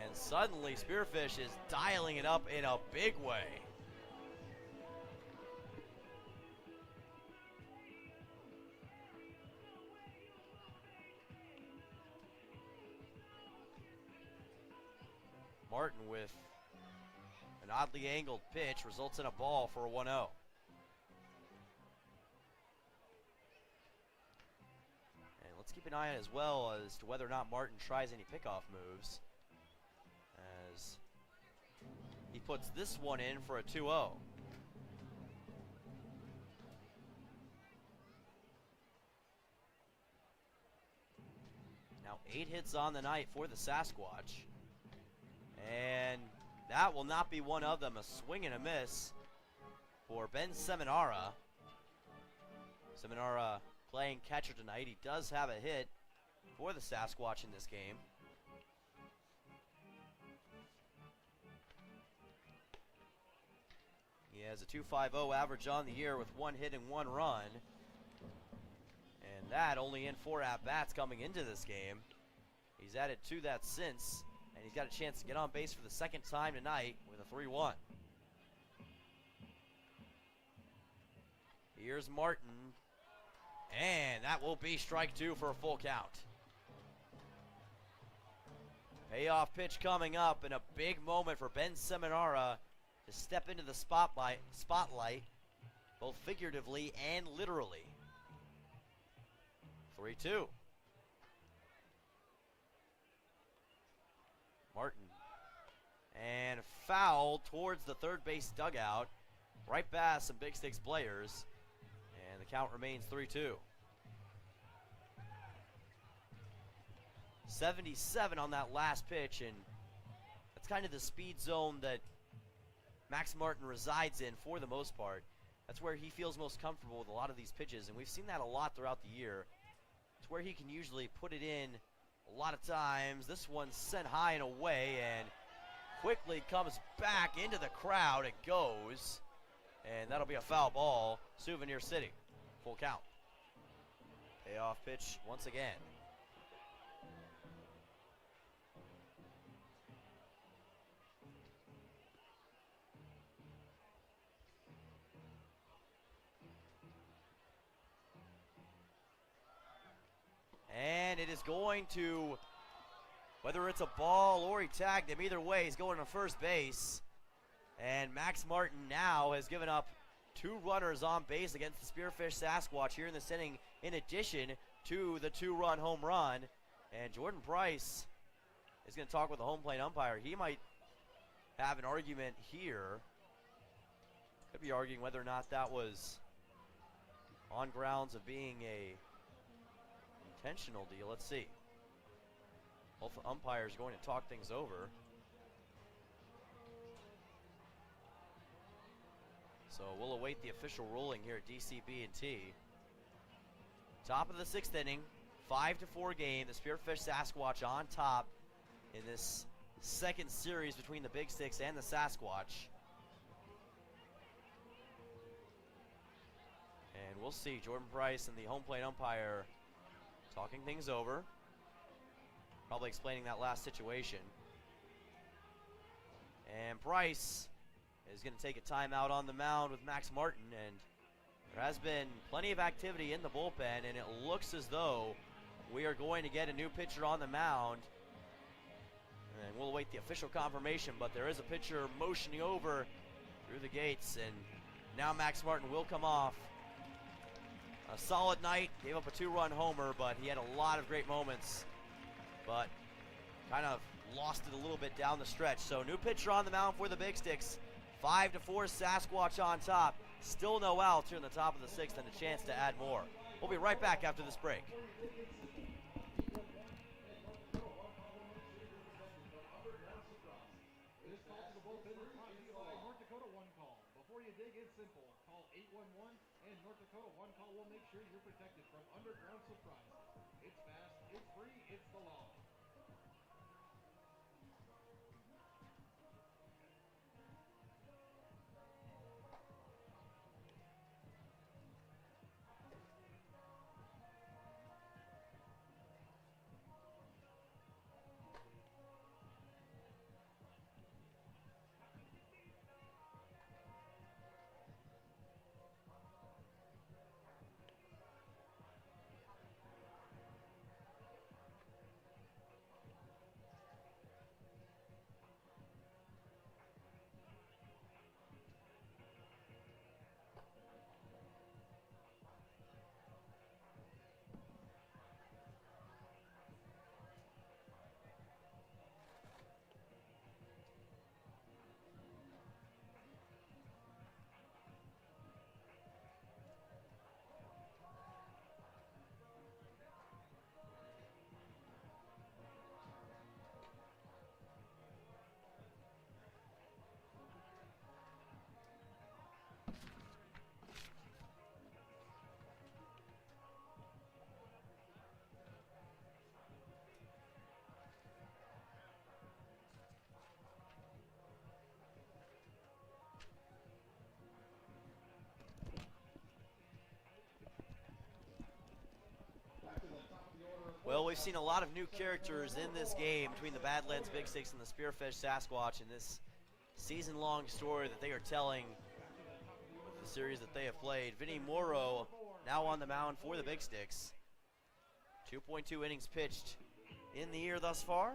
And suddenly Spearfish is dialing it up in a big way. Martin with an oddly angled pitch results in a ball for a 1-0. And let's keep an eye on as well as to whether or not Martin tries any pickoff moves, as he puts this one in for a 2-0. Now 8 hits on the night for the Sasquatch. And that will not be one of them. A swing and a miss for Ben Seminara. Seminara playing catcher tonight. He does have a hit for the Sasquatch in this game. He has a .250 average on the year with 1 hit and 1 run. And that only in 4 at-bats coming into this game. He's added to that since. And he's got a chance to get on base for the second time tonight with a 3-1. Here's Martin. And that will be strike 2 for a full count. Payoff pitch coming up, and a big moment for Ben Seminara to step into the spotlight, both figuratively and literally. 3-2. Martin. And foul towards the third base dugout, right past some Big Sticks players. And the count remains 3-2. 77 on that last pitch, and that's kind of the speed zone that Max Martin resides in for the most part. That's where he feels most comfortable with a lot of these pitches, and we've seen that a lot throughout the year. It's where he can usually put it in a lot of times. This one's sent high and away, and quickly comes back into the crowd. It goes, and that'll be a foul ball. Souvenir City, full count. Payoff pitch once again. And it is going to, whether it's a ball or he tagged him, either way, he's going to first base. And Max Martin now has given up 2 runners on base against the Spearfish Sasquatch here in this inning, in addition to the 2-run home run. And Jordan Price is going to talk with the home plate umpire. He might have an argument here. Could be arguing whether or not that was on grounds of being a intentional deal. Let's see. Both umpires are going to talk things over. So we'll await the official ruling here at DCB&T. Top of the 6th inning, 5-4 game. The Spearfish Sasquatch on top in this second series between the Big Sticks and the Sasquatch. And we'll see. Jordan Price and the home plate umpire talking things over. Probably explaining that last situation. And Price is going to take a timeout on the mound with Max Martin. And there has been plenty of activity in the bullpen, and it looks as though we are going to get a new pitcher on the mound. And we'll await the official confirmation, but there is a pitcher motioning over through the gates, and now Max Martin will come off. A solid night, gave up a 2-run homer, but he had a lot of great moments, but kind of lost it a little bit down the stretch. So new pitcher on the mound for the Big Sticks. 5-4 Sasquatch on top. Still no outs here in the top of the sixth and a chance to add more. We'll be right back after this break. This call to the bullpen is brought to you by North Dakota One Call. Before you dig, it's simple. Call 811 and North Dakota One Call will make sure you're protected from underground surprises. It's fast, it's free, it's the law. Well, we've seen a lot of new characters in this game between the Badlands Big Sticks and the Spearfish Sasquatch in this season-long story that they are telling with the series that they have played. Vinny Morrow now on the mound for the Big Sticks. 2.2 innings pitched in the year thus far.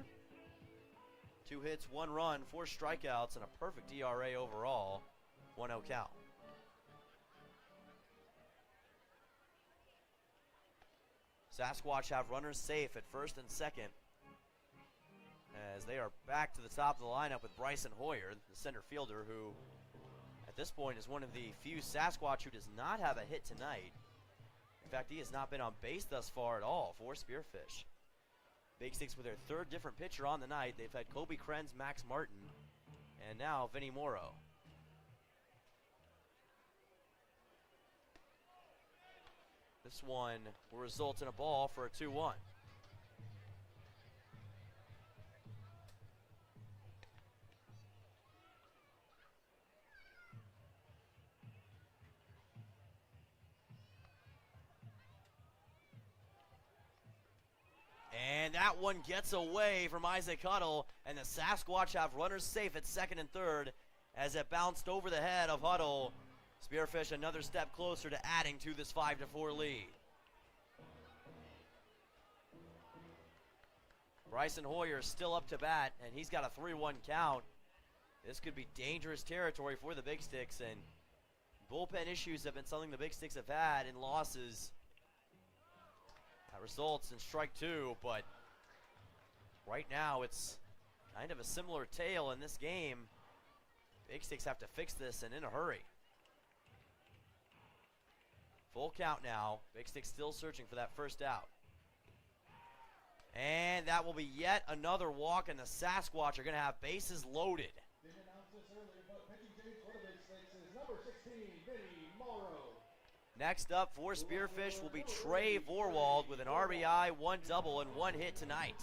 2 hits, 1 run, 4 strikeouts, and a perfect ERA overall. 1-0 count. Sasquatch have runners safe at first and second as they are back to the top of the lineup with Bryson Hoyer, the center fielder, who at this point is one of the few Sasquatch who does not have a hit tonight. In fact, he has not been on base thus far at all for Spearfish. Big Sticks with their third different pitcher on the night. They've had Kobe Krenz, Max Martin, and now Vinny Morrow. This one will result in a ball for a 2-1. And that one gets away from Isaac Huddle, and the Sasquatch have runners safe at second and third as it bounced over the head of Huddle. Spearfish another step closer to adding to this 5-4 lead. Bryson Hoyer still up to bat, and he's got a 3-1 count. This could be dangerous territory for the Big Sticks, and bullpen issues have been something the Big Sticks have had in losses. That results in strike 2, but right now it's kind of a similar tale in this game. Big Sticks have to fix this and in a hurry. Full count now. Big Sticks still searching for that first out. And that will be yet another walk, and the Sasquatch are going to have bases loaded. Didn't announce this earlier, but pitching change for the Big Sticks is number 16, Vinny Morrow. Next up for Spearfish will be Trey Vorwald with an RBI, 1 double, and 1 hit tonight.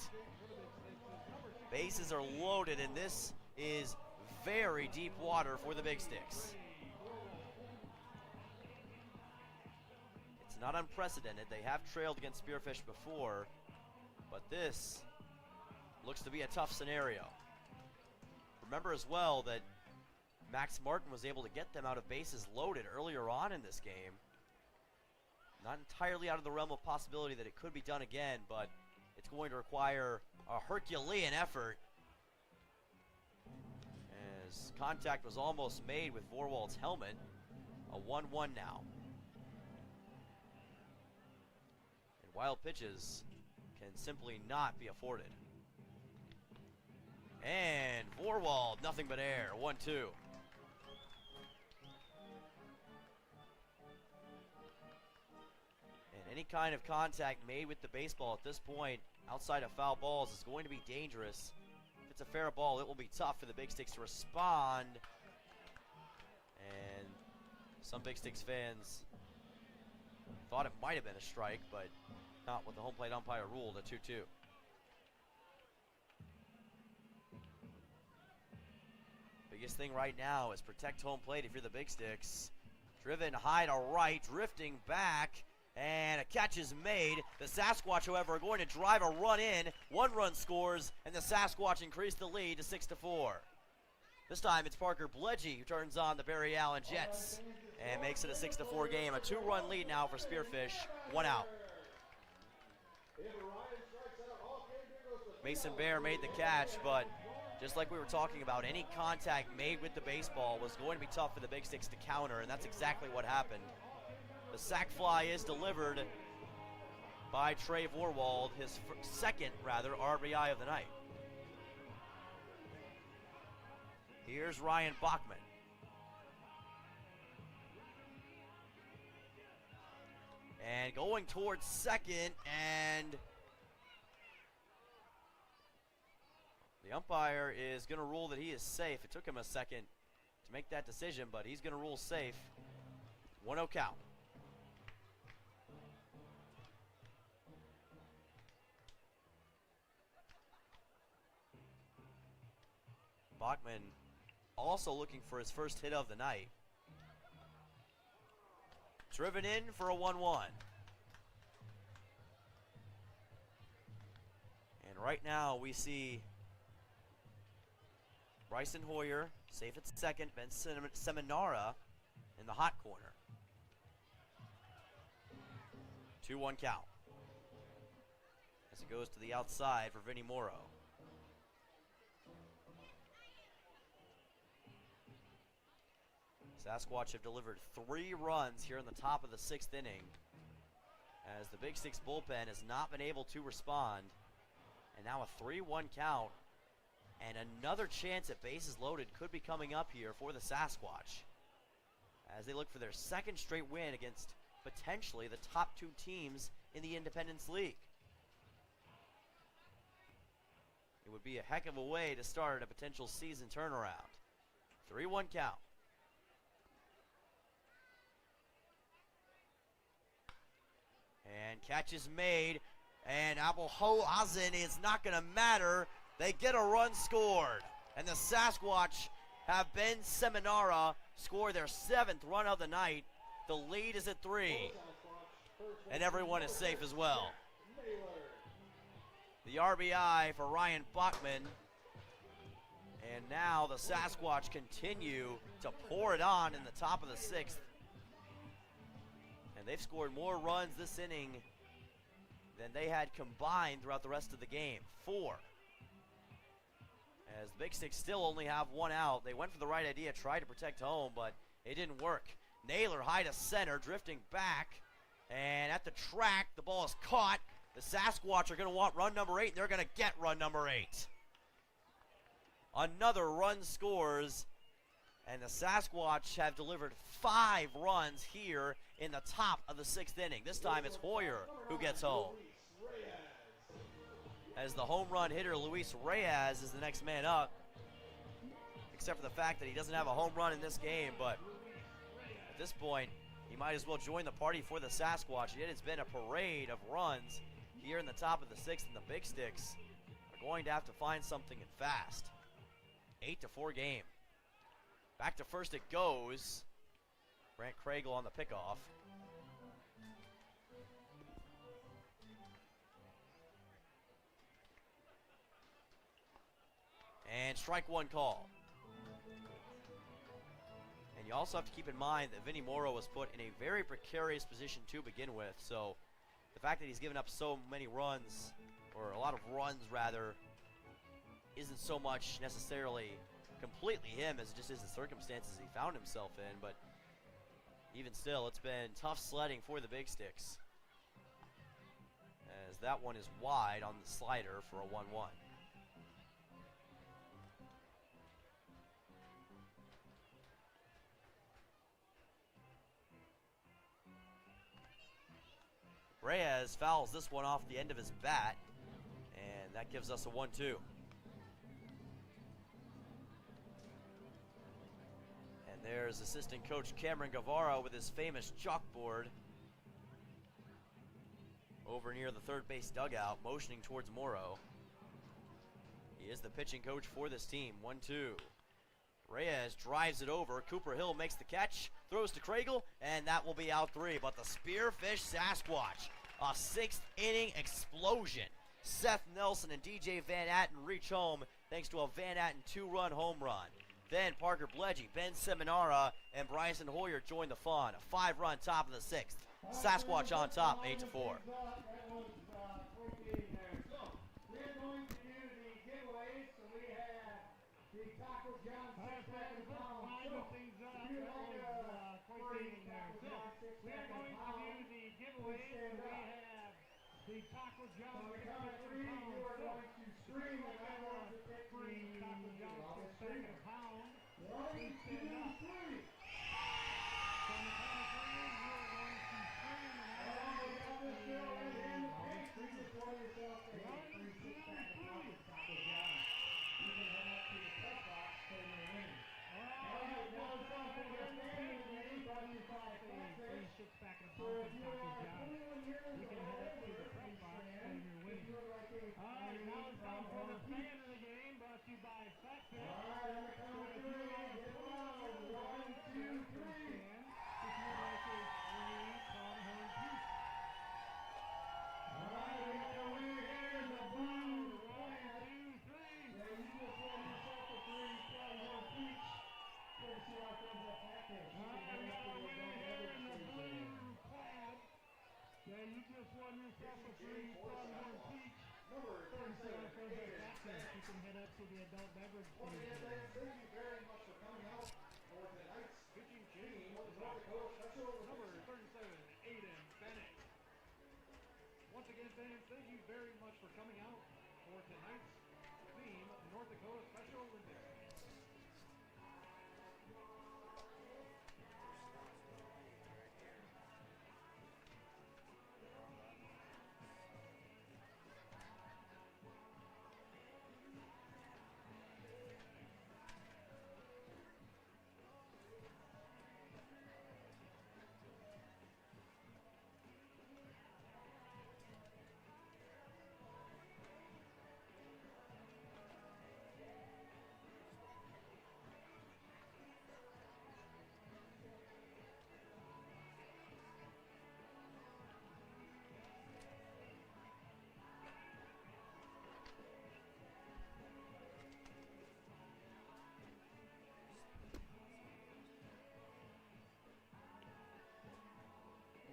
Bases are loaded, and this is very deep water for the Big Sticks. It's not unprecedented. They have trailed against Spearfish before, but this looks to be a tough scenario. Remember as well that Max Martin was able to get them out of bases loaded earlier on in this game. Not entirely out of the realm of possibility that it could be done again, but it's going to require a Herculean effort, as contact was almost made with Vorwald's helmet. A 1-1 now. And wild pitches can simply not be afforded. And Vorwald, nothing but air, 1-2. Any kind of contact made with the baseball at this point, outside of foul balls, is going to be dangerous. If it's a fair ball, it will be tough for the Big Sticks to respond. And some Big Sticks fans thought it might have been a strike, but not what the home plate umpire ruled, a 2-2. Biggest thing right now is protect home plate if you're the Big Sticks. Driven high to right, drifting back. And a catch is made. The Sasquatch, however, are going to drive a run in. 1 run scores, and the Sasquatch increase the lead to 6-4. This time it's Parker Bledgy who turns on the Barry Allen Jets and makes it a 6-4 game. A 2-run lead now for Spearfish. 1 out. Mason Bear made the catch, but just like we were talking about, any contact made with the baseball was going to be tough for the Big Sticks to counter, and that's exactly what happened. The sac fly is delivered by Trey Vorwald, his second RBI of the night. Here's Ryan Bachman. And going towards second, and the umpire is going to rule that he is safe. It took him a second to make that decision, but he's going to rule safe. 1-0 count. Bachman also looking for his first hit of the night. Driven in for a 1-1. And right now we see Bryson Hoyer safe at second, Ben Seminara in the hot corner. 2-1 count. As it goes to the outside for Vinny Morrow. Sasquatch have delivered 3 runs here in the top of the 6th inning, as the Big Sticks bullpen has not been able to respond. And now a 3-1 count, and another chance at bases loaded could be coming up here for the Sasquatch, as they look for their second straight win against potentially the top 2 teams in the Independence League. It would be a heck of a way to start a potential season turnaround. 3-1 count. And catch is made, and Abelhoazen is not going to matter. They get a run scored, and the Sasquatch have Ben Seminara score their 7th run of the night. The lead is at 3, and everyone is safe as well. The RBI for Ryan Bachman, and now the Sasquatch continue to pour it on in the top of the 6th. They've scored more runs this inning than they had combined throughout the rest of the game. 4. As the Big Sticks still only have 1 out. They went for the right idea, tried to protect home, but it didn't work. Naylor high to center, drifting back. And at the track, the ball is caught. The Sasquatch are going to want run number 8, and they're going to get run number 8. Another run scores, and the Sasquatch have delivered 5 runs here in the top of the 6th inning. This time it's Hoyer who gets home, as the home run hitter Luis Reyes is the next man up, except for the fact that he doesn't have a home run in this game. But at this point, he might as well join the party for the Sasquatch. It has been a parade of runs here in the top of the 6th, and the Big Sticks are going to have to find something and fast. 8-4 game. Back to first it goes. Grant Craigle on the pickoff. And strike one call. And you also have to keep in mind that Vinny Morrow was put in a very precarious position to begin with. So the fact that he's given up so many runs, or a lot of runs rather, isn't so much necessarily completely him as it just is the circumstances he found himself in. But even still, it's been tough sledding for the Big Sticks, as that one is wide on the slider for a 1-1. Reyes fouls this one off the end of his bat, and that gives us a 1-2. And there's assistant coach Cameron Guevara with his famous chalkboard over near the third base dugout, motioning towards Morrow. He is the pitching coach for this team. 1-2. Reyes drives it over. Cooper Hill makes the catch, throws to Craigle, and that will be out 3. But the Spearfish Sasquatch, a 6th inning explosion. Seth Nelson and DJ Van Atten reach home thanks to a Van Atten 2-run home run. Then Parker Bledgy, Ben Seminara, and Bryson Hoyer join the fun. A 5-run top of the 6th. Sasquatch on top, 8-4. The Taco John on the count of 3, you are going to scream and I'm going to pick the Taco John 6 pack a pound. 1, 2, 3. On the count of 3, you are going to scream and I'm going to pick the you just won yourself a free 6-pack of pound with Taco John. You can head up to the press box for your win. Alright, now it's time for your family game brought to you by Spearfish. 6-pack of pound with Taco John. You can head up to the press box for your win. Alright, now it's time for the fan of the game brought to you by Spearfish. Alright, on the count of 3, get loud. 1, 2, 3. If you would like a free pronghorn peach. Alright, we got a winner here in the blue. 1, 2, 3. Yeah, you just won yourself a free pronghorn peach. Courtesy of our friends at Spearfish. Alright, we got a winner here in the blue clad. Yeah, you just won yourself a free pronghorn peach. Courtesy of our friends at Spearfish. You can head up to the adult beverage station. Thank you very much for coming out for tonight's pitching team. North Dakota Special, number 37, Aiden Bennett. Once again, fans, thank you very much for coming out for tonight's theme, North Dakota Special Olympics.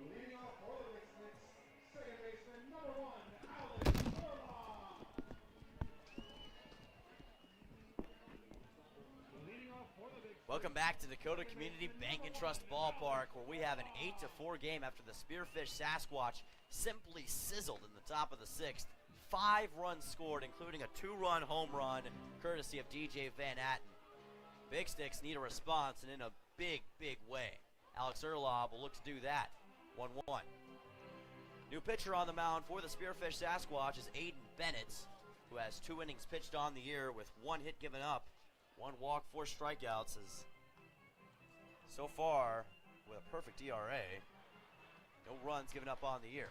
Leading off for the Big Sticks, second baseman, number 1, Alex Orloff. Leading off for the Big Sticks. Welcome back to Dakota Community Bank and Trust Ballpark, where we have an 8-4 game after the Spearfish Sasquatch simply sizzled in the top of the 6th. 5 runs scored, including a 2-run home run, courtesy of DJ Van Atten. Big Sticks need a response, and in a big, big way. Alex Orloff will look to do that. 1-1. New pitcher on the mound for the Spearfish Sasquatch is Aiden Bennett, who has 2 innings pitched on the year with 1 hit given up, 1 walk, 4 strikeouts, as so far with a perfect ERA, no runs given up on the year.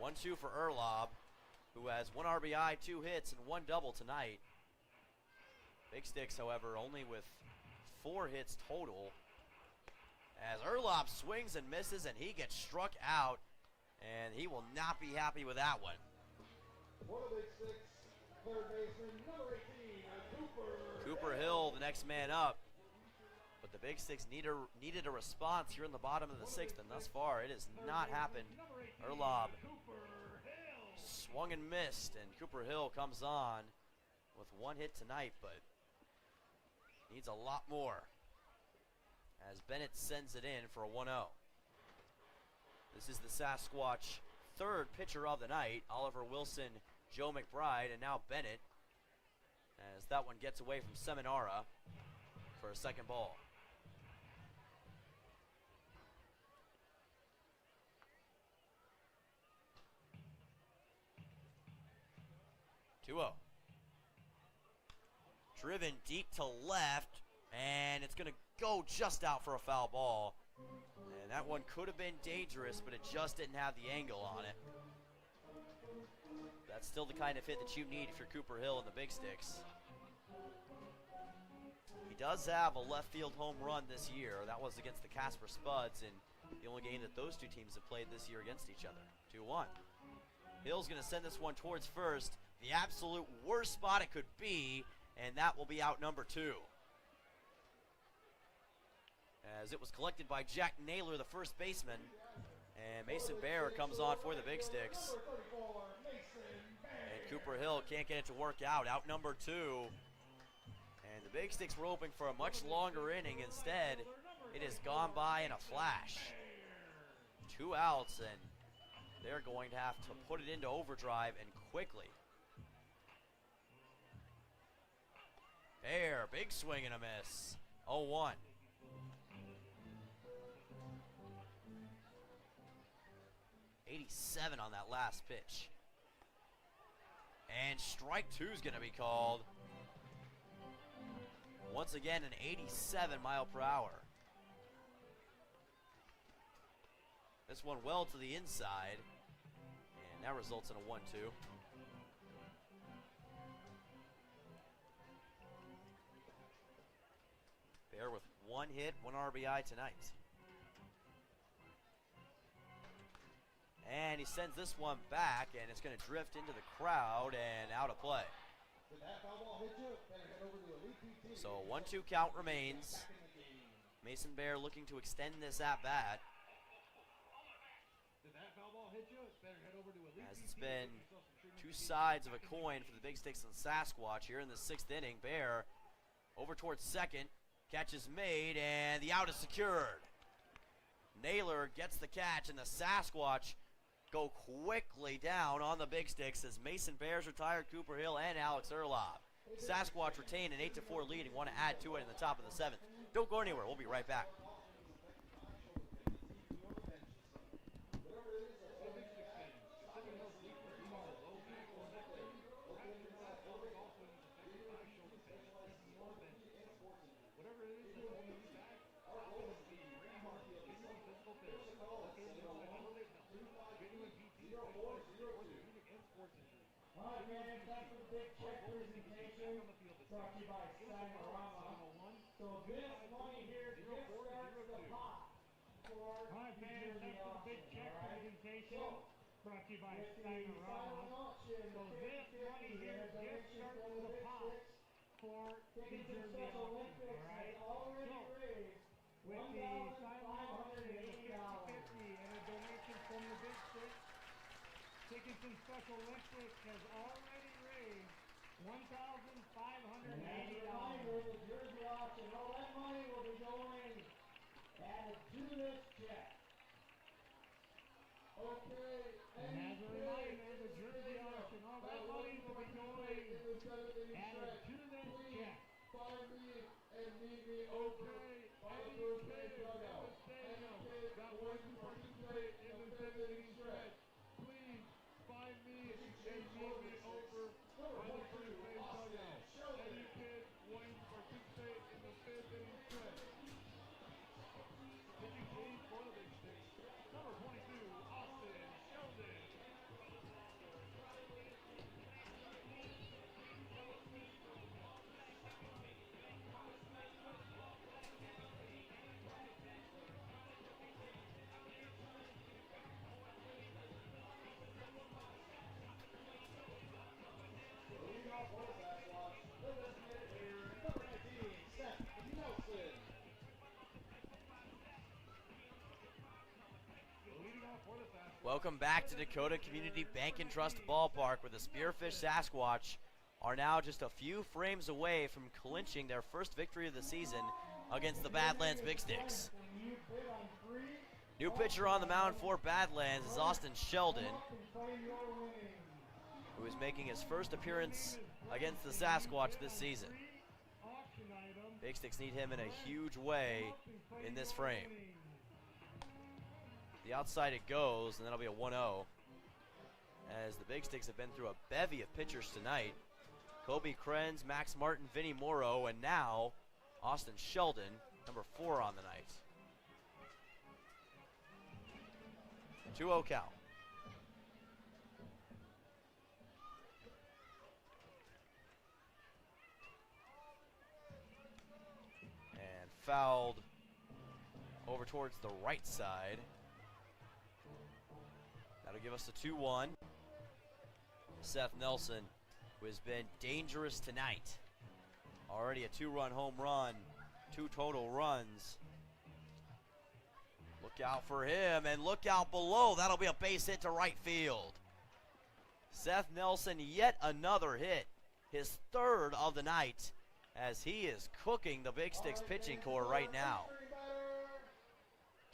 1-2 for Orloff, who has 1 RBI, 2 hits, and 1 double tonight. Big Sticks, however, only with 4 hits total. As Erlob swings and misses, and he gets struck out, and he will not be happy with that one. For the Big Sticks, third baseman, number 18, Cooper Hill, the next man up. But the Big Sticks needed a response here in the bottom of the 6th, and thus far it has not happened. Erlob swung and missed, and Cooper Hill comes on with 1 hit tonight, but needs a lot more as Bennett sends it in for a 1-0. This is the Sasquatch third pitcher of the night. Oliver Wilson, Joe McBride, and now Bennett, as that one gets away from Seminara for a second ball. Driven deep to left, and it's going to go just out for a foul ball. And that one could have been dangerous, but it just didn't have the angle on it. That's still the kind of hit that you need if you're Cooper Hill and the Big Sticks. He does have a left field home run this year. That was against the Casper Spuds, and the only game that those two teams have played this year against each other. 2-1. Hill's going to send this one towards first. The absolute worst spot it could be, and that will be out number 2. As it was collected by Jack Naylor, the first baseman, and Mason Bear comes on for the Big Sticks. And Cooper Hill can't get it to work out. Out number 2. And the Big Sticks were hoping for a much longer inning. Instead, it has gone by in a flash. 2 outs, and they're going to have to put it into overdrive and quickly. Bear, big swing and a miss. 0-1. '87 on that last pitch. And strike 2 is going to be called. Once again, an 87 mile per hour. This one well to the inside. And that results in a 1-2. Bear with 1 hit, 1 RBI tonight. And he sends this one back, and it's going to drift into the crowd and out of play. So 1-2 count remains. Mason Bear looking to extend this at bat. As it's been 2 sides of a coin for the Big Sticks and Sasquatch here in the 6th inning. Bear over towards second. Catch is made, and the out is secured. Naylor gets the catch, and the Sasquatch go quickly down on the Big Sticks as Mason Bears retired Cooper Hill and Alex Erlob. Sasquatch retain an 8-4 lead and want to add to it in the top of the 7th. Don't go anywhere. We'll be right back. Brought to you by Stix. So this money here just starts the pot for New Jersey auction. Big check presentation brought to you by Stix. So this money here just starts the pot for New Jersey auction. Alright. So with the silent auction, the 50-50 and a donation from the Big Sticks, Dickinson Special Olympics has already raised $1,580. The Jersey auction, all that money will be going added to this check. Okay, and as a reminder, the Jersey auction, all that money will be going added to this check. Find me and meet me over by the third base dugout. Any kid that wants to participate in the 5th inning stretch, please find me and meet me over by the third base dugout. Any kid wanting to participate in the 5th inning stretch. Pitching team for the Big Sticks, number 22, Austin Sheldon. Leading off for the Sasquatch. Welcome back to Dakota Community Bank and Trust Ballpark, where the Spearfish Sasquatch are now just a few frames away from clinching their first victory of the season against the Badlands Big Sticks. New pitcher on the mound for Badlands is Austin Sheldon, who is making his first appearance against the Sasquatch this season. Big Sticks need him in a huge way in this frame. The outside it goes, and that'll be a 1-0. As the Big Sticks have been through a bevy of pitchers tonight. Kobe Krenz, Max Martin, Vinny Morrow, and now Austin Sheldon, number 4 on the night. 2-0 count. And fouled over towards the right side. That'll give us a 2-1. Seth Nelson, who has been dangerous tonight. Already a 2-run home run, 2 total runs. Look out for him, and look out below. That'll be a base hit to right field. Seth Nelson, yet another hit, his 3rd of the night, as he is cooking the Big Sticks pitching core right now.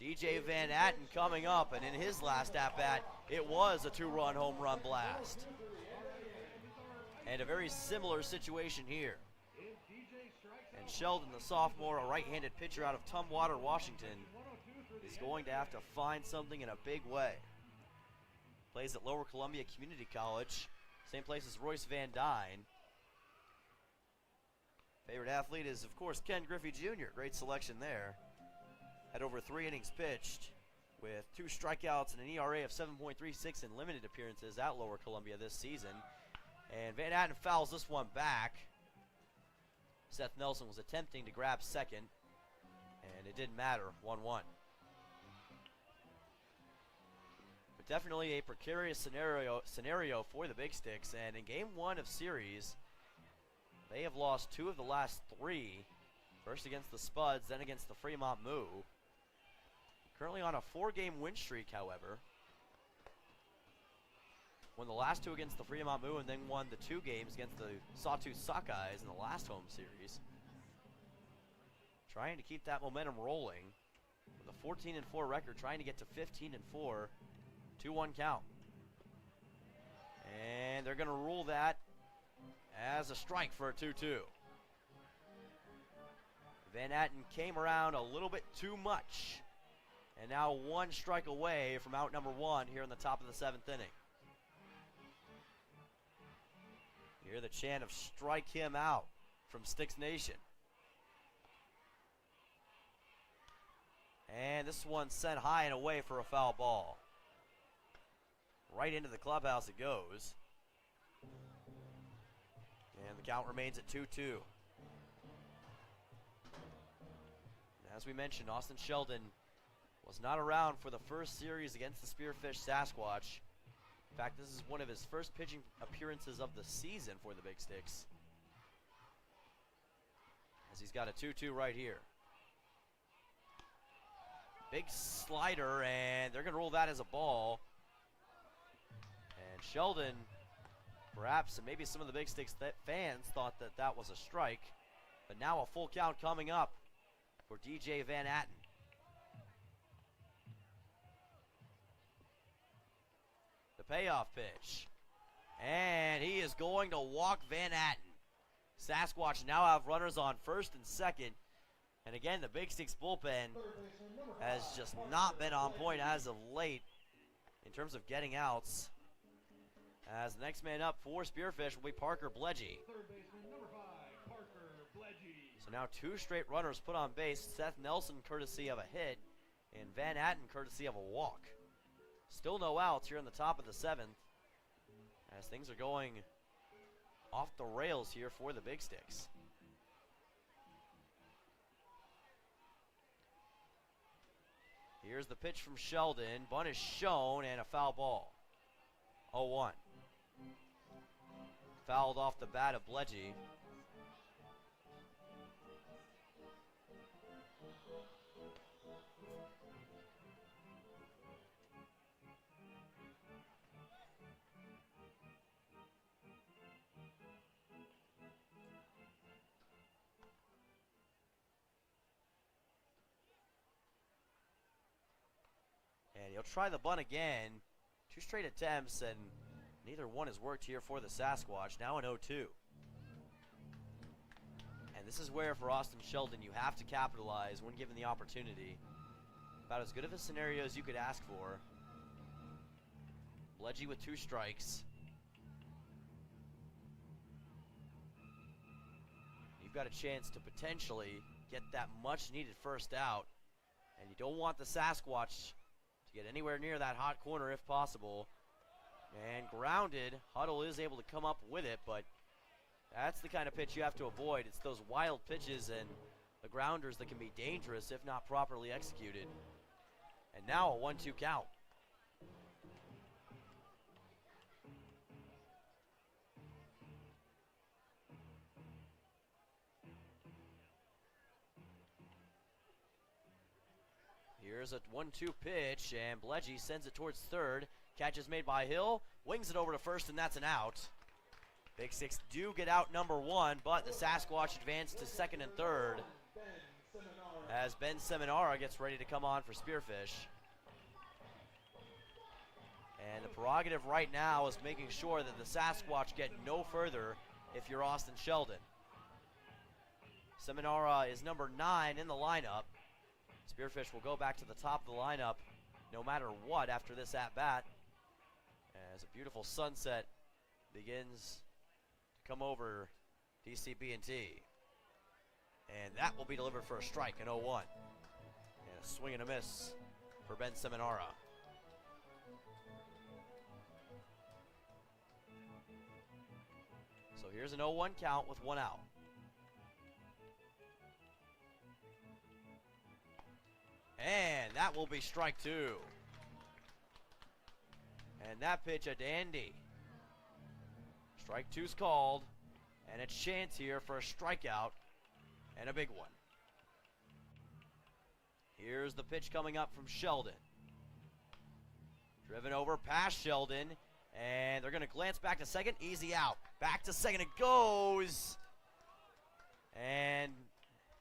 DJ Van Atten coming up, and in his last at-bat, it was a 2-run home run blast. And a very similar situation here. And Sheldon, the sophomore, a right-handed pitcher out of Tumwater, Washington, is going to have to find something in a big way. Plays at Lower Columbia Community College, same place as Royce Van Dyne. Favorite athlete is, of course, Ken Griffey Jr. Great selection there. Had over 3 innings pitched with 2 strikeouts and an ERA of 7.36 in limited appearances at Lower Columbia this season. And Van Atten fouls this one back. Seth Nelson was attempting to grab second, and it didn't matter, 1-1. But definitely a precarious scenario for the Big Sticks, and in game 1 of series, they have lost 2 of the last 3. First against the Spuds, then against the Fremont Moo. Currently on a 4-game win streak, however. Won the last 2 against the Fremont Moo, and then won the 2 games against the Sawtooth Sockeyes in the last home series. Trying to keep that momentum rolling. With a 14-4 record, trying to get to 15-4. 2-1 count. And they're going to rule that as a strike for a 2-2. Van Atten came around a little bit too much. And now 1 strike away from out number 1 here in the top of the 7th inning. You hear the chant of strike him out from Stix Nation. And this one sent high and away for a foul ball. Right into the clubhouse it goes. And the count remains at 2-2. As we mentioned, Austin Sheldon was not around for the first series against the Spearfish Sasquatch. In fact, this is one of his first pitching appearances of the season for the Big Sticks, as he's got a 2-2 right here. Big slider, and they're going to rule that as a ball. And Sheldon, perhaps, and maybe some of the Big Sticks fans thought that that was a strike, but now a full count coming up for DJ Van Atten. The payoff pitch. And he is going to walk Van Atten. Sasquatch now have runners on first and second. And again, the Big Sticks bullpen has just not been on point as of late in terms of getting outs. As the next man up for Spearfish will be Parker Bledgy. Third baseman, number 5, Parker Bledgy. So now 2 straight runners put on base. Seth Nelson courtesy of a hit, and Van Atten courtesy of a walk. Still no outs here in the top of the 7th, as things are going off the rails here for the Big Sticks. Here's the pitch from Sheldon. Bunt is shown, and a foul ball. 0-1. Fouled off the bat of Bledgy. And he'll try the bunt again. 2 straight attempts, and neither one has worked here for the Sasquatch. Now an 0-2. And this is where, for Austin Sheldon, you have to capitalize when given the opportunity. About as good of a scenario as you could ask for. Bledgy with 2 strikes. You've got a chance to potentially get that much-needed first out. And you don't want the Sasquatch to get anywhere near that hot corner if possible. And grounded. Huddle is able to come up with it, but that's the kind of pitch you have to avoid. It's those wild pitches and the grounders that can be dangerous if not properly executed. And now a 1-2 count. Here's a 1-2 pitch, and Bledgy sends it towards third. Catch is made by Hill, wings it over to first, and that's an out. Big Sticks do get out number 1, but the Sasquatch advance to second and third as Ben Seminara gets ready to come on for Spearfish. And the prerogative right now is making sure that the Sasquatch get no further if you're Austin Sheldon. Seminara is number 9 in the lineup. Spearfish will go back to the top of the lineup no matter what after this at-bat, as a beautiful sunset begins to come over DCB&T. And that will be delivered for a strike in 0-1. And a swing and a miss for Ben Seminara. So here's an 0-1 count with 1 out. And that will be strike 2. And that pitch a dandy. Strike 2's called. And a chance here for a strikeout. And a big one. Here's the pitch coming up from Sheldon. Driven over past Sheldon. And they're going to glance back to second. Easy out. Back to second it goes. And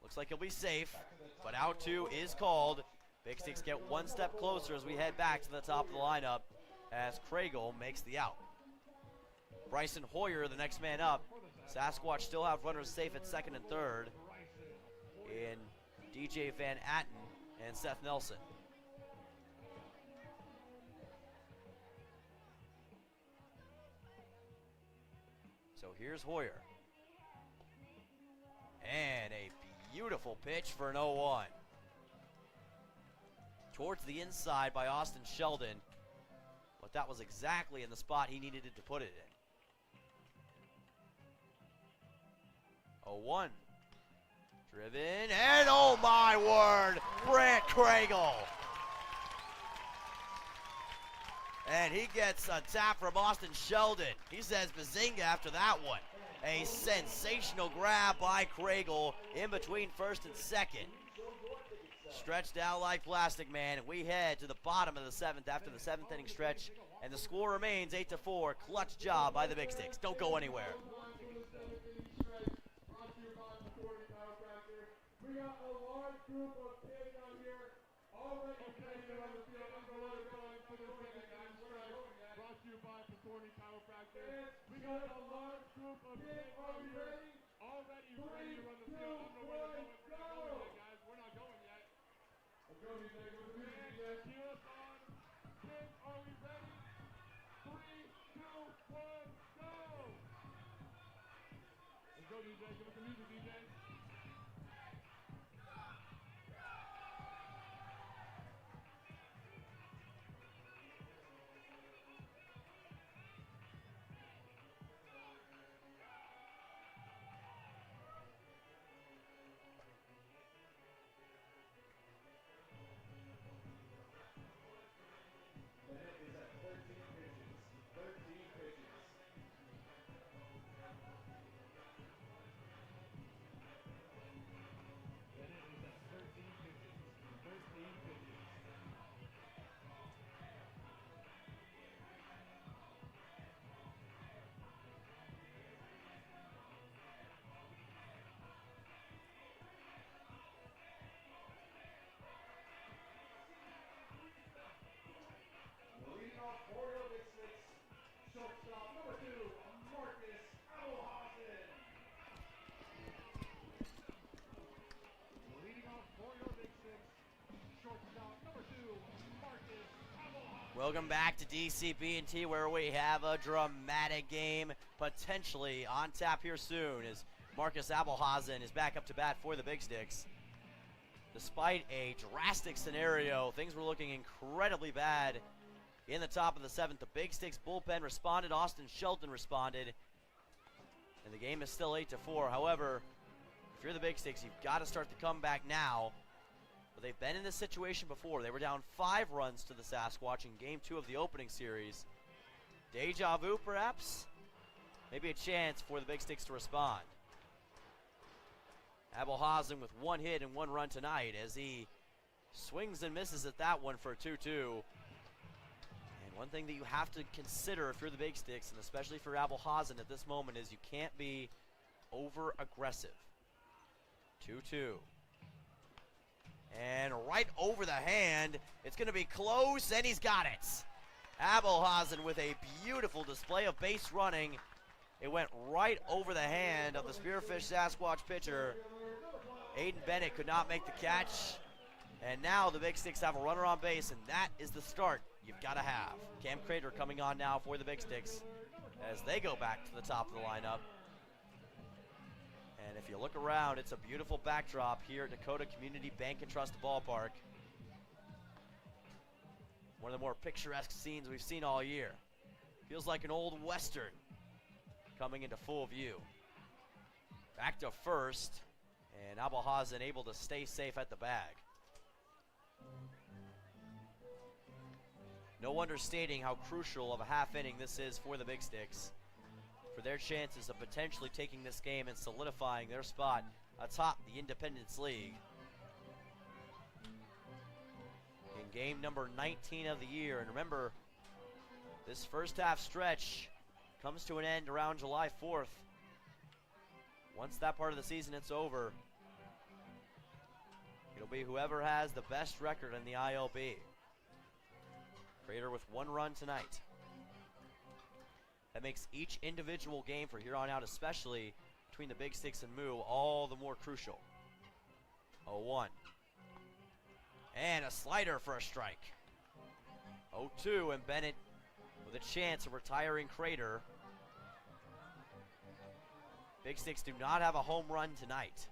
looks like he'll be safe. But out 2 is called. Big Sticks get one step closer as we head back to the top of the lineup as Craigle makes the out. Bryson Hoyer, the next man up. Sasquatch still have runners safe at second and third in DJ Van Atten and Seth Nelson. So here's Hoyer. And a beautiful pitch for an 0-1. Towards the inside by Austin Sheldon, but that was exactly in the spot he needed it to put it in. 0-1. Driven, and oh my word, Brant Craigle. And he gets a tap from Austin Sheldon. He says bazinga after that one. A sensational grab by Craigle in between first and second. Stretched out like plastic, man, and we head to the bottom of the 7th after the 7th inning stretch, and the score remains 8-4. Clutch job by the Big Sticks. Don't go anywhere. We got a large group of kids out here already training on the field. I'm going to let it go into the second guys. We're not going yet. Brought to you by Pacorni Chiropractor. We got a large group of kids out here already ready to run the field. I don't know where they're going. We're not going yet, guys. We're not going yet. Let's go, DJ. Go to the music, DJ. Cue us on. Kids, are we ready? 3, 2, 1, go! Let's go, DJ. Give us the music, DJ. Welcome back to DCB&T, where we have a dramatic game potentially on tap here soon as Marcus Abelhausen is back up to bat for the Big Sticks. Despite a drastic scenario, things were looking incredibly bad in the top of the 7th. The Big Sticks bullpen responded, Austin Shelton responded, and the game is still 8-4. However, if you're the Big Sticks, you've got to start the comeback now. But they've been in this situation before. They were down 5 runs to the Sasquatch in Game 2 of the opening series. Deja vu, perhaps? Maybe a chance for the Big Sticks to respond. Abelhausen with 1 hit and 1 run tonight as he swings and misses at that one for a 2-2. And one thing that you have to consider if you're the Big Sticks, and especially for Abelhausen at this moment, is you can't be over-aggressive. 2-2. And right over the hand, it's going to be close, and he's got it. Abelhausen with a beautiful display of base running. It went right over the hand of the Spearfish Sasquatch pitcher. Aiden Bennett could not make the catch. And now the Big Sticks have a runner on base, and that is the start you've got to have. Cam Crater coming on now for the Big Sticks as they go back to the top of the lineup. And if you look around, it's a beautiful backdrop here at Dakota Community Bank and Trust Ballpark. One of the more picturesque scenes we've seen all year. Feels like an old Western coming into full view. Back to first, and Abelhausen able to stay safe at the bag. No understating how crucial of a half inning this is for the Big Sticks, for their chances of potentially taking this game and solidifying their spot atop the Independence League. In game number 19 of the year, and remember, this first half stretch comes to an end around July 4th. Once that part of the season is over, it'll be whoever has the best record in the ILB. Crater with 1 run tonight. That makes each individual game for here on out, especially between the Big Sticks and Moo, all the more crucial. 0-1. And a slider for a strike. 0-2, and Bennett with a chance of retiring Crater. Big Sticks do not have a home run tonight.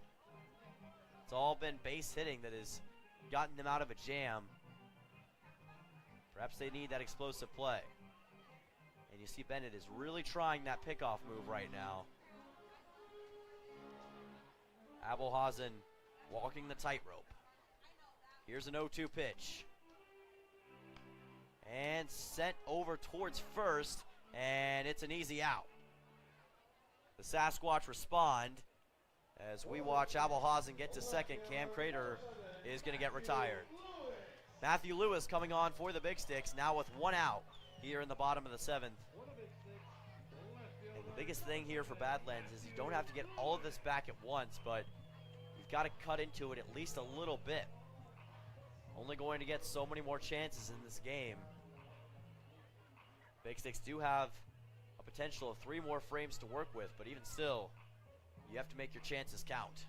It's all been base hitting that has gotten them out of a jam. Perhaps they need that explosive play. And you see Bennett is really trying that pickoff move right now. Abelhausen walking the tightrope. Here's an 0-2 pitch. And sent over towards first, and it's an easy out. The Sasquatch respond as we watch Abelhausen get to second. Cam Crater is going to get retired. Matthew Lewis coming on for the Big Sticks, now with 1 out here in the bottom of the 7th. And the biggest thing here for Badlands is you don't have to get all of this back at once, but you've got to cut into it at least a little bit. Only going to get so many more chances in this game. Big Sticks do have a potential of 3 more frames to work with, but even still, you have to make your chances count.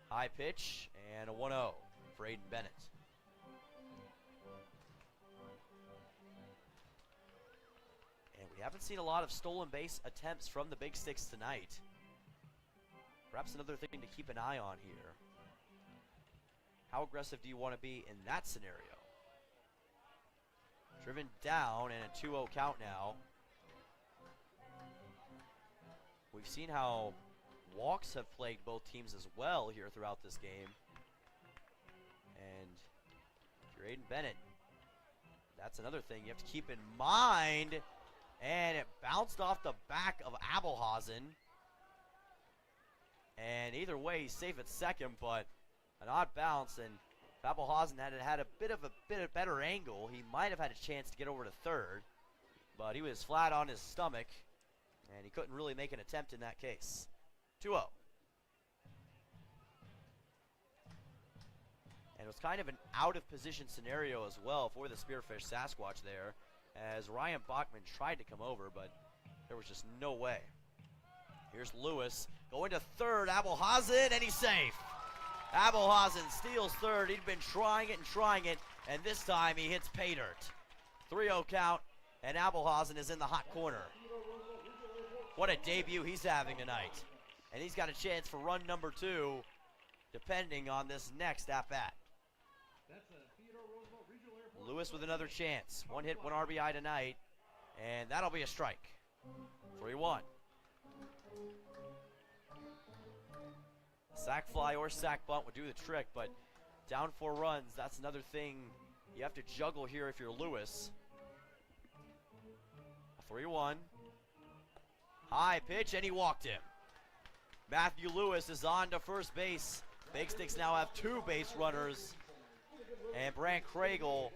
High pitch and a 1-0 for Aiden Bennett. And we haven't seen a lot of stolen base attempts from the Big Sticks tonight. Perhaps another thing to keep an eye on here. How aggressive do you want to be in that scenario? Driven down and a 2-0 count now. We've seen how walks have plagued both teams as well here throughout this game. And if you're Aiden Bennett, that's another thing you have to keep in mind. And it bounced off the back of Abelhausen. And either way, he's safe at second, but an odd bounce. And if Abelhausen had a bit of a better angle, he might have had a chance to get over to third. But he was flat on his stomach, and he couldn't really make an attempt in that case. 2-0. And it was kind of an out-of-position scenario as well for the Spearfish Sasquatch there, as Ryan Bachman tried to come over, but there was just no way. Here's Lewis going to third. Abelhausen, and he's safe. Abelhausen steals third. He'd been trying it, And this time he hits pay dirt. 3-0 count, and Abelhausen is in the hot corner. What a debut he's having tonight. And he's got a chance for run number 2, depending on this next at-bat. Lewis with another chance. 1 hit, 1 RBI tonight, and that'll be a strike. 3-1. Sack fly or sack bunt would do the trick, but down 4 runs, that's another thing you have to juggle here if you're Lewis. 3-1. High pitch, and he walked him. Matthew Lewis is on to first base. Big Sticks now have 2 base runners. And Brant Craigle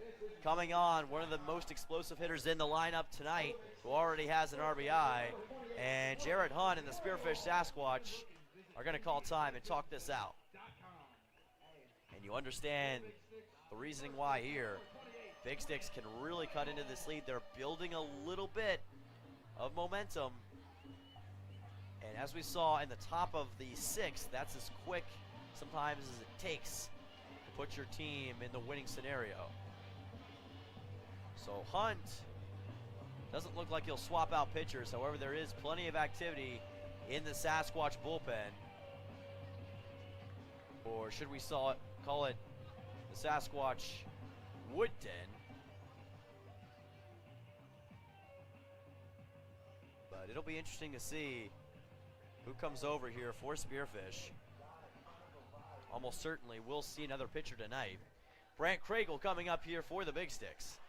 coming on, one of the most explosive hitters in the lineup tonight, who already has an RBI. And Jared Hunt and the Spearfish Sasquatch are going to call time and talk this out. And you understand the reasoning why here. Big Sticks can really cut into this lead. They're building a little bit of momentum. And as we saw in the top of the 6th, that's as quick sometimes as it takes to put your team in the winning scenario. So Hunt doesn't look like he'll swap out pitchers. However, there is plenty of activity in the Sasquatch bullpen. Or should we call it the Sasquatch wood den. But it'll be interesting to see who comes over here for Spearfish. Almost certainly we'll see another pitcher tonight. Brant Craigle coming up here for the Big Sticks.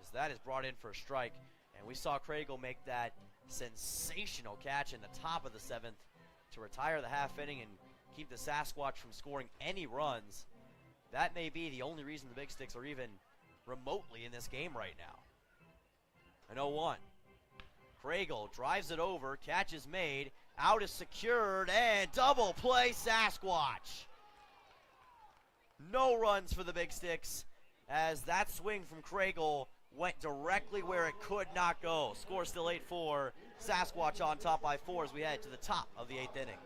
As that is brought in for a strike, and we saw Craigle make that sensational catch in the top of the 7th to retire the half inning and keep the Sasquatch from scoring any runs. That may be the only reason the Big Sticks are even remotely in this game right now. An 0-1. Craigle drives it over, catch is made, out is secured, and double play Sasquatch. No runs for the Big Sticks as that swing from Craigle went directly where it could not go. Score still 8-4. Sasquatch on top by 4 as we head to the top of the 8th inning.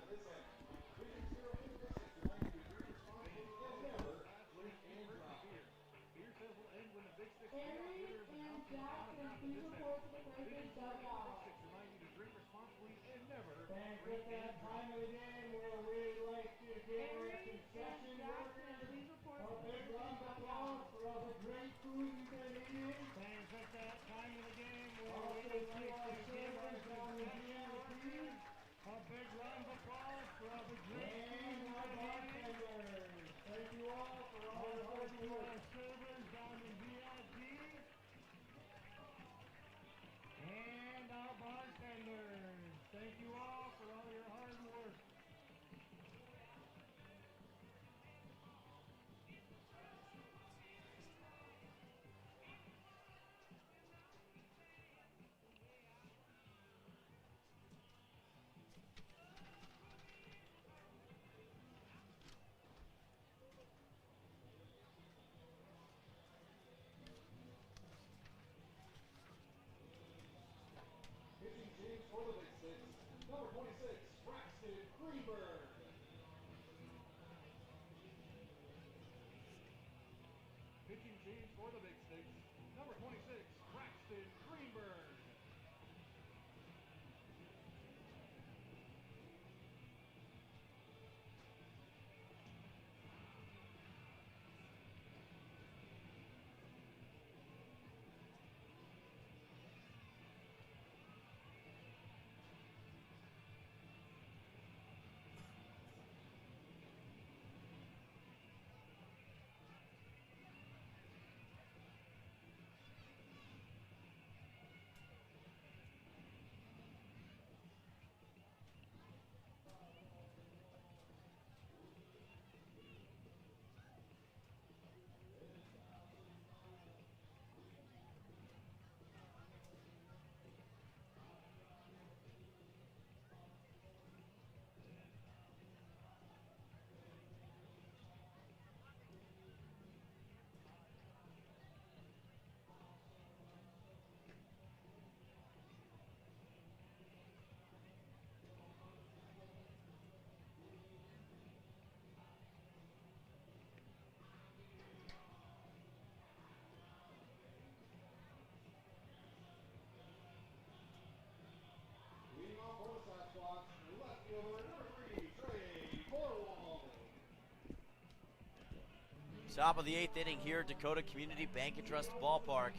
Top of the 8th inning here at Dakota Community Bank and Trust Ballpark.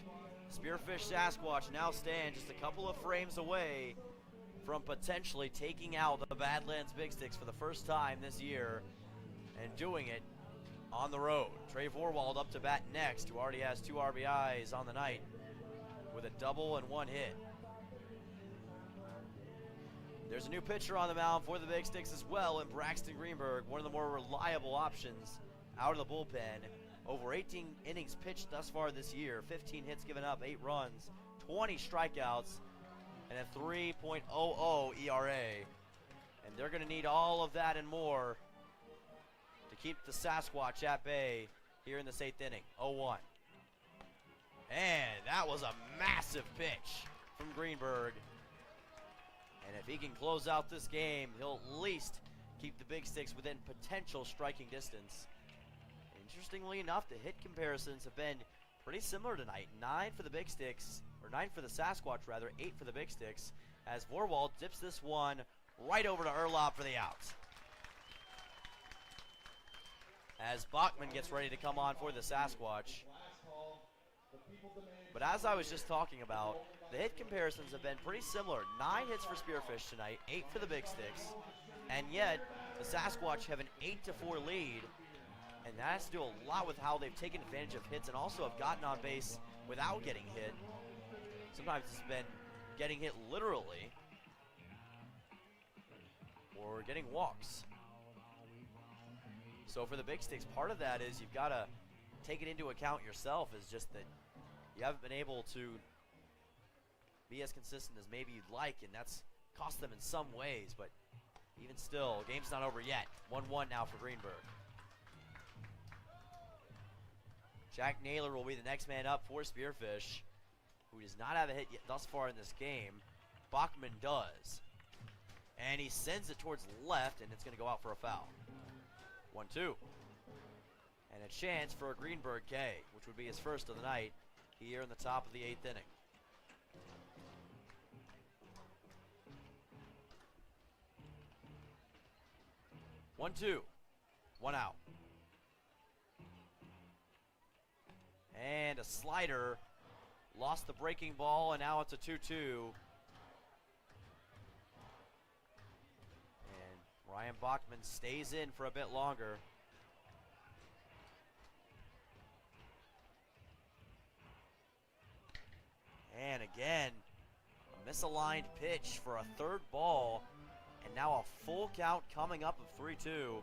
Spearfish Sasquatch now stand just a couple of frames away from potentially taking out the Badlands Big Sticks for the first time this year, and doing it on the road. Trey Vorwald up to bat next, who already has 2 RBIs on the night with a double and 1 hit. There's a new pitcher on the mound for the Big Sticks as well in Braxton Greenberg, one of the more reliable options out of the bullpen. Over 18 innings pitched thus far this year, 15 hits given up, 8 runs, 20 strikeouts, and a 3.00 ERA. And they're going to need all of that and more to keep the Sasquatch at bay here in this 8th inning. 0-1. And that was a massive pitch from Greenberg. And if he can close out this game, he'll at least keep the Big Sticks within potential striking distance. Interestingly enough, the hit comparisons have been pretty similar tonight. 9 for the Big Sticks, or 9 for the Sasquatch rather, 8 for the Big Sticks, as Vorwald dips this one right over to Erlop for the out. As Bachman gets ready to come on for the Sasquatch. But as I was just talking about, the hit comparisons have been pretty similar. 9 hits for Spearfish tonight, 8 for the Big Sticks, and yet the Sasquatch have an 8-4 lead, and that has to do a lot with how they've taken advantage of hits and also have gotten on base without getting hit. Sometimes it's been getting hit literally or getting walks. So for the Big Sticks, part of that is you've got to take it into account yourself, is just that you haven't been able to be as consistent as maybe you'd like, and that's cost them in some ways, but even still, game's not over yet. 1-1 now for Greenberg. Jack Naylor will be the next man up for Spearfish, who does not have a hit yet thus far in this game. Bachman does. And he sends it towards left, and it's going to go out for a foul. 1-2. And a chance for a Greenberg K, which would be his first of the night here in the top of the 8th inning. One, two, 1 out. And a slider, lost the breaking ball, and now it's a 2-2. And Ryan Bachman stays in for a bit longer. And again, a misaligned pitch for a 3rd ball, and now a full count coming up of 3-2.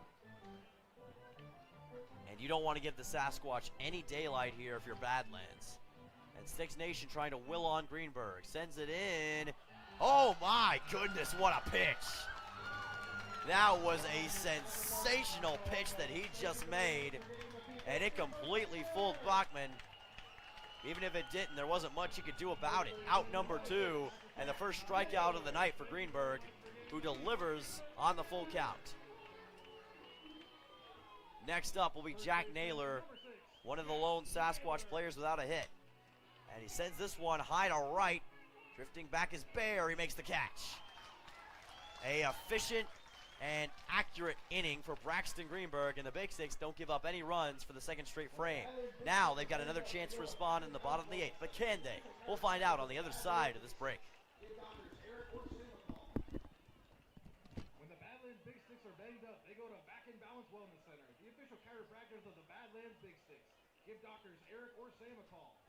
And you don't want to give the Sasquatch any daylight here if you're Badlands. And Stix Nation trying to will on Greenberg. Sends it in. Oh my goodness, what a pitch. That was a sensational pitch that he just made. And it completely fooled Bachman. Even if it didn't, there wasn't much he could do about it. Out number 2, and the first strikeout of the night for Greenberg, who delivers on the full count. Next up will be Jack Naylor, one of the lone Sasquatch players without a hit. And he sends this one high to right. Drifting back is Bear. He makes the catch. A efficient and accurate inning for Braxton Greenberg, and the Big Sticks don't give up any runs for the 2nd straight frame. Now they've got another chance to respond in the bottom of the 8th, but can they? We'll find out on the other side of this break. When the Badlands Big Sticks are banged up, they go to Back and Balance Wellness Center, the official chiropractors of the Badlands Big Sticks. Give doctors Eric or Sam a call.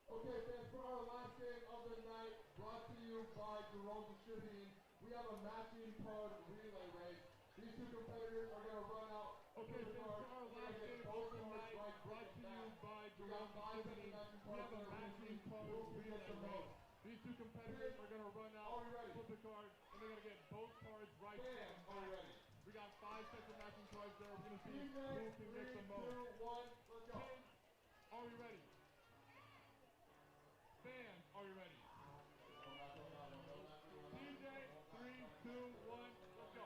Okay, fans, for our last game of the night, brought to you by Jerome Distributing, we have a matching card relay race. These 2 competitors are going to run out. Okay, fans, for our last game of the night, brought to you by Jerome Distributing, we have a matching card relay race. These 2 competitors are going to run out, flip the card, and they're going to get both cards right. Fans, are you ready? We got 5 sets of matching cards there. We're going to see who can mix them 3, most. 2, 1, let's go. Are we ready? Fans, are you ready? DJ, 3, 2, 1, let's go.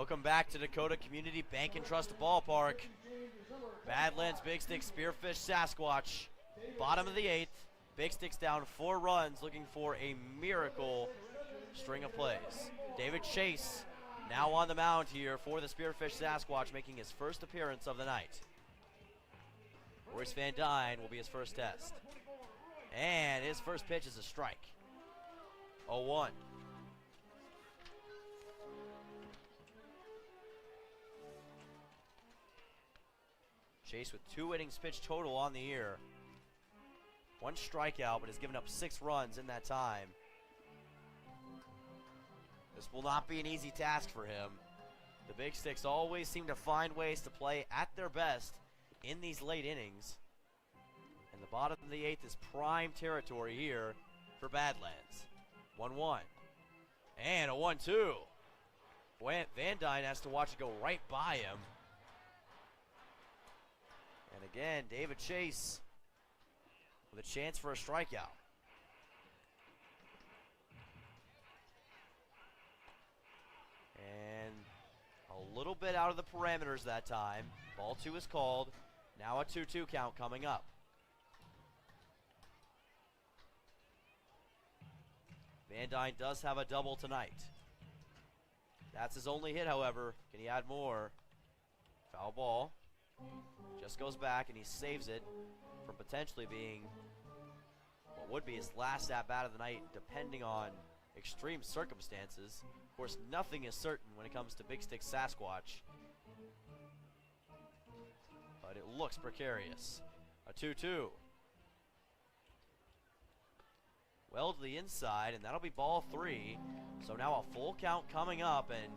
Welcome back to Dakota Community Bank and Trust Ballpark. Badlands Big Sticks, Spearfish Sasquatch. Bottom of the 8th. Big Sticks down 4 runs, looking for a miracle string of plays. David Chase now on the mound here for the Spearfish Sasquatch, making his first appearance of the night. Royce Van Dyne will be his first test. And his first pitch is a strike. 0-1. Chase with 2 innings pitched total on the year. 1 strikeout, but has given up 6 runs in that time. This will not be an easy task for him. The Big Sticks always seem to find ways to play at their best in these late innings. And the bottom of the 8th is prime territory here for Badlands. 1-1. And a 1-2. Van Dyne has to watch it go right by him. And again, David Chase with a chance for a strikeout. And a little bit out of the parameters that time. Ball 2 is called. Now a 2-2 count coming up. Van Dyne does have a double tonight. That's his only hit, however. Can he add more? Foul ball. Just goes back and he saves it from potentially being what would be his last at-bat of the night, depending on extreme circumstances. Of course, nothing is certain when it comes to Big Stick Sasquatch. But it looks precarious. A 2-2. Well to the inside, and that'll be ball 3. So now a full count coming up, and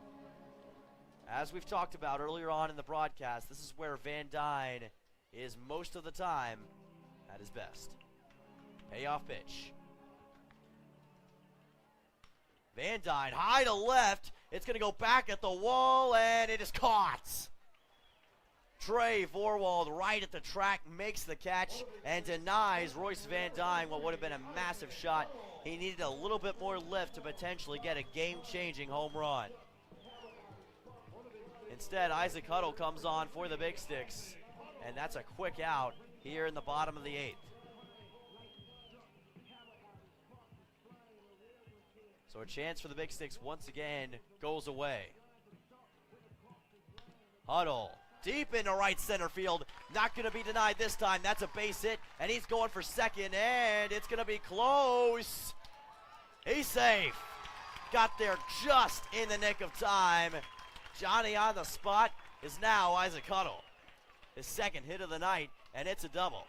as we've talked about earlier on in the broadcast, this is where Van Dyne is most of the time at his best. Payoff pitch. Van Dyne high to left. It's going to go back at the wall, and it is caught. Trey Vorwald right at the track makes the catch and denies Royce Van Dyne what would have been a massive shot. He needed a little bit more lift to potentially get a game-changing home run. Instead, Isaac Huddle comes on for the Big Sticks, and that's a quick out here in the bottom of the 8th. So a chance for the Big Sticks once again goes away. Huddle deep into right center field. Not going to be denied this time. That's a base hit, and he's going for second, and it's going to be close. He's safe. Got there just in the nick of time. Johnny on the spot is now Isaac Huddle. His second hit of the night, and it's a double.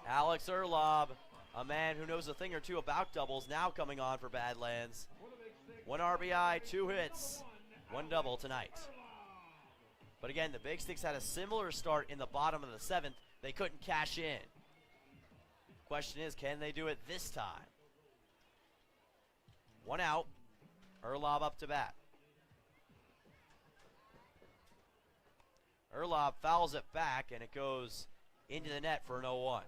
Alex Erlob, a man who knows a thing or two about doubles, now coming on for Badlands. 1 RBI, 2 hits, 1 double tonight. But again, the Big Sticks had a similar start in the bottom of the 7th. They couldn't cash in. Question is, can they do it this time? 1 out. Erlob up to bat. Erlob fouls it back, and it goes into the net for an 0-1.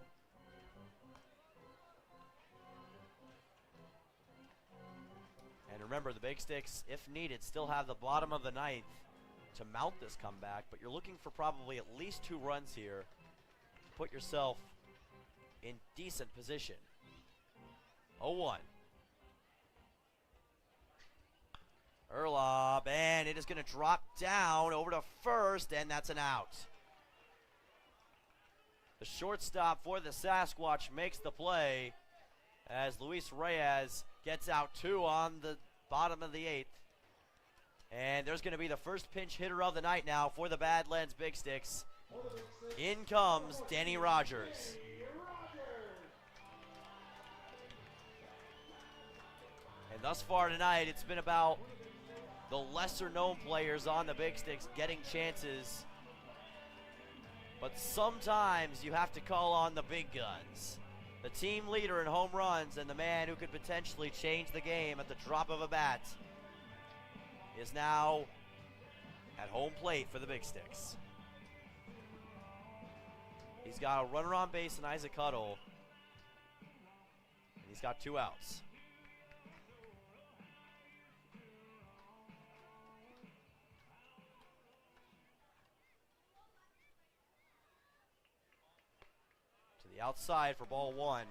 And remember, the Big Sticks, if needed, still have the bottom of the 9th to mount this comeback, but you're looking for probably at least 2 runs here to put yourself in decent position. 0-1. Erlob, and it is going to drop down over to first, and that's an out. The shortstop for the Sasquatch makes the play as Luis Reyes gets out 2 on the bottom of the 8th. And there's going to be the first pinch hitter of the night now for the Badlands Big Sticks. In comes Danny Rogers. And thus far tonight, it's been about the lesser-known players on the Big Sticks getting chances. But sometimes you have to call on the big guns. The team leader in home runs and the man who could potentially change the game at the drop of a bat is now at home plate for the Big Sticks. He's got a runner on base in Isaac Huddle. He's got 2 outs. To the outside for ball 1.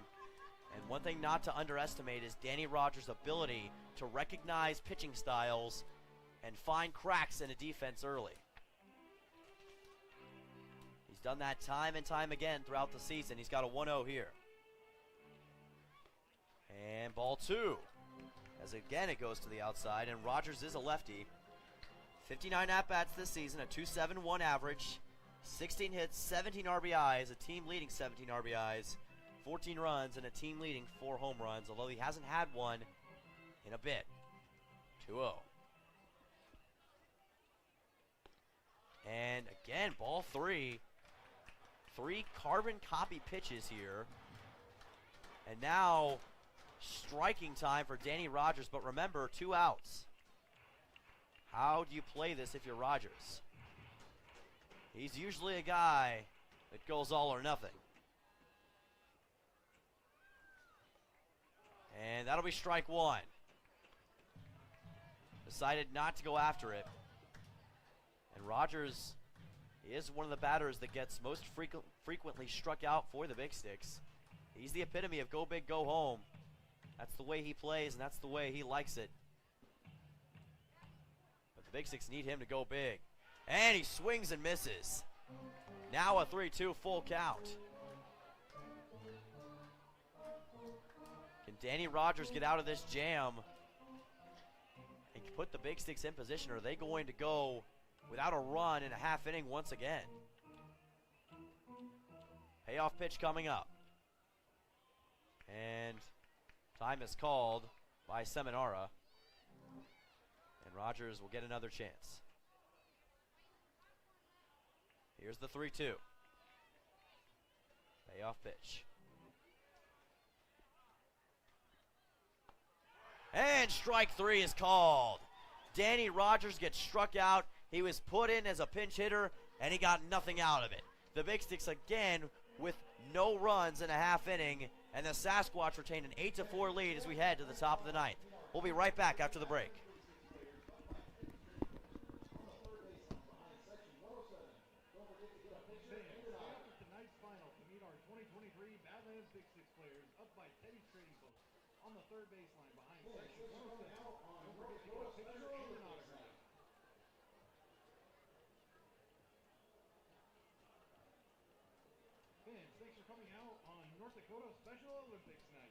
And one thing not to underestimate is Danny Rogers' ability to recognize pitching styles and find cracks in a defense early. He's done that time and time again throughout the season. He's got a 1-0 here. And ball 2. As again it goes to the outside, and Rogers is a lefty. 59 at-bats this season, a 2.71 average, 16 hits, 17 RBIs, a team-leading 17 RBIs, 14 runs, and a team-leading 4 home runs, although he hasn't had one in a bit. 2-0. And again, ball 3. 3 carbon copy pitches here. And now striking time for Danny Rogers, but remember, 2 outs. How do you play this if you're Rogers? He's usually a guy that goes all or nothing. And that'll be strike 1. Decided not to go after it. And Rogers is one of the batters that gets most frequently struck out for the Big Sticks. He's the epitome of go big, go home. That's the way he plays, and that's the way he likes it. But the Big Sticks need him to go big. And he swings and misses. Now a 3-2 full count. Can Danny Rogers get out of this jam and put the Big Sticks in position, or are they going to go without a run in a half inning once again? Payoff pitch coming up. And time is called by Seminara. And Rogers will get another chance. Here's the 3-2. Payoff pitch. And strike 3 is called. Danny Rogers gets struck out. He was put in as a pinch hitter, and he got nothing out of it. The Big Sticks again with no runs in a half inning, and the Sasquatch retain an 8-4 lead as we head to the top of the 9th. We'll be right back after the break. Tonight's final to meet our 2023 Badlands Big Sticks players up by Teddy's Trading Post on the third baseline behind section 107. Don't forget to get a picture and an autograph. Fans, thanks for coming out on North Dakota Special Olympics night.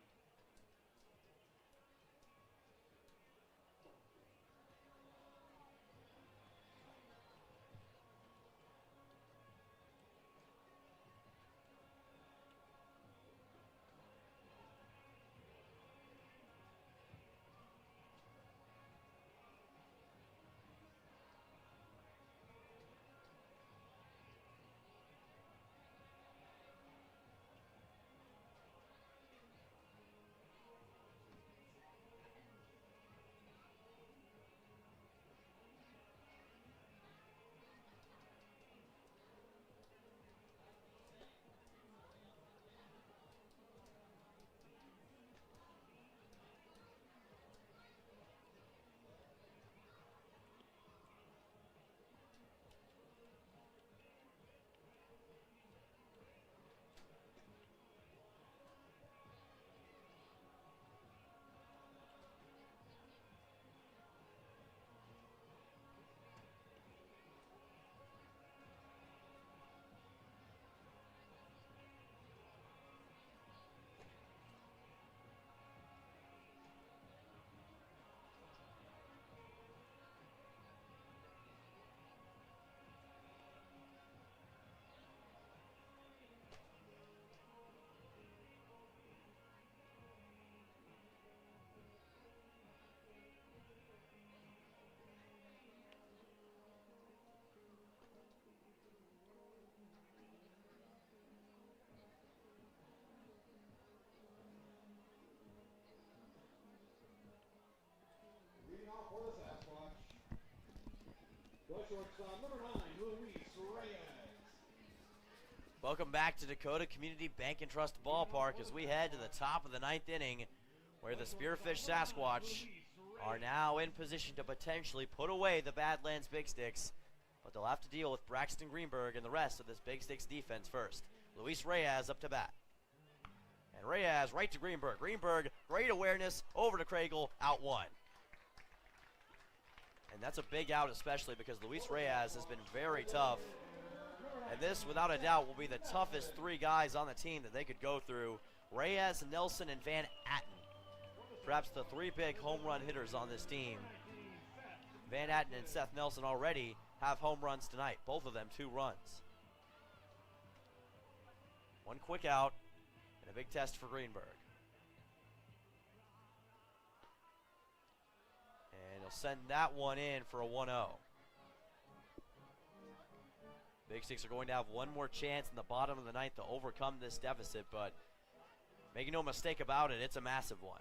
Leading off for the Sasquatch, the shortstop, number 9, Luis Reyes. Welcome back to Dakota Community Bank and Trust Ballpark as we head to the top of the 9th inning where the Spearfish Sasquatch are now in position to potentially put away the Badlands Big Sticks, but they'll have to deal with Braxton Greenberg and the rest of this Big Sticks defense first. Luis Reyes up to bat. And Reyes right to Greenberg. Greenberg, great awareness, over to Craigle, out one. And that's a big out, especially because Luis Reyes has been very tough. And this, without a doubt, will be the toughest three guys on the team that they could go through. Reyes, Nelson, and Van Atten. Perhaps the three big home run hitters on this team. Van Atten and Seth Nelson already have home runs tonight. Both of them 2 runs. One quick out and a big test for Greenberg. And he'll send that one in for a 1-0. Big Sticks are going to have one more chance in the bottom of the ninth to overcome this deficit, but making no mistake about it, it's a massive one.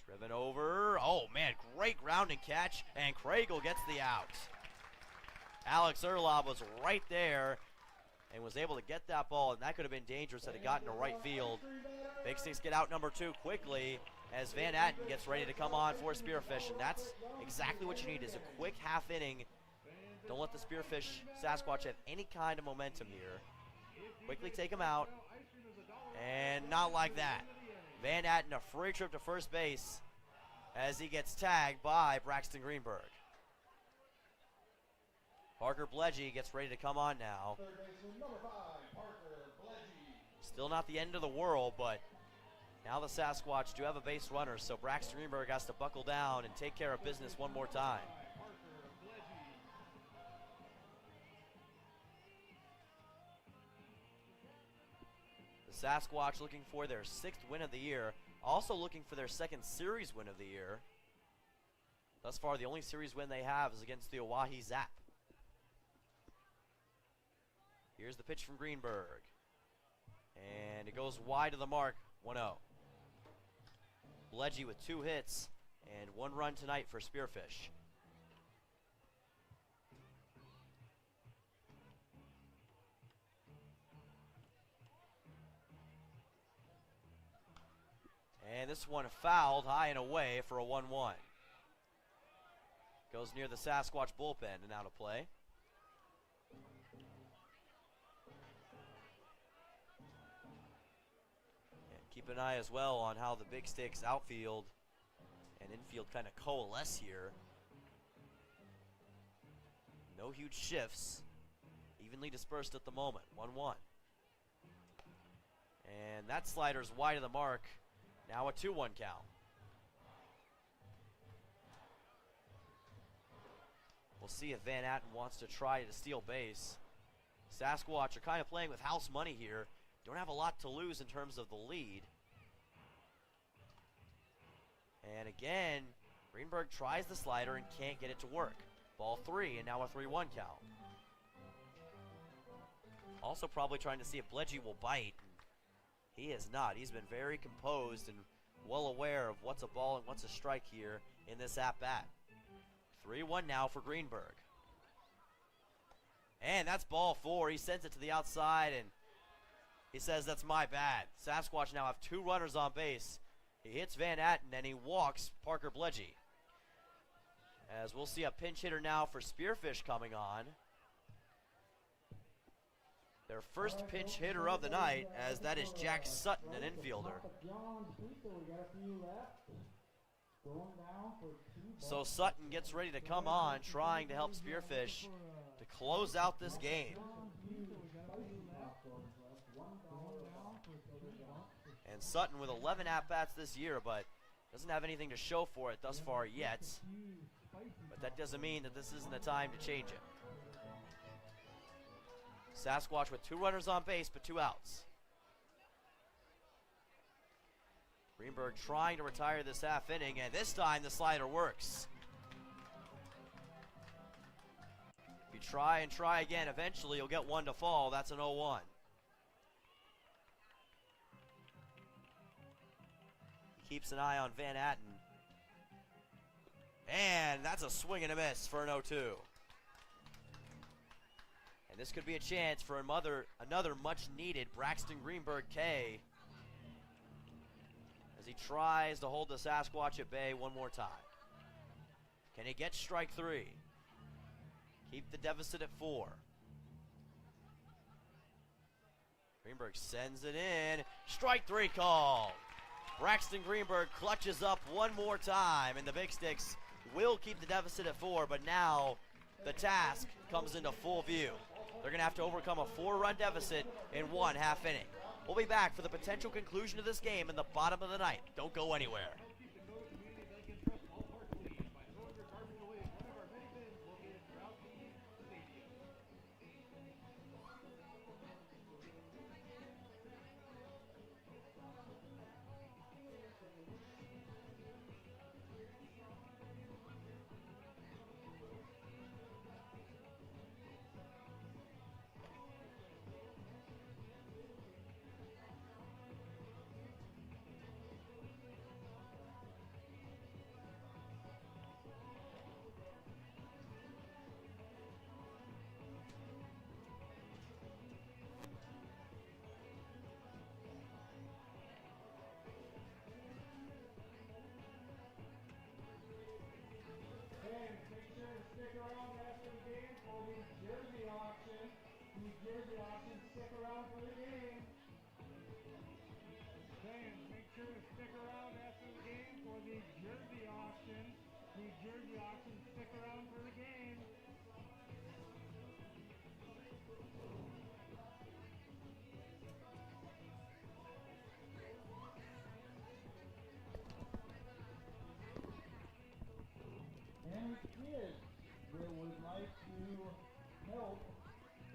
Driven over. Oh, man, great grounding catch, and Craigle gets the out. Alex Erlob was right there and was able to get that ball, and that could have been dangerous had it gotten to right field. Big Sticks get out number 2 quickly as Van Atten gets ready to come on for Spearfish, and that's exactly what you need is a quick half inning. Don't let the Spearfish Sasquatch have any kind of momentum here. Quickly take him out, and not like that. Van Atten a free trip to first base as he gets tagged by Braxton Greenberg. Parker Bledgy gets ready to come on now. Still not the end of the world, but now the Sasquatch do have a base runner, so Braxton Greenberg has to buckle down and take care of business one more time. The Sasquatch looking for their 6th win of the year, also looking for their 2nd series win of the year. Thus far, the only series win they have is against the Oahe Zap. Here's the pitch from Greenberg. And it goes wide of the mark, 1-0. Bledgy with 2 hits and 1 run tonight for Spearfish. And this one fouled high and away for a 1-1. Goes near the Sasquatch bullpen and out of play. And keep an eye as well on how the Big Sticks outfield and infield kind of coalesce here. No huge shifts. Evenly dispersed at the moment. 1-1. And that slider's wide of the mark. Now a 2-1 count. We'll see if Van Atten wants to try to steal base. Sasquatch are kind of playing with house money here. Don't have a lot to lose in terms of the lead. And again, Greenberg tries the slider and can't get it to work. Ball 3 and now a 3-1 count. Also probably trying to see if Bledgy will bite. He has not. He's been very composed and well aware of what's a ball and what's a strike here in this at-bat. 3-1 now for Greenberg. And that's ball 4. He sends it to the outside, and he says, that's my bad. Sasquatch now have 2 runners on base. He hits Van Atten, and he walks Parker Bledgy. As we'll see a pinch hitter now for Spearfish coming on. Their first pinch hitter of the night, as that is Jack Sutton, an infielder. So Sutton gets ready to come on, trying to help Spearfish to close out this game. And Sutton with 11 at-bats this year, but doesn't have anything to show for it thus far yet. But that doesn't mean that this isn't the time to change it. Sasquatch with 2 runners on base, but 2 outs. Greenberg trying to retire this half inning, and this time the slider works. If you try and try again, eventually you'll get one to fall. That's an 0-1. He keeps an eye on Van Atten. And that's a swing and a miss for an 0-2. And this could be a chance for another much-needed Braxton Greenberg K. he tries to hold the Sasquatch at bay one more time. Can he get strike 3? Keep the deficit at 4. Greenberg sends it in. Strike 3 called. Braxton Greenberg clutches up one more time, and the Big Sticks will keep the deficit at 4, but now the task comes into full view. They're going to have to overcome a 4-run deficit in 1 half inning. We'll be back for the potential conclusion of this game in the bottom of the ninth. Don't go anywhere. Stick around after the game for the jersey auction. The jersey auction, stick around for the game. Fans, make sure to stick around after the game for the jersey auction. The jersey auction, stick around for the game. And kids that would like to help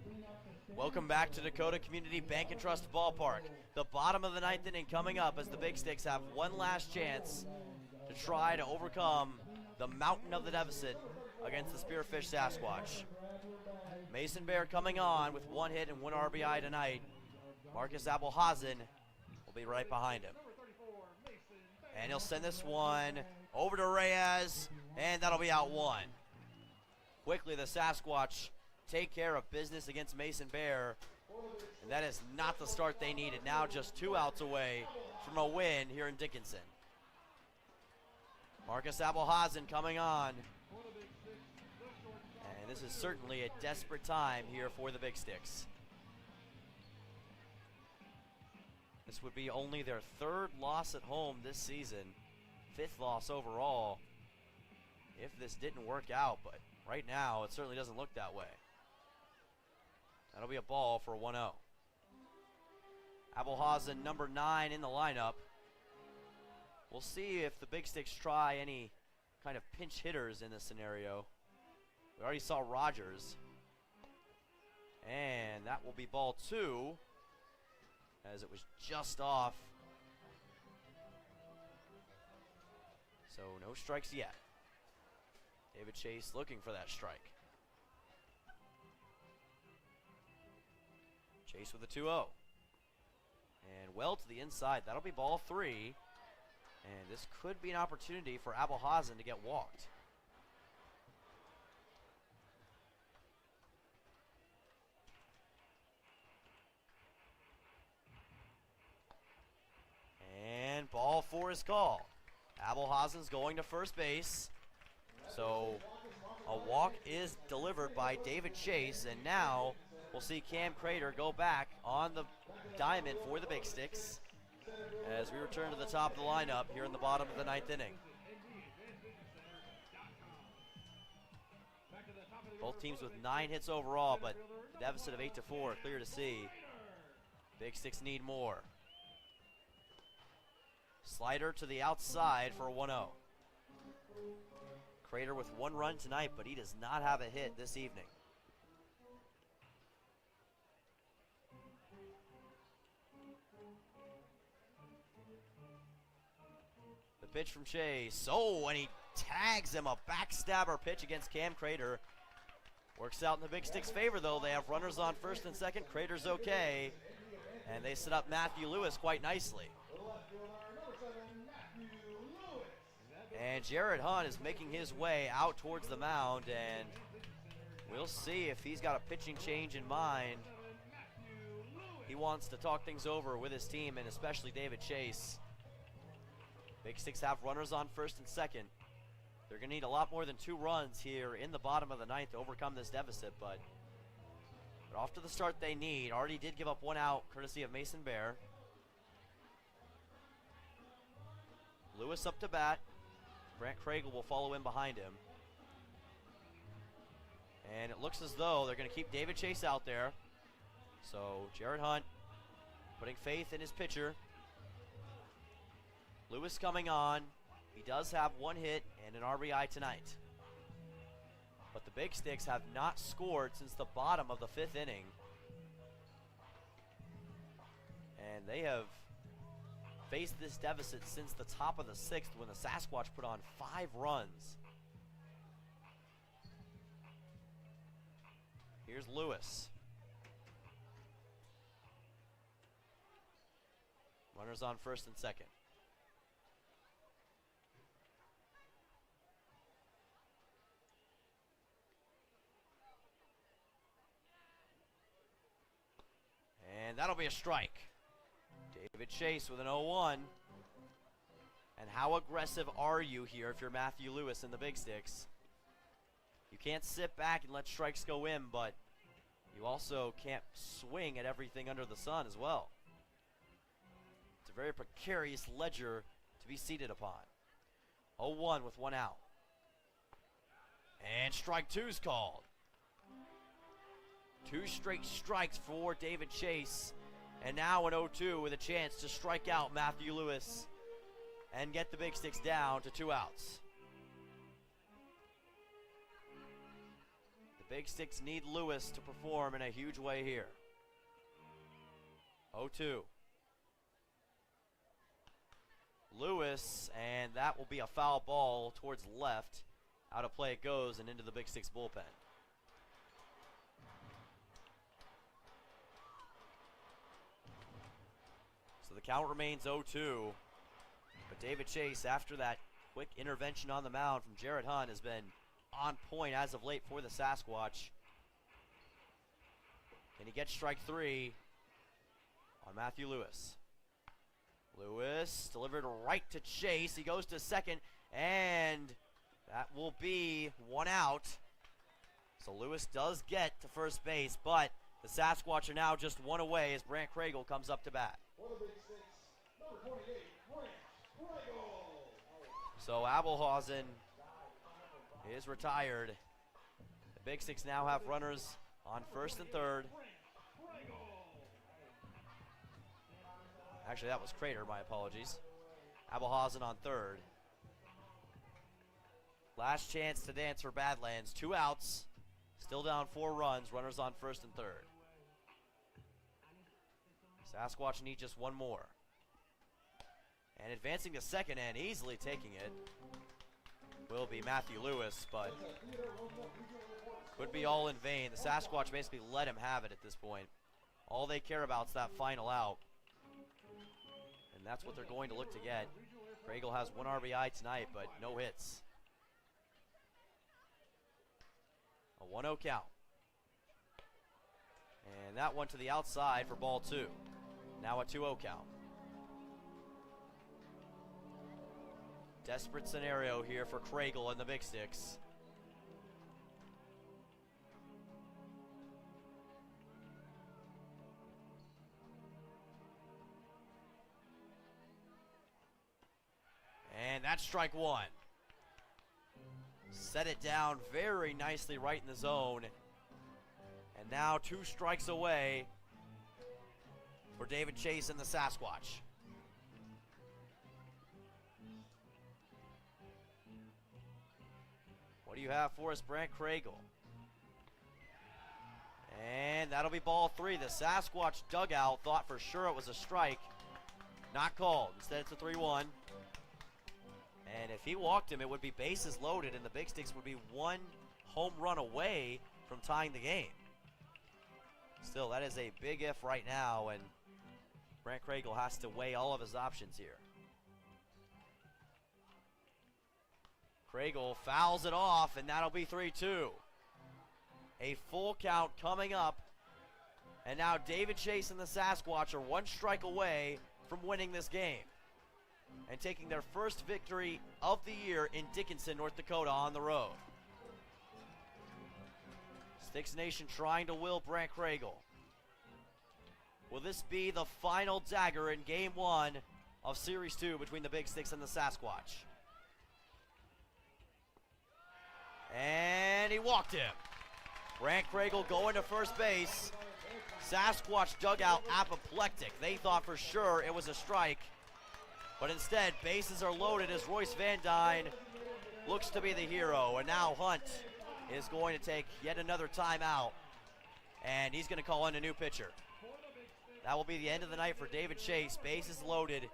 clean up the Welcome back to Dakota Community Bank and Trust Ballpark. The bottom of the ninth inning coming up as the Big Sticks have one last chance to try to overcome the mountain of the deficit against the Spearfish Sasquatch. Mason Bear coming on with 1 hit and 1 RBI tonight. Marcus Abelhazen will be right behind him. And he'll send this one over to Reyes, and that'll be out 1. Quickly, the Sasquatch take care of business against Mason Bear, and that is not the start they needed. Now just 2 outs away from a win here in Dickinson. Marcus Abelhazen coming on, and this is certainly a desperate time here for the Big Sticks. This would be only their 3rd loss at home this season, 5th loss overall if this didn't work out, but right now it certainly doesn't look that way. That'll be a ball for 1-0. Abelhazen, number 9 in the lineup. We'll see if the Big Sticks try any kind of pinch hitters in this scenario. We already saw Rogers. And that will be ball 2, as it was just off. So no strikes yet. David Chase looking for that strike. Chase with a 2-0. And well to the inside. That'll be ball 3. And this could be an opportunity for Abelhazen to get walked. And ball 4 is called. Abelhazen's going to first base. So a walk is delivered by David Chase, and now we'll see Cam Crater go back on the diamond for the Big Sticks as we return to the top of the lineup here in the bottom of the 9th inning. Both teams with 9 hits overall, but the deficit of 8-4, clear to see. Big Sticks need more. Slider to the outside for a 1-0. Crater with 1 run tonight, but he does not have a hit this evening. The pitch from Chase. Oh, and he tags him, a backstabber pitch against Cam Crater. Works out in the Big Sticks' favor, though. They have runners on first and second. Crater's okay. And they set up Matthew Lewis quite nicely. And Jared Hunt is making his way out towards the mound, and we'll see if he's got a pitching change in mind. He wants to talk things over with his team, and especially David Chase. Big Sticks have runners on first and second. They're going to need a lot more than 2 runs here in the bottom of the 9th to overcome this deficit, but off to the start they need. Already did give up 1 out, courtesy of Mason Bear. Lewis up to bat. Brant Craigle will follow in behind him. And it looks as though they're going to keep David Chase out there. So Jared Hunt putting faith in his pitcher. Lewis coming on. He does have 1 hit and an RBI tonight. But the Big Sticks have not scored since the bottom of the 5th inning. And they have faced this deficit since the top of the 6th when the Sasquatch put on 5 runs. Here's Lewis. Runners on first and second. And that'll be a strike. David Chase with an 0-1. And how aggressive are you here if you're Matthew Lewis in the Big Sticks? You can't sit back and let strikes go in, but you also can't swing at everything under the sun as well. It's a very precarious ledger to be seated upon. 0-1 with 1 out. And strike 2's called. 2 straight strikes for David Chase. And now an 0-2 with a chance to strike out Matthew Lewis and get the Big Sticks down to 2 outs. The Big Sticks need Lewis to perform in a huge way here. 0-2. Lewis, and that will be a foul ball towards left. Out of play it goes and into the Big Sticks bullpen. So the count remains 0-2. But David Chase, after that quick intervention on the mound from Jared Hunt, has been on point as of late for the Sasquatch. And he gets strike 3 on Matthew Lewis. Lewis delivered right to Chase. He goes to second, and that will be 1 out. So Lewis does get to first base, but the Sasquatch are now just 1 away as Brant Craigle comes up to bat. Number 28, Brant Craigle. So Abelhausen is retired. The Big Sticks now have runners on first and third. Actually, that was Crater, my apologies. Abelhausen on third. Last chance to dance for Badlands. 2 outs. Still down 4 runs. Runners on first and third. Sasquatch need just 1 more. And advancing to second and easily taking it will be Matthew Lewis, but could be all in vain. The Sasquatch basically let him have it at this point. All they care about is that final out. And that's what they're going to look to get. Craigle has 1 RBI tonight, but no hits. A 1-0 count. And that one to the outside for ball 2. Now a 2-0 count. Desperate scenario here for Craigle and the Big Sticks. And that's strike 1. Set it down very nicely right in the zone. And now 2 strikes away for David Chase and the Sasquatch. What do you have for us, Brant Craigle? And that'll be ball 3. The Sasquatch dugout thought for sure it was a strike. Not called. Instead, it's a 3-1. And if he walked him, it would be bases loaded, and the Big Sticks would be 1 home run away from tying the game. Still, that is a big if right now, and Brant Craigle has to weigh all of his options here. Craigle fouls it off, and that'll be 3-2. A full count coming up, and now David Chase and the Sasquatch are 1 strike away from winning this game. and taking their first victory of the year in Dickinson, North Dakota on the road. Stix Nation trying to will Brant Kragel. Will this be the final dagger in game 1 of Series 2 between the Big Sticks and the Sasquatch? And he walked him. Brant Kragel going to first base. Sasquatch dugout apoplectic. They thought for sure it was a strike, but instead bases are loaded as Royce Van Dyne looks to be the hero. And now Hunt is going to take yet another timeout, and he's going to call in a new pitcher. That will be the end of the night for David Chase. Bases loaded.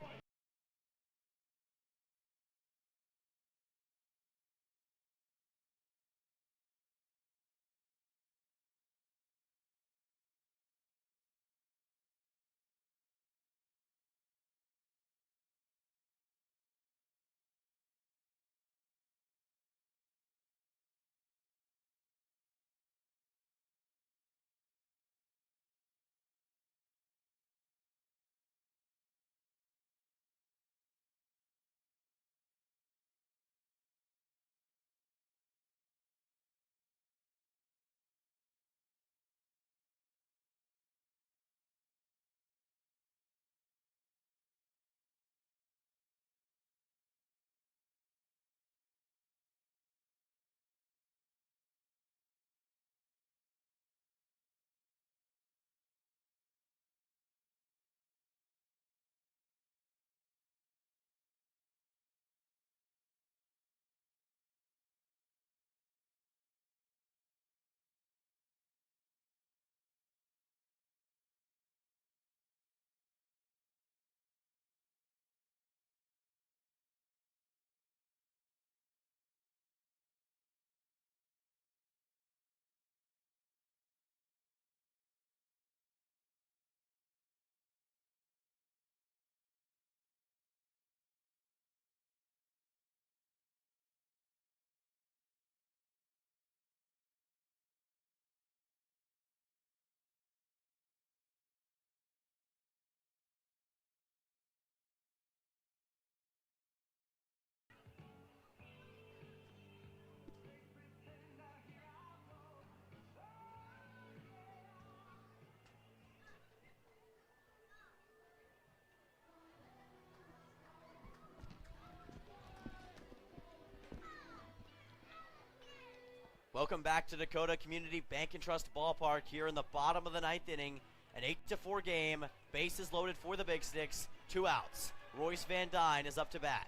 Welcome back to Dakota Community Bank and Trust Ballpark here in the bottom of the 9th inning. An 8-4 game. Bases loaded for the Big Sticks. 2 outs. Royce Van Dyne is up to bat.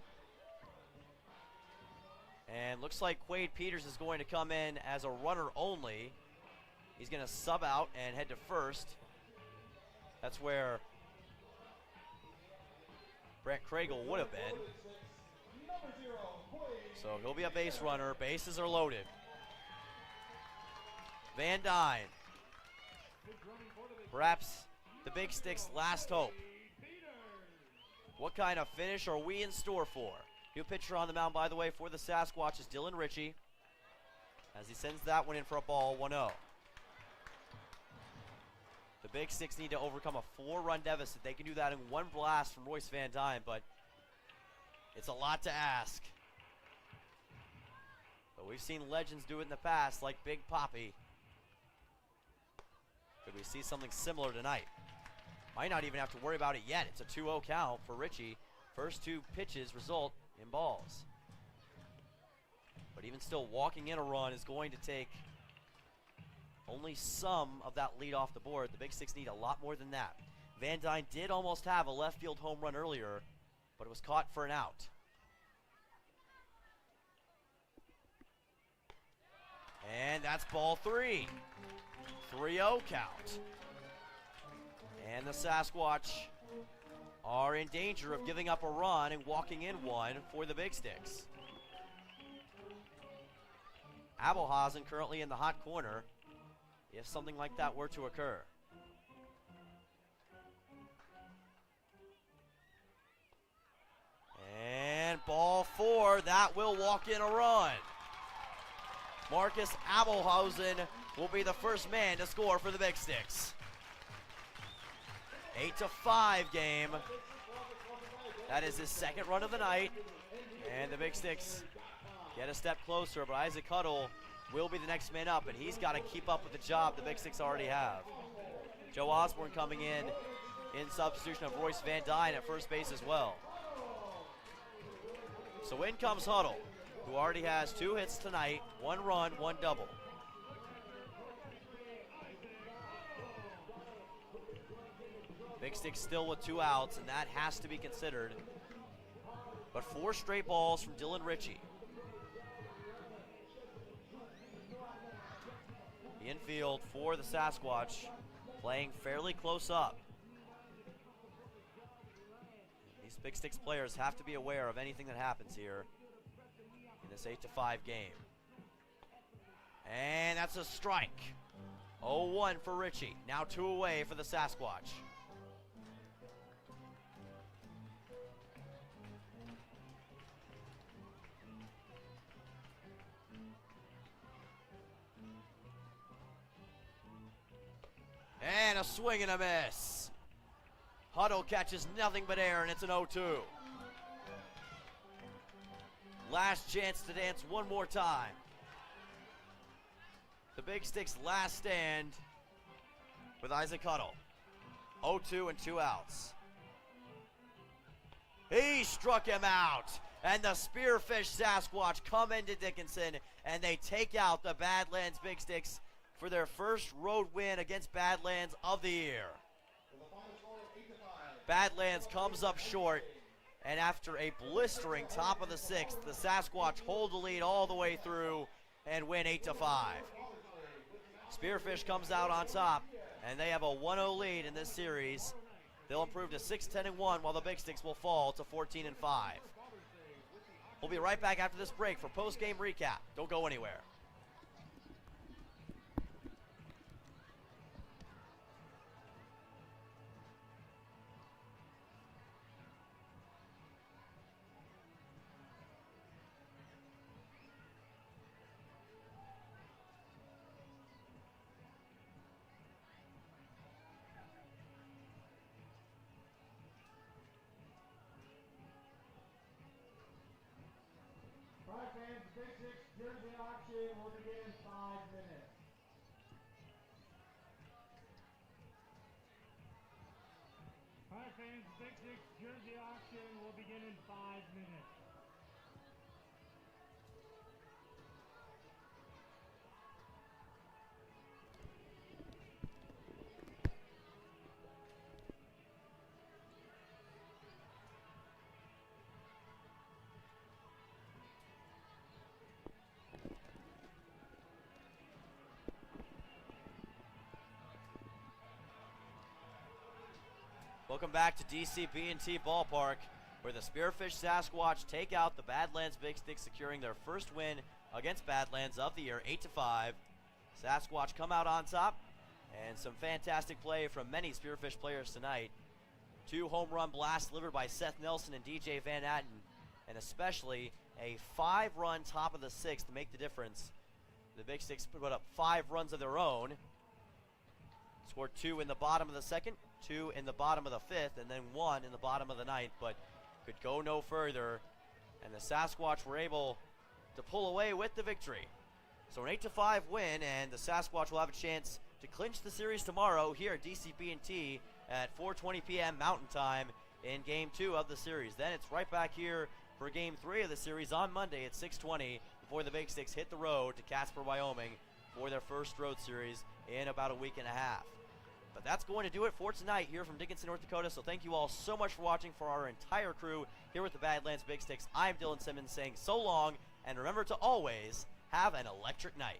And looks like Quade Peters is going to come in as a runner only. He's going to sub out and head to first. That's where Brant Kragel would have been. So he'll be a base runner. Bases are loaded. Van Dyne, perhaps the Big Sticks' last hope. What kind of finish are we in store for? New pitcher on the mound, by the way, for the Sasquatch is Dylan Ritchie, as he sends that one in for a ball, 1-0. The Big Sticks need to overcome a 4-run deficit. They can do that in one blast from Royce Van Dyne, but it's a lot to ask. But we've seen legends do it in the past, like Big Papi. Could we see something similar tonight? Might not even have to worry about it yet. It's a 2-0 count for Ritchie. First 2 pitches result in balls. But even still, walking in a run is going to take only some of that lead off the board. The Big Sticks need a lot more than that. Van Dyne did almost have a left field home run earlier, but it was caught for an out. And that's ball 3. 3-0 count. And the Sasquatch are in danger of giving up a run and walking in one for the Big Sticks. Abelhausen currently in the hot corner if something like that were to occur. And ball 4, that will walk in a run. Marcus Abelhausen will be the first man to score for the Big Sticks. 8-5 game That is his second run of the night. And the Big Sticks get a step closer, but Isaac Huddle will be the next man up, and he's got to keep up with the job the Big Sticks already have. Joe Osborne coming in substitution of Royce Van Dyne at first base as well. So in comes Huddle, who already has 2 hits tonight, 1 run, 1 double. Big Sticks still with 2 outs, and that has to be considered. But 4 straight balls from Dylan Ritchie. The infield for the Sasquatch, playing fairly close up. These Big Sticks players have to be aware of anything that happens here in this 8-5 game. And that's a strike. 0-1 for Ritchie. Now 2 away for the Sasquatch. And a swing and a miss. Huddle catches nothing but air, and it's an 0-2. Last chance to dance one more time. The Big Sticks' last stand with Isaac Huddle. 0-2 and 2 outs. He struck him out. And the Spearfish Sasquatch come into Dickinson, and they take out the Badlands Big Sticks for their first road win against Badlands of the year. Badlands comes up short, and after a blistering top of the 6th, the Sasquatch hold the lead all the way through and win 8-5. Spearfish comes out on top, and they have a 1-0 lead in this series. They'll improve to 6-10-1, while the Big Sticks will fall to 14-5. We'll be right back after this break for post-game recap. Don't go anywhere. Alright fans, Big Six jersey auction will begin in 5 minutes. Alright fans, Big Six jersey auction will begin in 5 minutes. Welcome back to DCB&T Ballpark, where the Spearfish Sasquatch take out the Badlands Big Sticks, securing their first win against Badlands of the year, 8-5. Sasquatch come out on top, and some fantastic play from many Spearfish players tonight. 2 home run blasts delivered by Seth Nelson and DJ Van Atten, and especially a 5-run top of the 6th to make the difference. The Big Sticks put up 5 runs of their own, scored 2 in the bottom of the 2nd, 2 in the bottom of the 5th, and then 1 in the bottom of the 9th, but could go no further. And the Sasquatch were able to pull away with the victory. So an 8-5 win, and the Sasquatch will have a chance to clinch the series tomorrow here at DCB&T at 4:20 p.m. Mountain Time in Game 2 of the series. Then it's right back here for Game 3 of the series on Monday at 6:20 before the Big Sticks hit the road to Casper, Wyoming for their first road series in about a week and a half. But that's going to do it for tonight here from Dickinson, North Dakota. So thank you all so much for watching. For our entire crew here with the Badlands Big Sticks, I'm Dylan Simmons saying so long, and remember to always have an electric night.